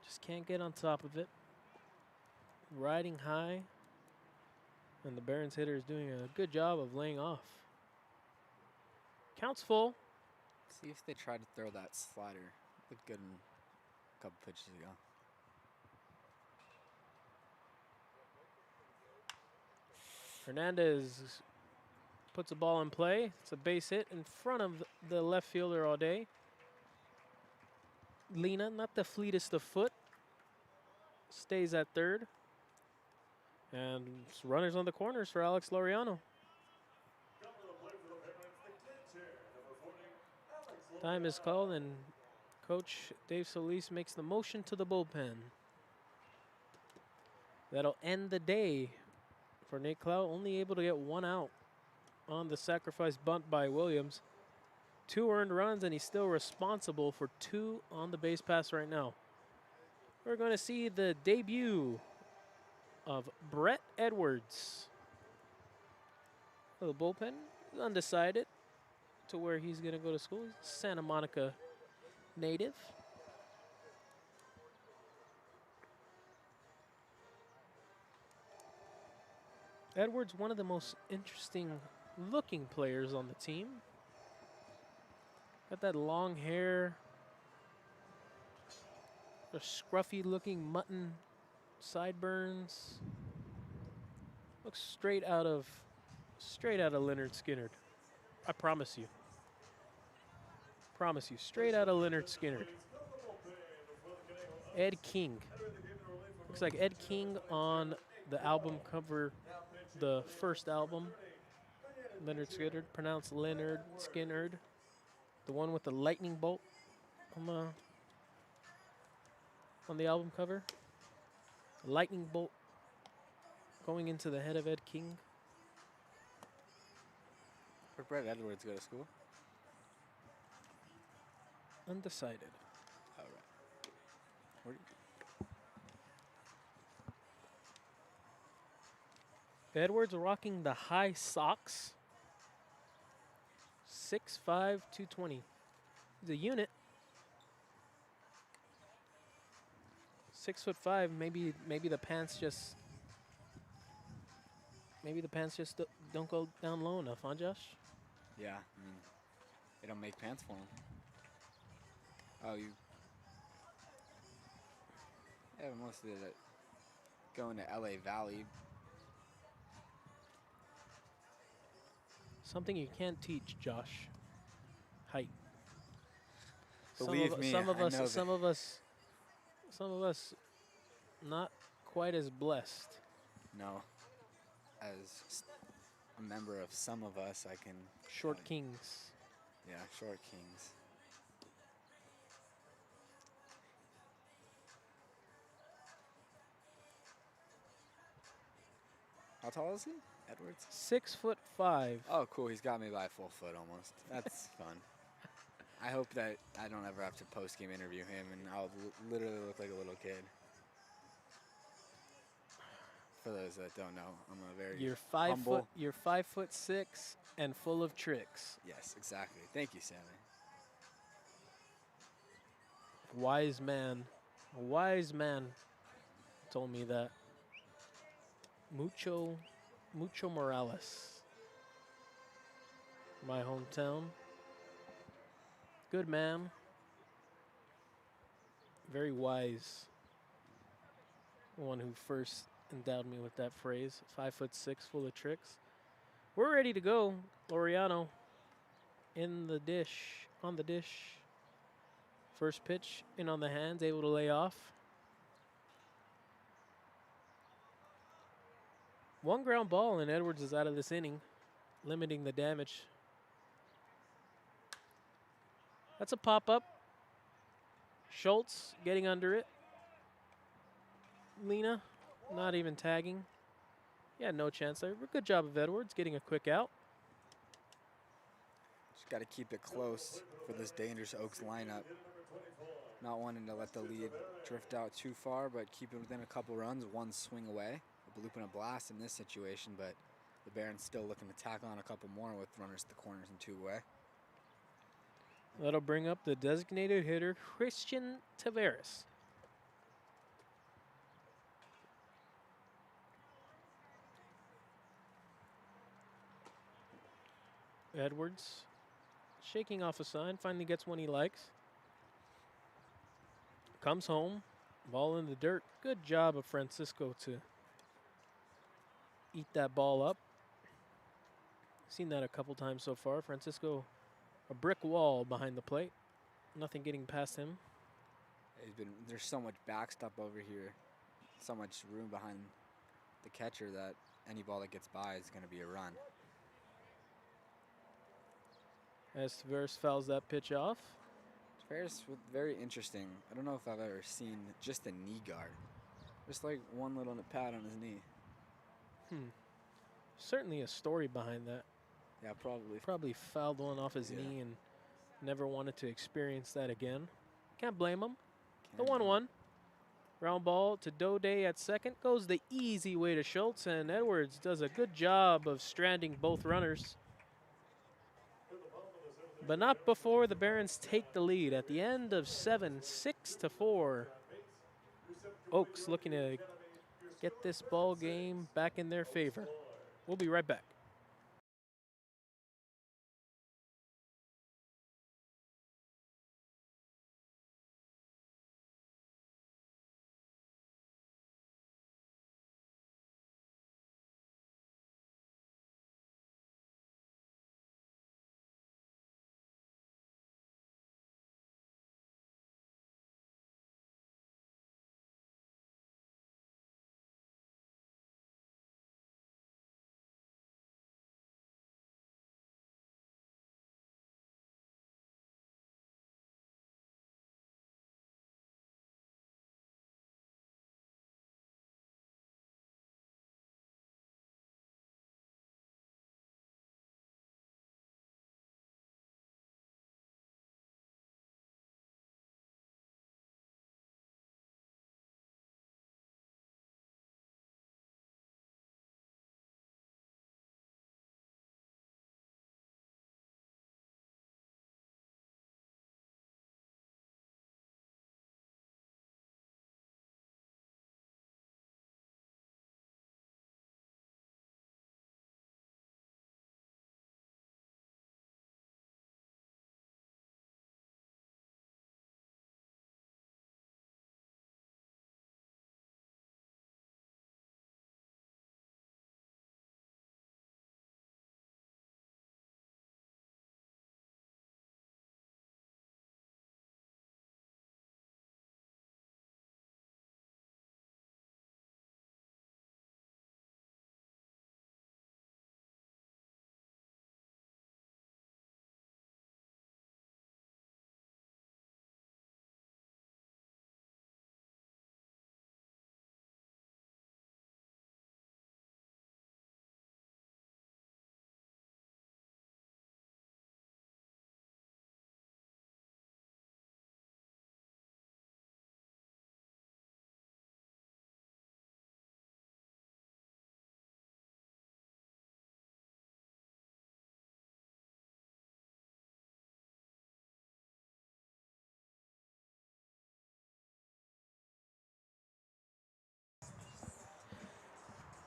Just can't get on top of it. Riding high. And the Barons hitter is doing a good job of laying off. Counts full. See if they try to throw that slider. Looked good in a couple pitches ago. Hernandez puts a ball in play. It's a base hit in front of the left fielder Aude. Lena, not the fleetest of foot, stays at third. And runners on the corners for Alex Laureano. Time is called, and Coach Dave Solis makes the motion to the bullpen. That'll end the day for Nate Clow, only able to get one out on the sacrifice bunt by Williams. 2 earned runs, and he's still responsible for 2 on the base pass right now. We're going to see the debut of Brett Edwards. The bullpen is undecided to where he's going to go to school. He's a Santa Monica native. Edwards, one of the most interesting looking players on the team. Got that long hair, the scruffy looking mutton sideburns. Looks straight out of Leonard Skinner. I promise you. Promise you, straight out of Leonard Skinner. Ed King. Looks like Ed King on the album cover, the first album. Leonard Skinner, pronounced Leonard Skinner. The one with the lightning bolt on the album cover. Lightning bolt going into the head of Ed King. Where Brett Edwards go to school? Undecided. All right. Where do Edwards rocking the high socks. 6'5", 220. He's a unit. 6'5". Maybe the pants just don't go down low enough, huh, Josh? Yeah, I mean, they don't make pants for him. Oh, you. Yeah, most of it going to LA Valley. Something you can't teach, Josh. Height. Believe me, some of I know that. Some of us, not quite as blessed. No. As a member of some of us, I can. Short kings. Yeah, short kings. How tall is he, Edwards? 6'5". Oh, cool. He's got me by a full foot almost. That's fun. I hope that I don't ever have to post-game interview him, and I'll literally look like a little kid. For those that don't know, I'm a very humble. You're 5'6" and full of tricks. Yes, exactly. Thank you, Sammy. A wise man told me that. Mucho Morales. My hometown. Good man. Very wise. One who first endowed me with that phrase. 5'6", full of tricks. We're ready to go. Laureano in the dish, on the dish. First pitch in on the hands, able to lay off. One ground ball, and Edwards is out of this inning, limiting the damage. That's a pop-up. Schultz getting under it. Lena not even tagging. Yeah, no chance there. Good job of Edwards getting a quick out. Just got to keep it close for this dangerous Oaks lineup. Not wanting to let the lead drift out too far, but keep it within a couple runs, one swing away. A bloop and a blast in this situation, but the Barons still looking to tack on a couple more with runners at the corners and 2 away. That'll bring up the designated hitter, Christian Taveras. Edwards shaking off a sign, finally gets one he likes. Comes home, ball in the dirt. Good job of Francisco to eat that ball up. Seen that a couple times so far. Francisco, a brick wall behind the plate. Nothing getting past him. There's so much backstop over here, so much room behind the catcher that any ball that gets by is going to be a run. As Tavares fouls that pitch off. Tavares, very interesting. I don't know if I've ever seen just a knee guard. Just like one little pad on his knee. Certainly a story behind that. Yeah, probably. Probably fouled one off his knee and never wanted to experience that again. Can't blame him. The 1-1. Ground ball to Doday at second. Goes the easy way to Shultz, and Edwards does a good job of stranding both runners. But not before the Barons take the lead at the end of 7, 6-4. Oaks looking to get this ball game back in their favor. We'll be right back.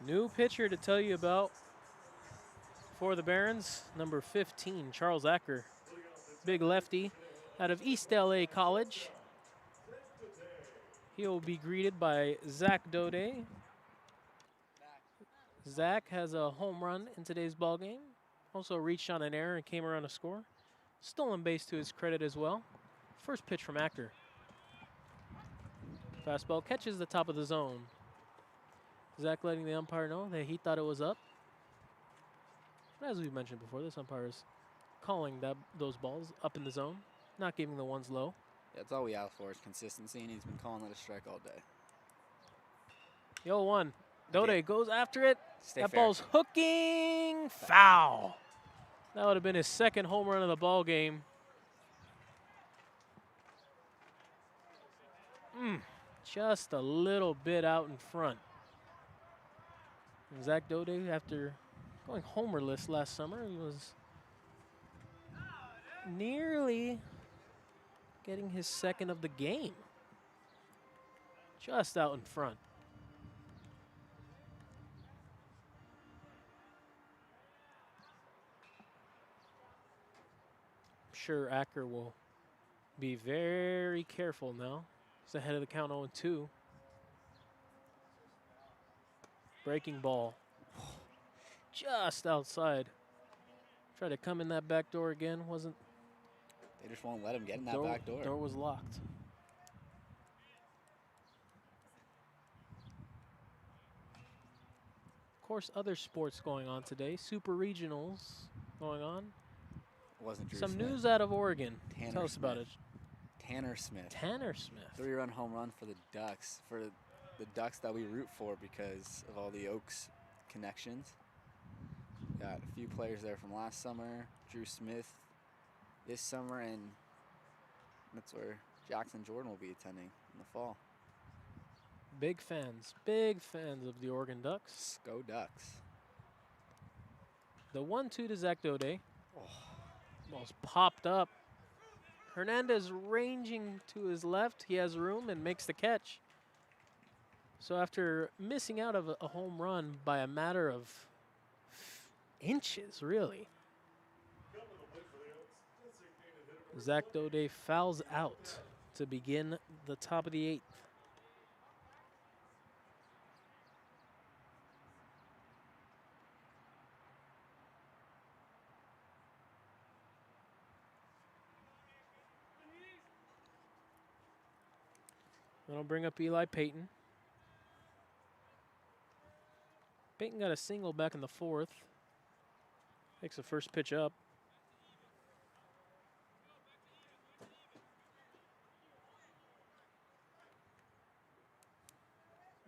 New pitcher to tell you about for the Barons, number 15, Charles Acker. Big lefty out of East LA College. He'll be greeted by Zach Doday. Zach has a home run in today's ball game. Also reached on an error and came around to score. Stolen base to his credit as well. First pitch from Acker. Fastball catches the top of the zone. Zach letting the umpire know that he thought it was up. But as we mentioned before, this umpire is calling those balls up in the zone, not giving the ones low. Yeah, that's all we ask for is consistency, and he's been calling it a strike all day. The 0-1. Doday goes after it. Stay that fair. ball's hooking. Foul. That would have been his second home run of the ball game. Just a little bit out in front. And Zach Doday, after going homerless last summer, he was nearly getting his second of the game. Just out in front. sure Acker will be very careful now. He's ahead of the count 0-2. Breaking ball. Just outside. Tried to come in that back door again. Wasn't. They just won't let him get in that back door. Door was locked. Of course, other sports going on today. Super regionals going on. It wasn't Drew Some Smith. news out of Oregon. Tanner Tell us about Smith. it. Tanner Smith. Tanner Smith. 3-run home run for the Ducks. For the Ducks that we root for because of all the Oaks connections. Got a few players there from last summer. Drew Smith this summer, and that's where Jackson Jordan will be attending in the fall. Big fans of the Oregon Ducks. Go Ducks. The 1-2 to Zach Doday. Ball's popped up. Hernandez ranging to his left. He has room and makes the catch. So after missing out of a home run by a matter of inches, really, Zach Doday fouls out to begin the top of the 8th. That'll bring up Eli Paton. Paton got a single back in the 4th. Takes the first pitch up.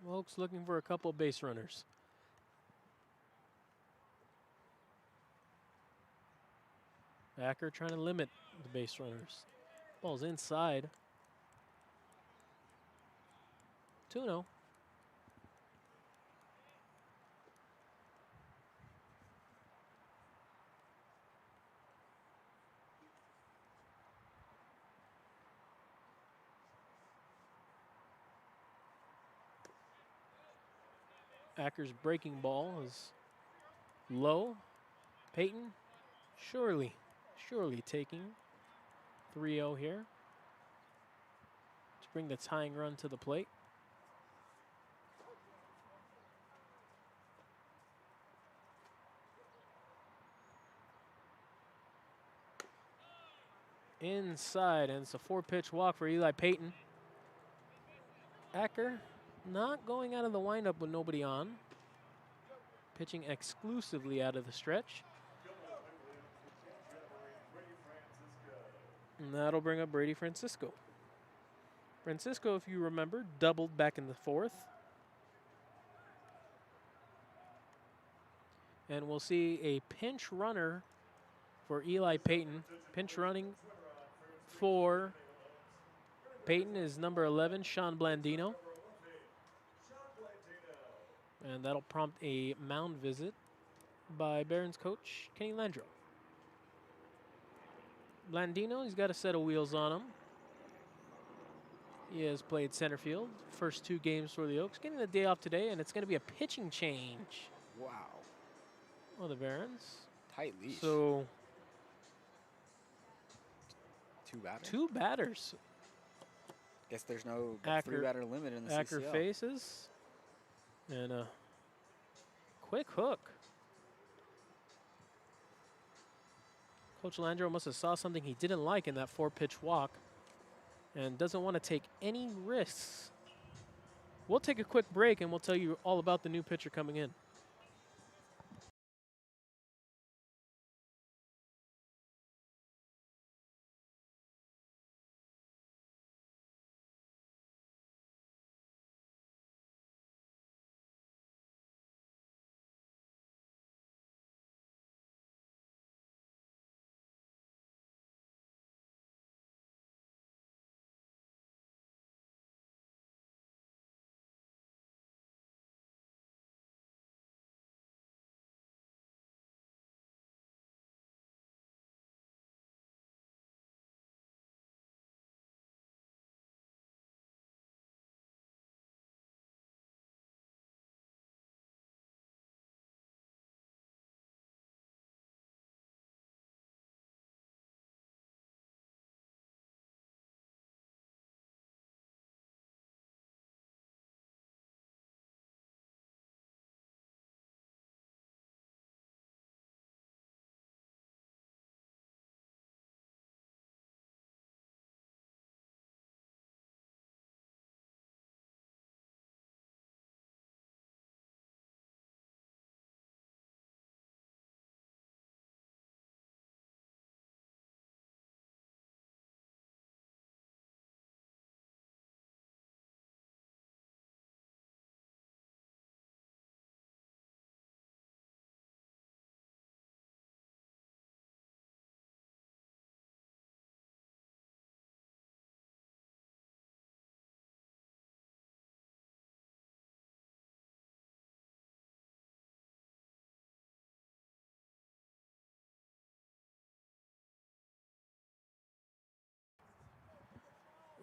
Oaks looking for a couple of base runners. Acker trying to limit the base runners. Ball's inside. 2-0. Acker's breaking ball is low. Paton surely taking 3-0 here to bring the tying run to the plate. Inside, and it's a 4-pitch walk for Eli Paton. Acker not going out of the windup with nobody on. Pitching exclusively out of the stretch. And that'll bring up Brady Francisco. Francisco, if you remember, doubled back in the 4th. And we'll see a pinch runner for Eli Paton. Pinch running for Paton is number 11, Sean Blandino. And that'll prompt a mound visit by Barron's coach, Kenny Landro. Blandino, he's got a set of wheels on him. He has played center field, first 2 games for the Oaks. Getting the day off today, and it's going to be a pitching change. Wow. Oh, the Barons. Tight leash. So 2 batters. 2 batters. Guess there's no Acker, 3-batter limit in the Acker CCL. faces. And a quick hook. Coach Landro must have saw something he didn't like in that 4-pitch walk and doesn't want to take any risks. We'll take a quick break and we'll tell you all about the new pitcher coming in.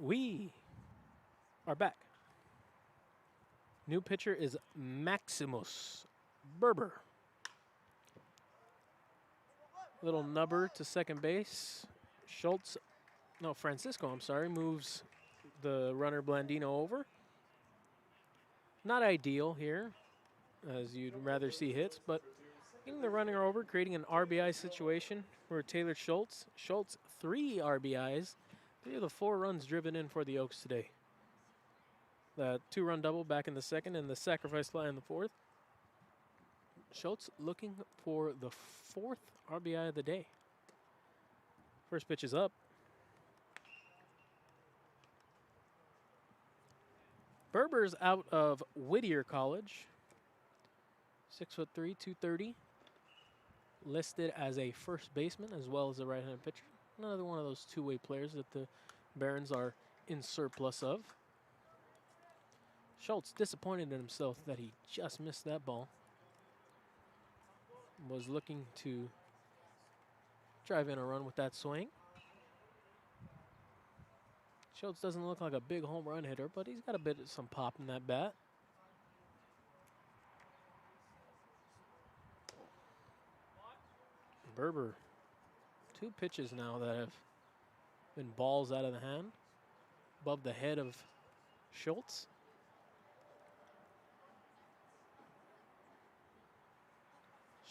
We are back. New pitcher is Maximus Berber. Little nubber to second base. Francisco, I'm sorry, moves the runner Blandino over. Not ideal here, as you'd rather see hits, but getting the runner over, creating an RBI situation for Taylor Schultz. Schultz, 3 RBIs. 3 of the 4 runs driven in for the Oaks today. The 2-run double back in the second and the sacrifice fly in the fourth. Schultz looking for the 4th RBI of the day. First pitch is up. Berber's out of Whittier College. 6'3", 230. Listed as a first baseman as well as a right-handed pitcher. Another one of those two-way players that the Barons are in surplus of. Schultz disappointed in himself that he just missed that ball. Was looking to drive in a run with that swing. Schultz doesn't look like a big home run hitter, but he's got a bit of some pop in that bat. Berber, 2 pitches now that have been balls out of the hand, above the head of Schultz.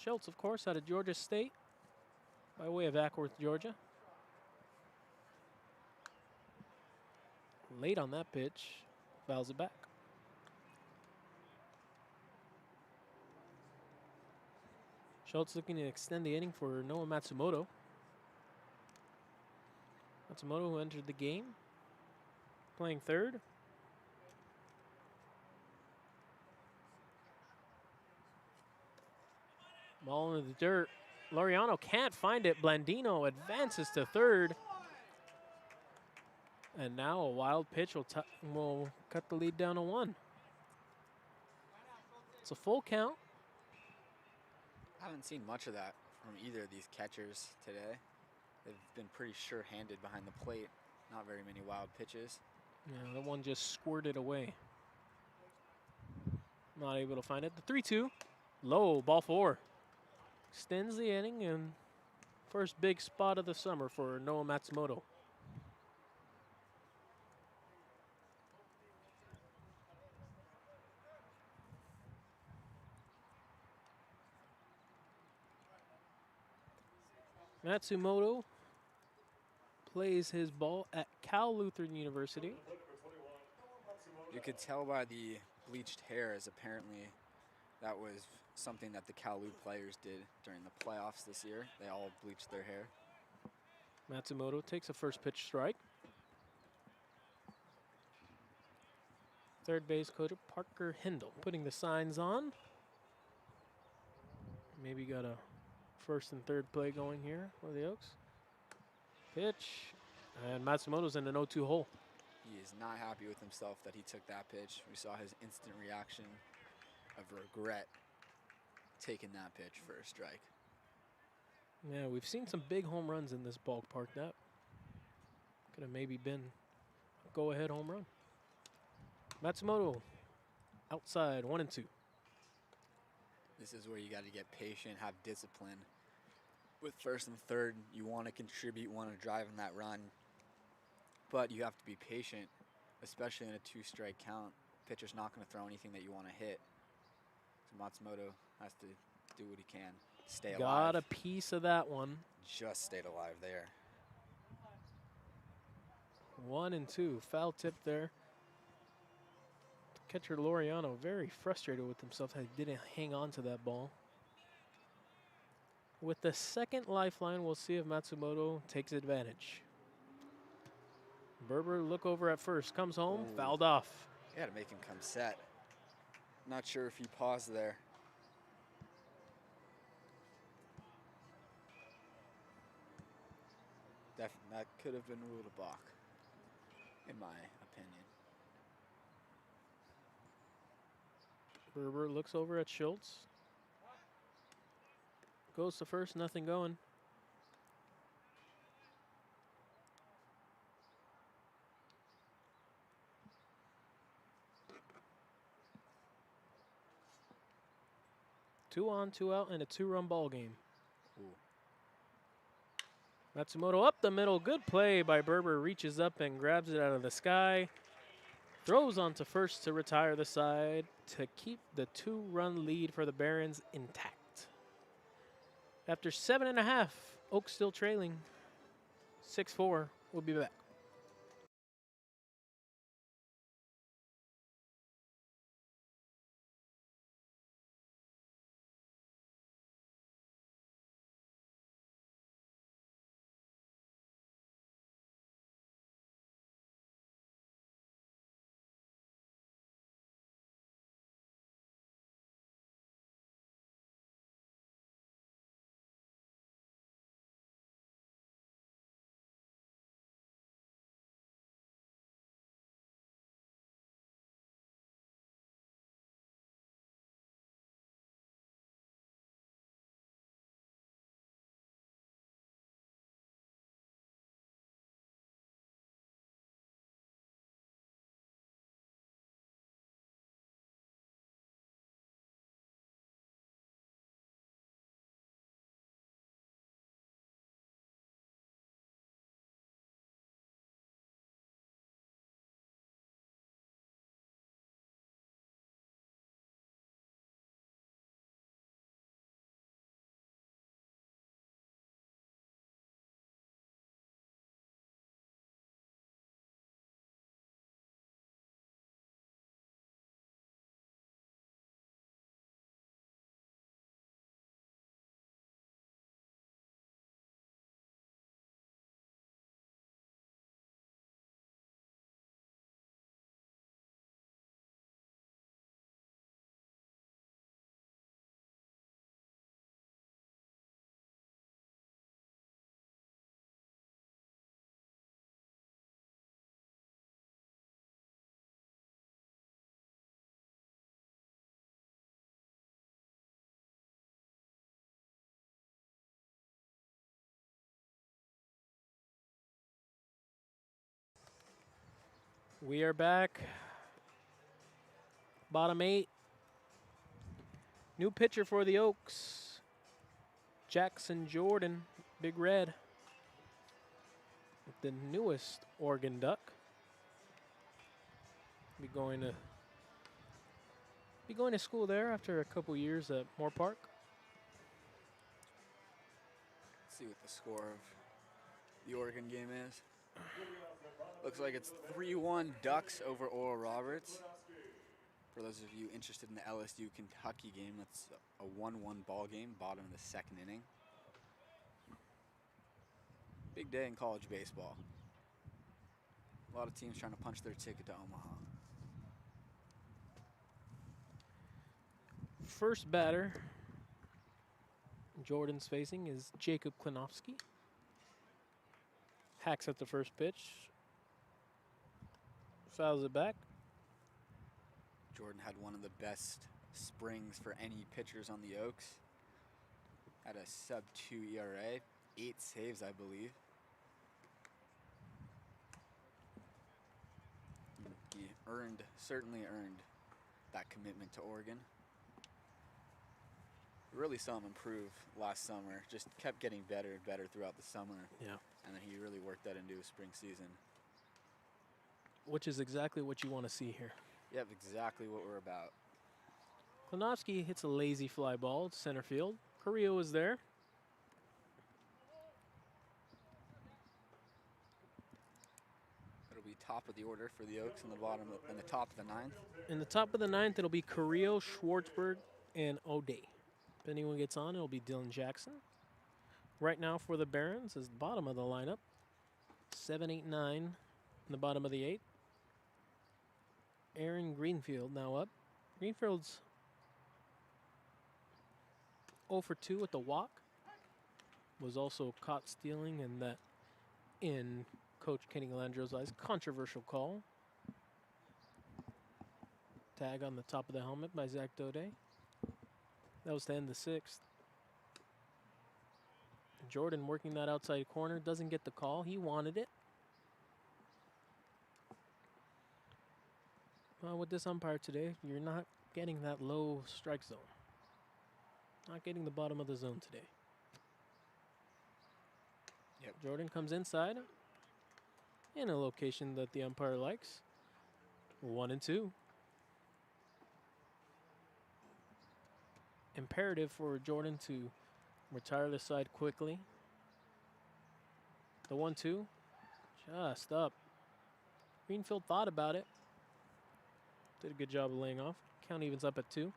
Schultz, of course, out of Georgia State, by way of Ackworth, Georgia. Late on that pitch, fouls it back. Schultz looking to extend the inning for Noah Matsumoto. Matsumoto, who entered the game, playing third. Ball into the dirt. Laureano can't find it. Blandino advances to third. And now a wild pitch will cut the lead down to 1. It's a full count. I haven't seen much of that from either of these catchers today. They've been pretty sure-handed behind the plate. Not very many wild pitches. Yeah, the one just squirted away. Not able to find it. The 3-2. Low, ball 4. Extends the inning and first big spot of the summer for Noah Matsumoto. Matsumoto plays his ball at Cal Lutheran University. You could tell by the bleached hair, as apparently that was something that the Cal Lu players did during the playoffs this year. They all bleached their hair. Matsumoto takes a first pitch strike. Third base coach Parker Hindle putting the signs on. Maybe got a first and third play going here for the Oaks. Pitch, and Matsumoto's in an 0-2 hole. He is not happy with himself that he took that pitch. We saw his instant reaction of regret taking that pitch for a strike. Yeah, we've seen some big home runs in this ballpark. That could have maybe been a go-ahead home run. Matsumoto outside, 1-2. This is where you got to get patient, have discipline. With first and third, you want to contribute, want to drive in that run. But you have to be patient, especially in a 2-strike count. Pitcher's not going to throw anything that you want to hit. So Matsumoto has to do what he can. Stay alive. Got a piece of that one. Just stayed alive there. 1-2, foul tip there. Catcher Laureano very frustrated with himself that he didn't hang on to that ball. With the second lifeline, we'll see if Matsumoto takes advantage. Berber look over at first, comes home, Ooh. fouled off. You got to make him come set. Not sure if he paused there. That could have been ruled a balk, in my opinion. Berber looks over at Schultz. Goes to first, nothing going. 2 on, 2 out, and a 2-run ball game. Ooh. Matsumoto up the middle. Good play by Berber. Reaches up and grabs it out of the sky. Throws onto first to retire the side to keep the 2-run lead for the Barons intact. After 7.5, Oaks still trailing 6-4. We'll be back. We are back. Bottom 8. New pitcher for the Oaks. Jackson Jordan, Big Red. The newest Oregon Duck. Be going to school there after a couple years at Moore Park. Let's see what the score of the Oregon game is. Looks like it's 3-1 Ducks over Oral Roberts. For those of you interested in the LSU Kentucky game, that's a 1-1 ball game, bottom of the 2nd inning. Big day in college baseball. A lot of teams trying to punch their ticket to Omaha. First batter Jordan's facing is Jacob Klinowski. Hacks at the first pitch. Fouls it back. Jordan had one of the best springs for any pitchers on the Oaks. Had a sub-2 ERA, 8 saves, I believe. He certainly earned that commitment to Oregon. We really saw him improve last summer. Just kept getting better and better throughout the summer. Yeah. And then he really worked that into his spring season. Which is exactly what you want to see here. Yep, exactly what we're about. Klinowski hits a lazy fly ball to center field. Carrillo is there. It'll be top of the order for the Oaks in the top of the 9th. In the top of the 9th, it'll be Carrillo, Schwartzberg, and Doday. If anyone gets on, it'll be Dylan Jackson. Right now for the Barons is the bottom of the lineup. 7, 8, 9 in the bottom of the 8th. Aaron Greenfield now up. Greenfield's 0 for 2 with the walk. Was also caught stealing in Coach Kenny Landreau's eyes. Controversial call. Tag on the top of the helmet by Zach Doday. That was to end the 6th. Jordan working that outside corner. Doesn't get the call. He wanted it. Well, with this umpire today, you're not getting that low strike zone. Not getting the bottom of the zone today. Yep. Jordan comes inside in a location that the umpire likes. 1-2. Imperative for Jordan to retire the side quickly. The 1-2. Just up. Greenfield thought about it. Did a good job of laying off. Count evens up at 2.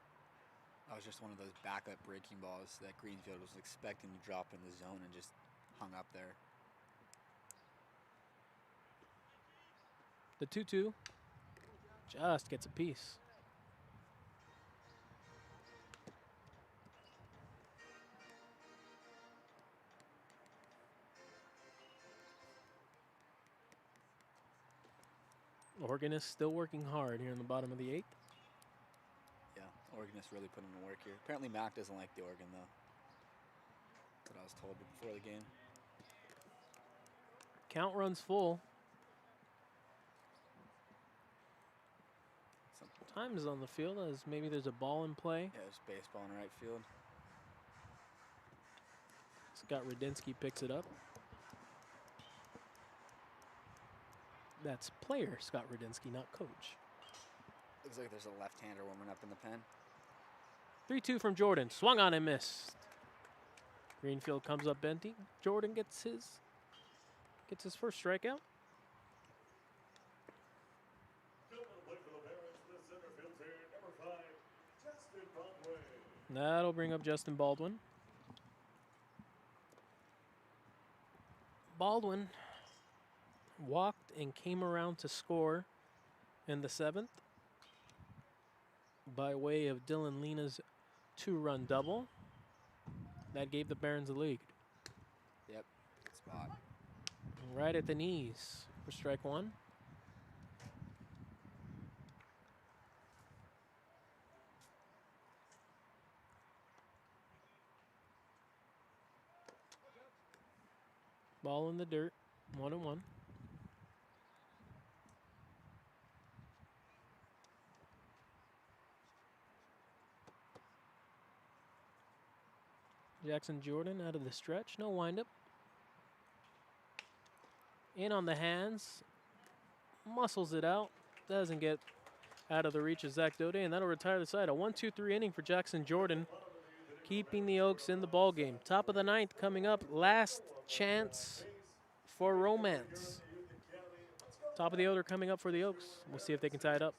That was just one of those backup breaking balls that Greenfield was expecting to drop in the zone and just hung up there. The 2-2 just gets a piece. Organist still working hard here in the bottom of the 8th. Yeah, organist really put in the work here. Apparently Mac doesn't like the organ though. That's what I was told before the game. Count runs full. Time is on the field as maybe there's a ball in play. Yeah, there's baseball in right field. Scott Radinsky picks it up. That's player Scott Radinsky, not coach. Looks like there's a left-hander warming up in the pen. 3-2 from Jordan. Swung on and missed. Greenfield comes up empty. Jordan gets his first strikeout. That'll bring up Justin Baldwin. Baldwin walked and came around to score in the 7th by way of Dylan Lena's 2-run double. That gave the Barons the lead. Yep, good spot. Right at the knees for strike 1. Ball in the dirt, 1-1. Jackson Jordan out of the stretch, no windup. In on the hands, muscles it out, doesn't get out of the reach of Zach Doday, and that'll retire the side. A 1-2-3 inning for Jackson Jordan, keeping the Oaks in the ball game. Top of the 9th coming up, last chance for romance. Top of the order coming up for the Oaks. We'll see if they can tie it up.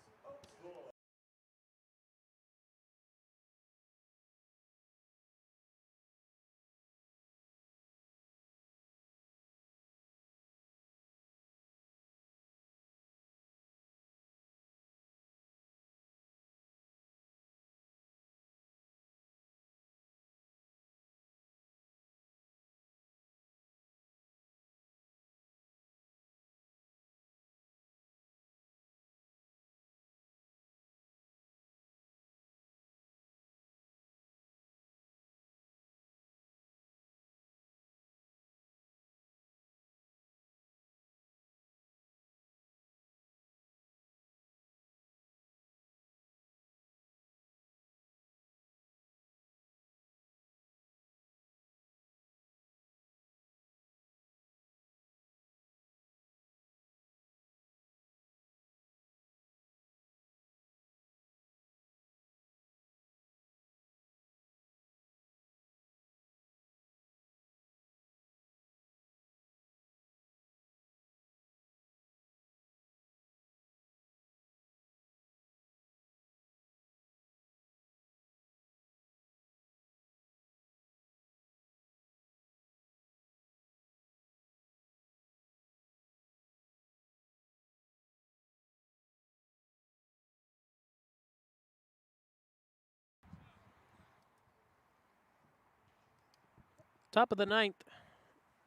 Top of the 9th,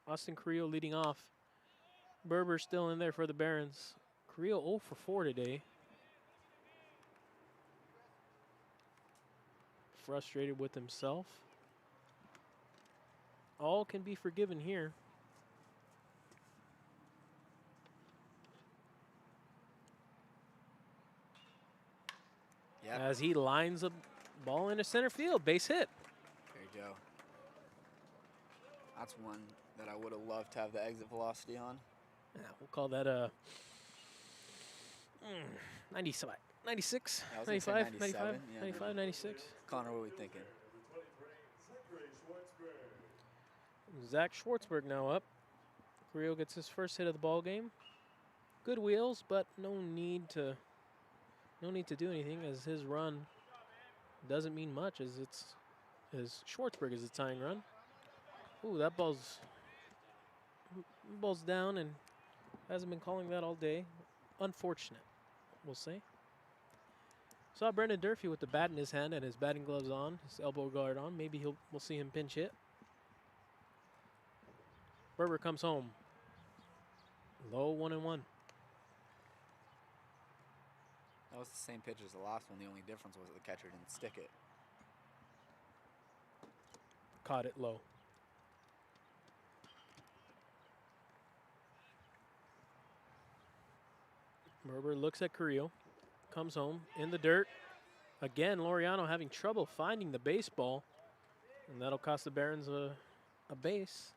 Austin Carrillo leading off. Berber still in there for the Barons. Carrillo 0 for 4 today. Frustrated with himself. All can be forgiven here. Yep. As he lines a ball into center field, base hit. go. That's one that I would have loved to have the exit velocity on. Yeah, we'll call that a 96, Yeah, I was gonna say 95, 97, 95, yeah, 95, maybe. 96. Connor, what are we thinking? Zach Schwartzberg now up. Carrillo gets his first hit of the ball game. Good wheels, but no need to do anything, as his run doesn't mean much, as Schwartzberg is a tying run. Ooh, that ball's down, and hasn't been calling that all day. Unfortunate, we'll say. Saw Brendan Durfee with the bat in his hand and his batting gloves on, his elbow guard on. Maybe we'll see him pinch hit. Berber comes home. Low 1-1. That was the same pitch as the last one. The only difference was the catcher didn't stick it. Caught it low. Berber looks at Carrillo. Comes home in the dirt. Again, Laureano having trouble finding the baseball. And that'll cost the Barons a base.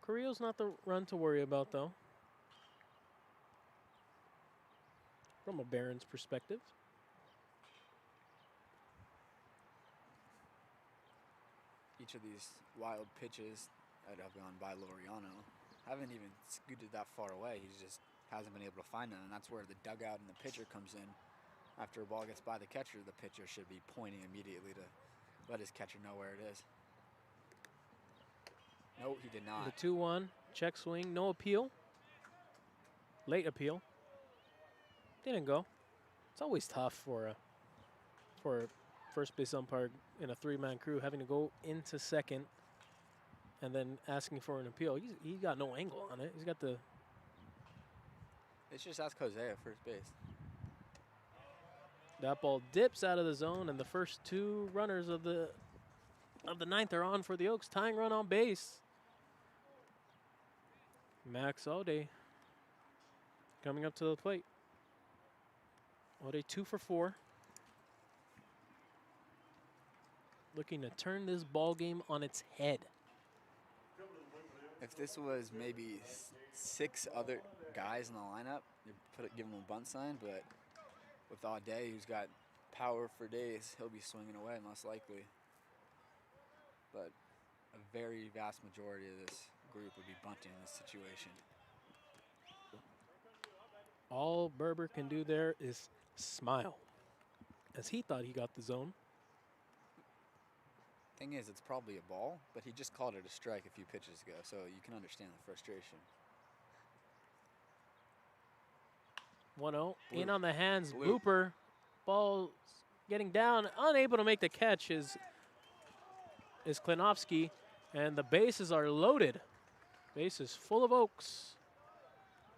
Carrillo's not the run to worry about, though, from a Barons perspective. Each of these wild pitches that have gone by Laureano haven't even scooted that far away. He just hasn't been able to find them, and that's where the dugout and the pitcher comes in. After a ball gets by the catcher, the pitcher should be pointing immediately to let his catcher know where it is. No, he did not. The 2-1, check swing, no appeal. Late appeal. Didn't go. It's always tough for a first base umpire in a three-man crew having to go into second and then asking for an appeal. He's got no angle on it. He's got the... Let's just ask Jose at first base. That ball dips out of the zone, and the first two runners of the ninth are on for the Oaks. Tying run on base. Max Aude coming up to the plate. Aude 2 for 4. Looking to turn this ball game on its head. If this was maybe 6 other guys in the lineup, you'd give him a bunt sign, but with Aude, who's got power for days, he'll be swinging away most likely. But a very vast majority of this group would be bunting in this situation. All Berber can do there is smile, as he thought he got the zone. Thing is, it's probably a ball, but he just called it a strike a few pitches ago, so you can understand the frustration. 1-0, in Bloop. on the hands, Bloop. blooper. Ball getting down, unable to make the catch is Klinowski, and the bases are loaded. Bases full of Oaks.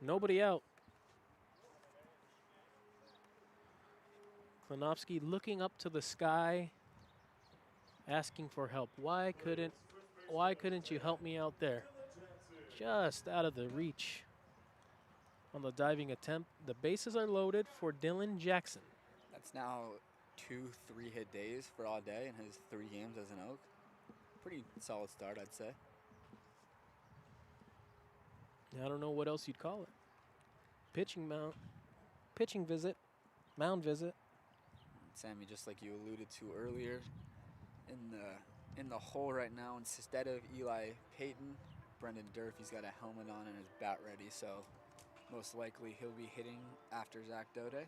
Nobody out. Klinowski looking up to the sky, asking for help. Why couldn't you help me out there? Just out of the reach on the diving attempt. The bases are loaded for Dylan Jackson. That's now 2 3-hit days for Aude in his 3 games as an Oak. Pretty solid start, I'd say. I don't know what else you'd call it. Pitching visit, mound visit. Sammy, just like you alluded to earlier, in the hole right now, instead of Eli Paton, Brendan Durfee's got a helmet on and his bat ready, so most likely he'll be hitting after Zach Doday.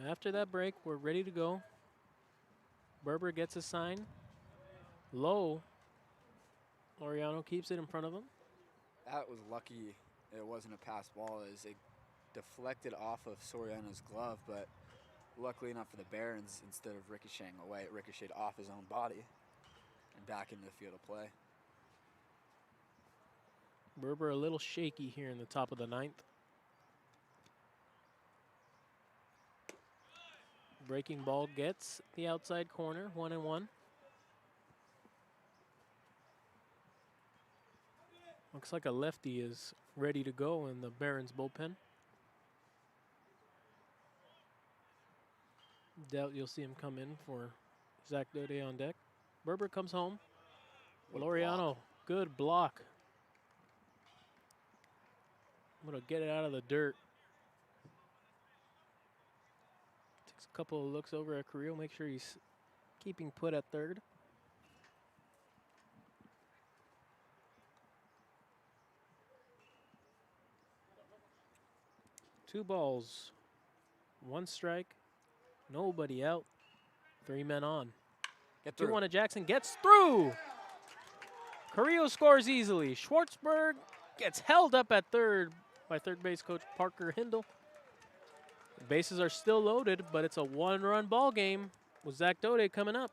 After that break, we're ready to go. Berber gets a sign. Low. Laureano keeps it in front of him. That was lucky it wasn't a pass ball as it deflected off of Soriano's glove, but luckily enough for the Barons, instead of ricocheting away, it ricocheted off his own body and back into the field of play. Berber a little shaky here in the top of the 9th. Breaking ball gets the outside corner, 1-1. Looks like a lefty is ready to go in the Barons bullpen. Doubt you'll see him come in for Zach Doday on deck. Berber comes home. What a Laureano, good block. I'm gonna get it out of the dirt. Takes a couple of looks over at Carrillo, make sure he's keeping put at third. Two balls, one strike, nobody out, 3 men on. Get through. 2-1 to Jackson, gets through. Carrillo scores easily. Schwartzberg gets held up at third by third base coach Parker Hindle. The bases are still loaded, but it's a 1-run ball game with Zach Doday coming up.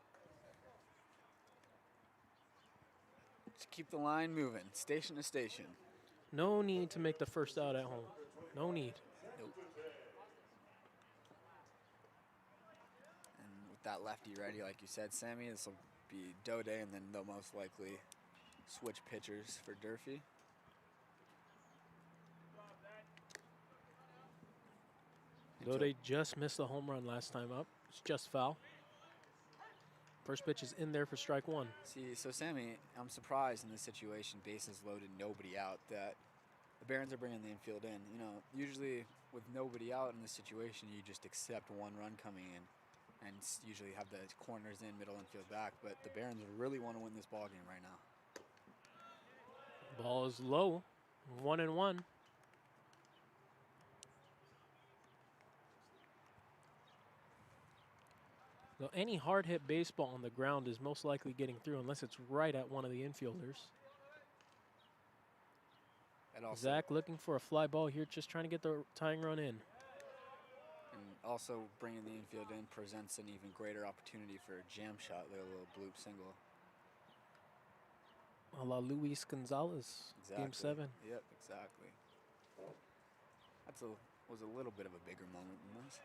Just keep the line moving, station to station. No need to make the first out at home. No need. Nope. And with that lefty ready, like you said, Sammy, this will be Doday, and then they'll most likely switch pitchers for Durfee. Doday just missed the home run last time up. It's just foul. First pitch is in there for strike 1. See, so Sammy, I'm surprised in this situation, bases loaded, nobody out, that the Barons are bringing the infield in. You know, usually with nobody out in this situation, you just accept 1 run coming in and usually have the corners in, middle infield back. But the Barons really want to win this ball game right now. Ball is low, 1-1. So any hard hit baseball on the ground is most likely getting through unless it's right at one of the infielders. And also, Zach looking for a fly ball here, just trying to get the tying run in. and also bringing the infield in presents an even greater opportunity for a jam shot, like a little bloop single. A la Luis Gonzalez, Exactly. Game 7. Yep, exactly. Was a little bit of a bigger moment than this.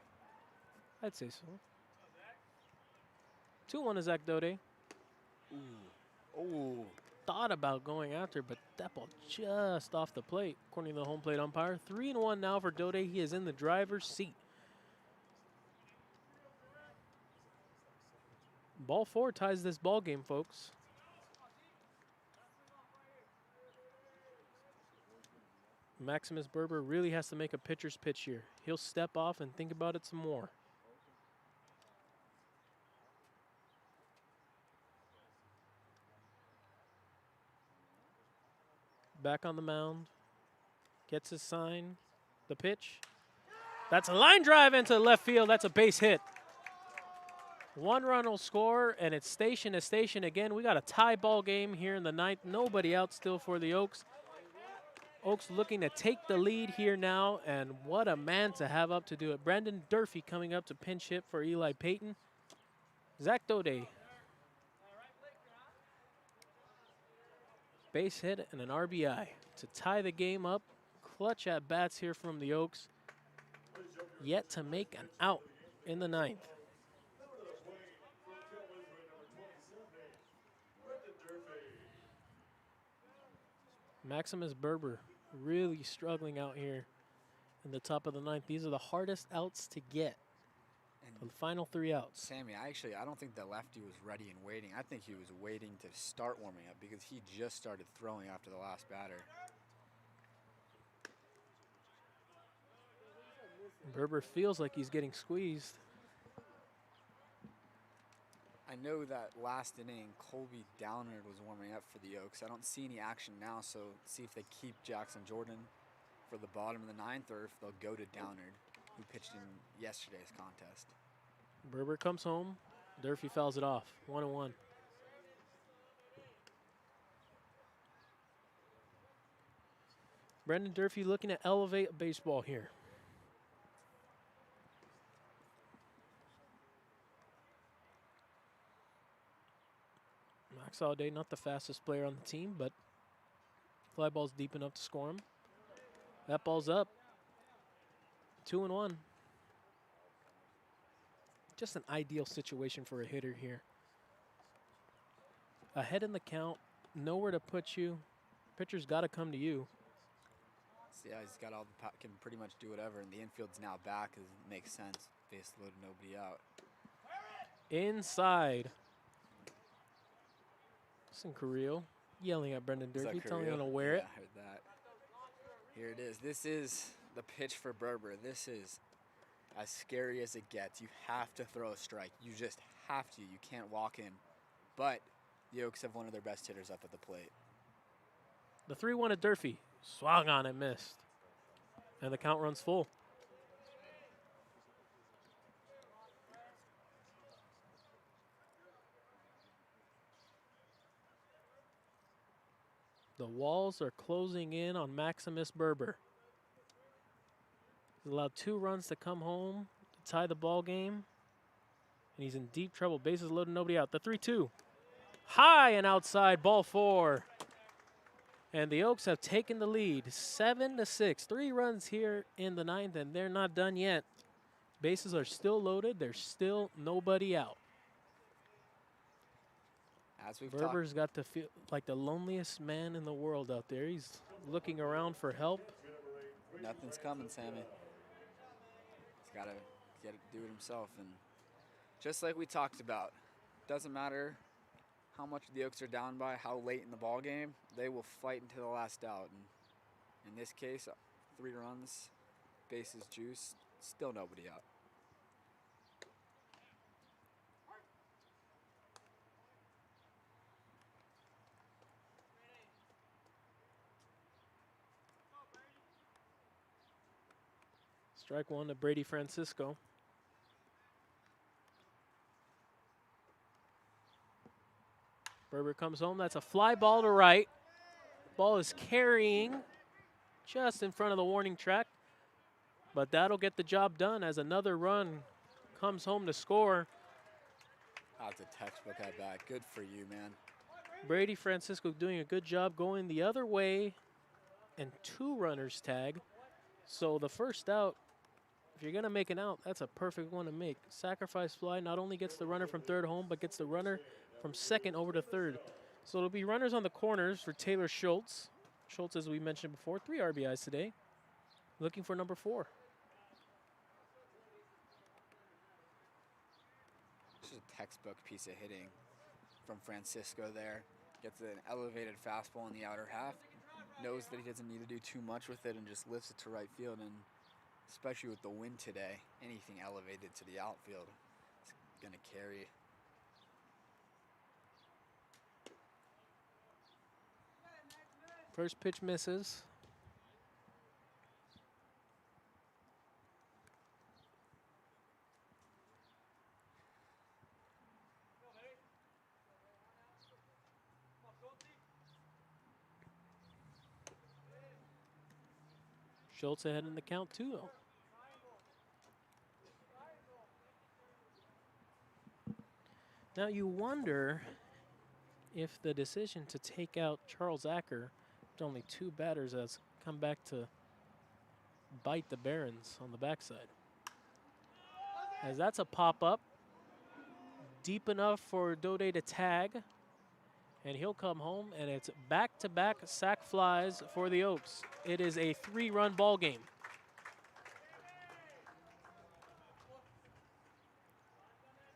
I'd say so. 2-1 to Zach Doday. Ooh. Oh. Thought about going after, but that ball just off the plate, according to the home plate umpire. 3-1 now for Doday. He is in the driver's seat. Ball 4 ties this ball game, folks. Maximus Berber really has to make a pitcher's pitch here. He'll step off and think about it some more. Back on the mound. Gets his sign. The pitch. That's a line drive into left field. That's a base hit. 1 run will score, and it's station to station again. We got a tie ball game here in the 9th. Nobody out still for the Oaks. Oaks looking to take the lead here now, and what a man to have up to do it. Brandon Durfee coming up to pinch hit for Eli Paton. Zach Doday. Base hit and an RBI to tie the game up. Clutch at bats here from the Oaks. Yet to make an out in the 9th. Maximus Berber really struggling out here in the top of the 9th. These are the hardest outs to get. And The final 3 outs. Sammy, I don't think the lefty was ready and waiting. I think he was waiting to start warming up because he just started throwing after the last batter. Berber feels like he's getting squeezed. I know that last inning, Colby Downard was warming up for the Oaks. I don't see any action now, so see if they keep Jackson Jordan for the bottom of the 9th or if they'll go to Downard, who pitched in yesterday's contest. Berber comes home. Durfee fouls it off. 1-1. Brendan Durfee looking to elevate baseball here. Max Aude, not the fastest player on the team, but Fly ball's deep enough to score him. That ball's up. 2-1. Just an ideal situation for a hitter here. Ahead in the count, nowhere to put you. Pitcher's got to come to you. So yeah, he's got all the can pretty much do whatever, and the infield's now back. It makes sense. Base loaded, nobody out. Inside. Listen, Carrillo yelling at Brendan Durfee, telling him to wear it. I heard that. Here it is. This is the pitch for Berber. This is as scary as it gets. You have to throw a strike. You just have to. You can't walk in. But the Oaks have one of their best hitters up at the plate. The 3-1 to Durfee. Swung on and missed. And the count runs full. The walls are closing in on Maximus Berber. He's allowed 2 runs to come home to tie the ball game. And he's in deep trouble. Bases loaded, nobody out. The 3-2. High and outside, ball 4. And the Oaks have taken the lead, 7-6. 3 runs here in the 9th, and they're not done yet. Bases are still loaded. There's still nobody out. As we've Berber's got to feel like the loneliest man in the world out there. He's looking around for help. Nothing's coming, Sammy. He's got to do it himself. And just like we talked about, doesn't matter how much the Oaks are down by, how late in the ball game, they will fight until the last out. And in this case, 3 runs, bases juice, still nobody out. Strike 1 to Brady Francisco. Berber comes home. That's a fly ball to right. Ball is carrying just in front of the warning track. But that'll get the job done as another run comes home to score. That's a textbook at bat. Good for you, man. Brady Francisco doing a good job going the other way, and 2 runners tag. So the first out, if you're going to make an out, that's a perfect one to make. Sacrifice fly not only gets the runner from third home, but gets the runner from second over to third. So it'll be runners on the corners for Taylor Schultz. Schultz, as we mentioned before, 3 RBIs today. Looking for number 4. This is a textbook piece of hitting from Francisco there. Gets an elevated fastball in the outer half. Knows that he doesn't need to do too much with it and just lifts it to right field. And especially with the wind today, anything elevated to the outfield is going to carry. First pitch misses. Schultz ahead in the count, too, though. Now you wonder if the decision to take out Charles Acker, with only 2 batters, has come back to bite the Barons on the backside. As that's a pop-up, deep enough for Doday to tag, and he'll come home, and it's back-to-back sac flies for the Oaks. It is a 3-run ball game.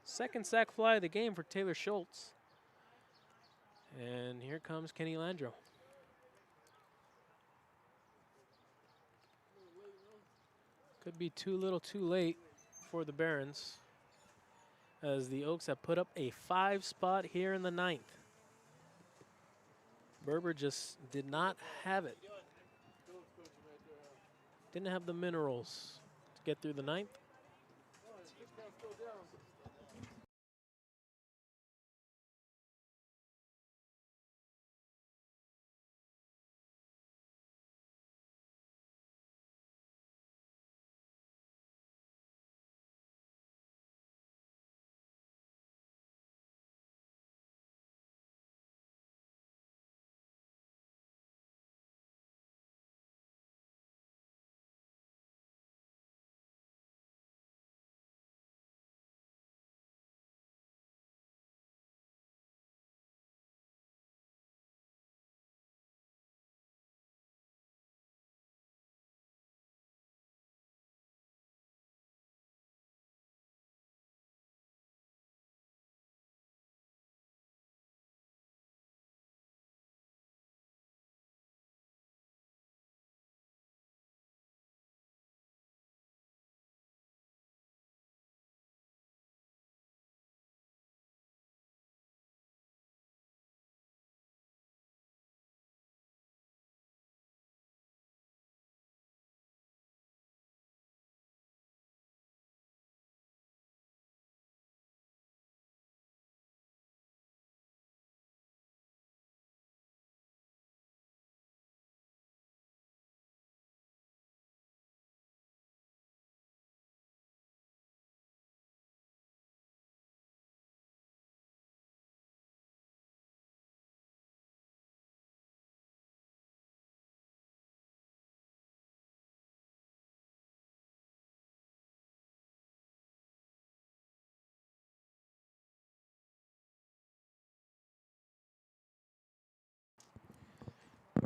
Second sac fly of the game for Taylor Schultz. And here comes Kenny Landreau. Could be too little too late for the Barons, as the Oaks have put up a 5 spot here in the 9th. Berber just did not have it. Didn't have the minerals to get through the 9th.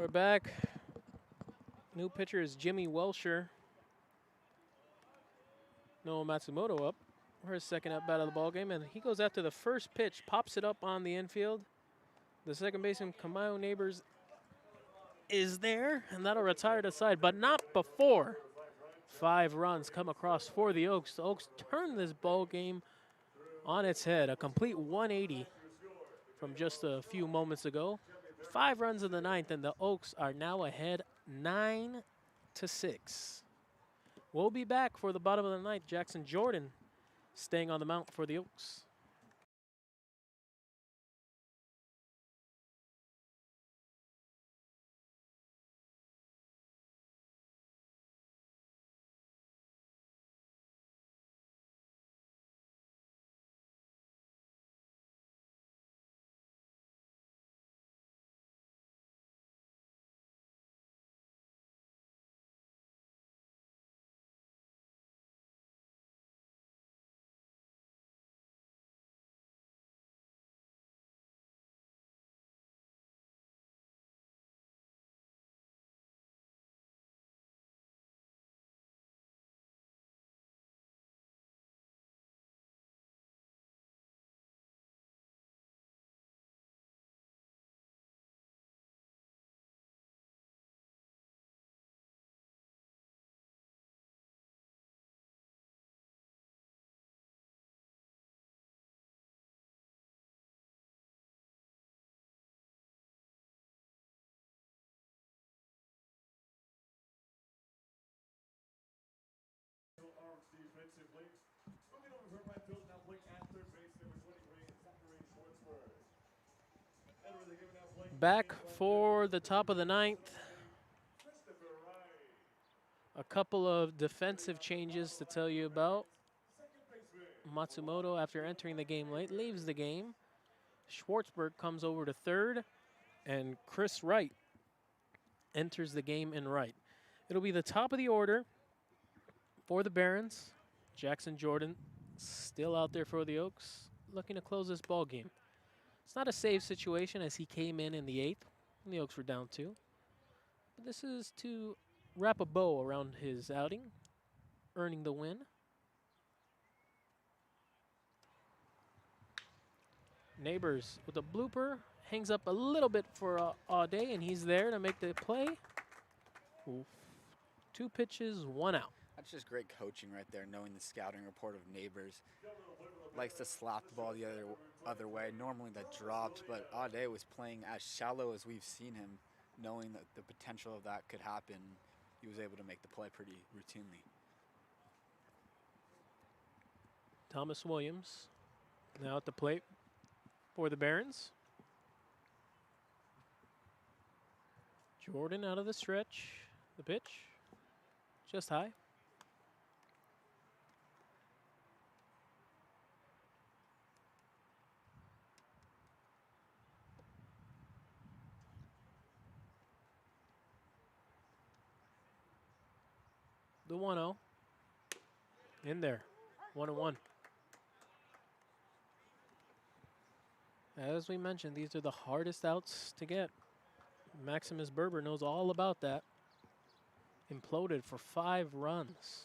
We're back. New pitcher is Jimmy Welcher. Noah Matsumoto up for his second at bat of the ball game, and he goes after the first pitch, pops it up on the infield. The second baseman, Kamayo Neighbors, is there, and that'll retire the side, but not before 5 runs come across for the Oaks. The Oaks turn this ball game on its head, a complete 180 from just a few moments ago. 5 runs in the 9th, and the Oaks are now ahead 9-6. We'll be back for the bottom of the 9th. Jackson Jordan staying on the mound for the Oaks. Defensively, moving over from right field, now playing at third base, number 23, Zachary Schwartzberg. Back for the top of the 9th. A couple of defensive changes to tell you about. Matsumoto, after entering the game late, leaves the game. Schwartzberg comes over to third, and Chris Wright enters the game in right. It'll be the top of the order for the Barons. Jackson Jordan still out there for the Oaks, looking to close this ball game. It's not a save situation as he came in the 8th, and the Oaks were down 2. But this is to wrap a bow around his outing, earning the win. Neighbors with a blooper, hangs up a little bit for Aude, and he's there to make the play. Oof. 2 pitches, 1 out. That's just great coaching right there, knowing the scouting report of Neighbors. Likes to slap the ball the other way. Normally that dropped, but Aude was playing as shallow as we've seen him, knowing that the potential of that could happen. He was able to make the play pretty routinely. Thomas Williams now at the plate for the Barons. Jordan out of the stretch. The pitch, just high. The 1-0 in there, 1-1. As we mentioned, these are the hardest outs to get. Maximus Berber knows all about that. Imploded for 5 runs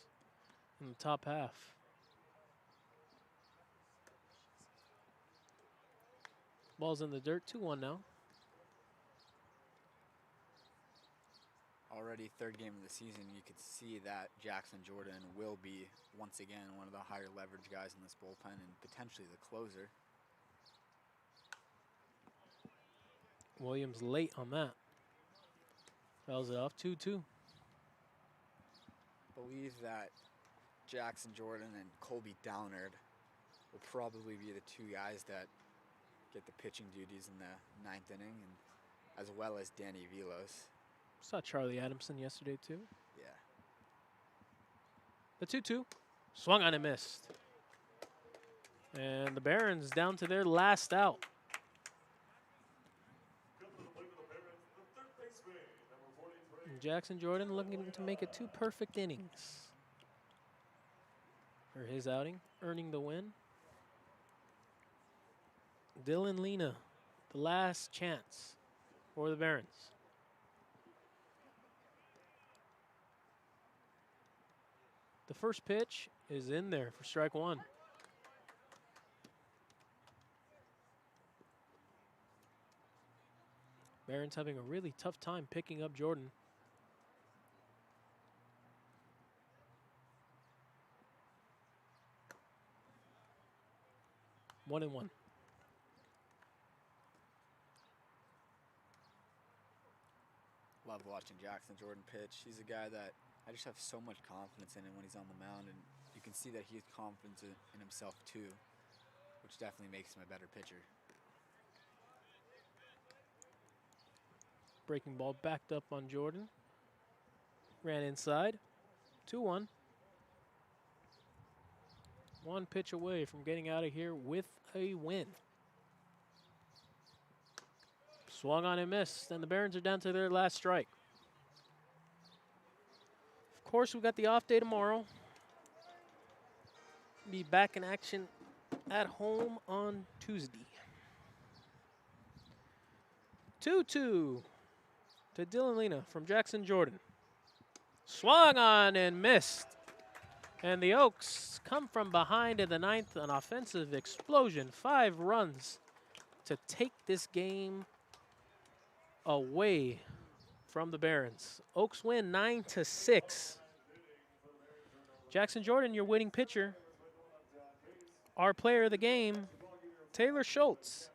in the top half. Ball's in the dirt, 2-1 now. Already 3rd game of the season, you could see that Jackson Jordan will be, once again, one of the higher leverage guys in this bullpen and potentially the closer. Williams late on that. Fouls it off, 2-2. Believe that Jackson Jordan and Colby Downard will probably be the 2 guys that get the pitching duties in the 9th inning, and as well as Danny Vilos. Saw Charlie Adamson yesterday too. Yeah. The 2-2, swung on and missed. And the Barons down to their last out. And Jackson Jordan looking to make it 2 perfect innings for his outing, earning the win. Dylan Lena, the last chance for the Barons. The first pitch is in there for strike one. Barron's having a really tough time picking up Jordan. One and one. Love watching Jackson Jordan pitch. He's a guy that I just have so much confidence in him when he's on the mound, and you can see that he has confidence in himself too, which definitely makes him a better pitcher. Breaking ball backed up on Jordan. Ran inside. 2-1. One pitch away from getting out of here with a win. Swung on and missed, and the Barons are down to their last strike. Of course, we've got the off day tomorrow. Be back in action at home on Tuesday. 2-2 to Dylan Lena from Jackson Jordan. Swung on and missed. And the Oaks come from behind in the ninth, an offensive explosion. 5 runs to take this game away from the Barons. Oaks win 9-6. Jackson Jordan, your winning pitcher. Our player of the game, Taylor Schultz.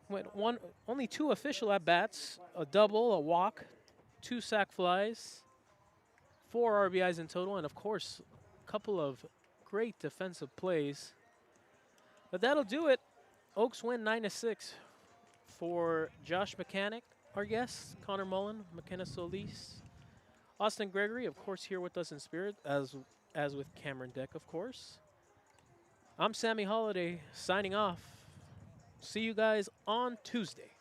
Went only 2 official at-bats, a double, a walk, 2 sac flies, 4 RBIs in total, and of course, a couple of great defensive plays. But that'll do it. Oaks win 9-6. For Josh Mechanick, our guest, Connor Mullen, McKenna Solis, Austin Gregory, of course, here with us in spirit, as with Cameron Deck, of course. I'm Sammy Holladay, signing off. See you guys on Tuesday.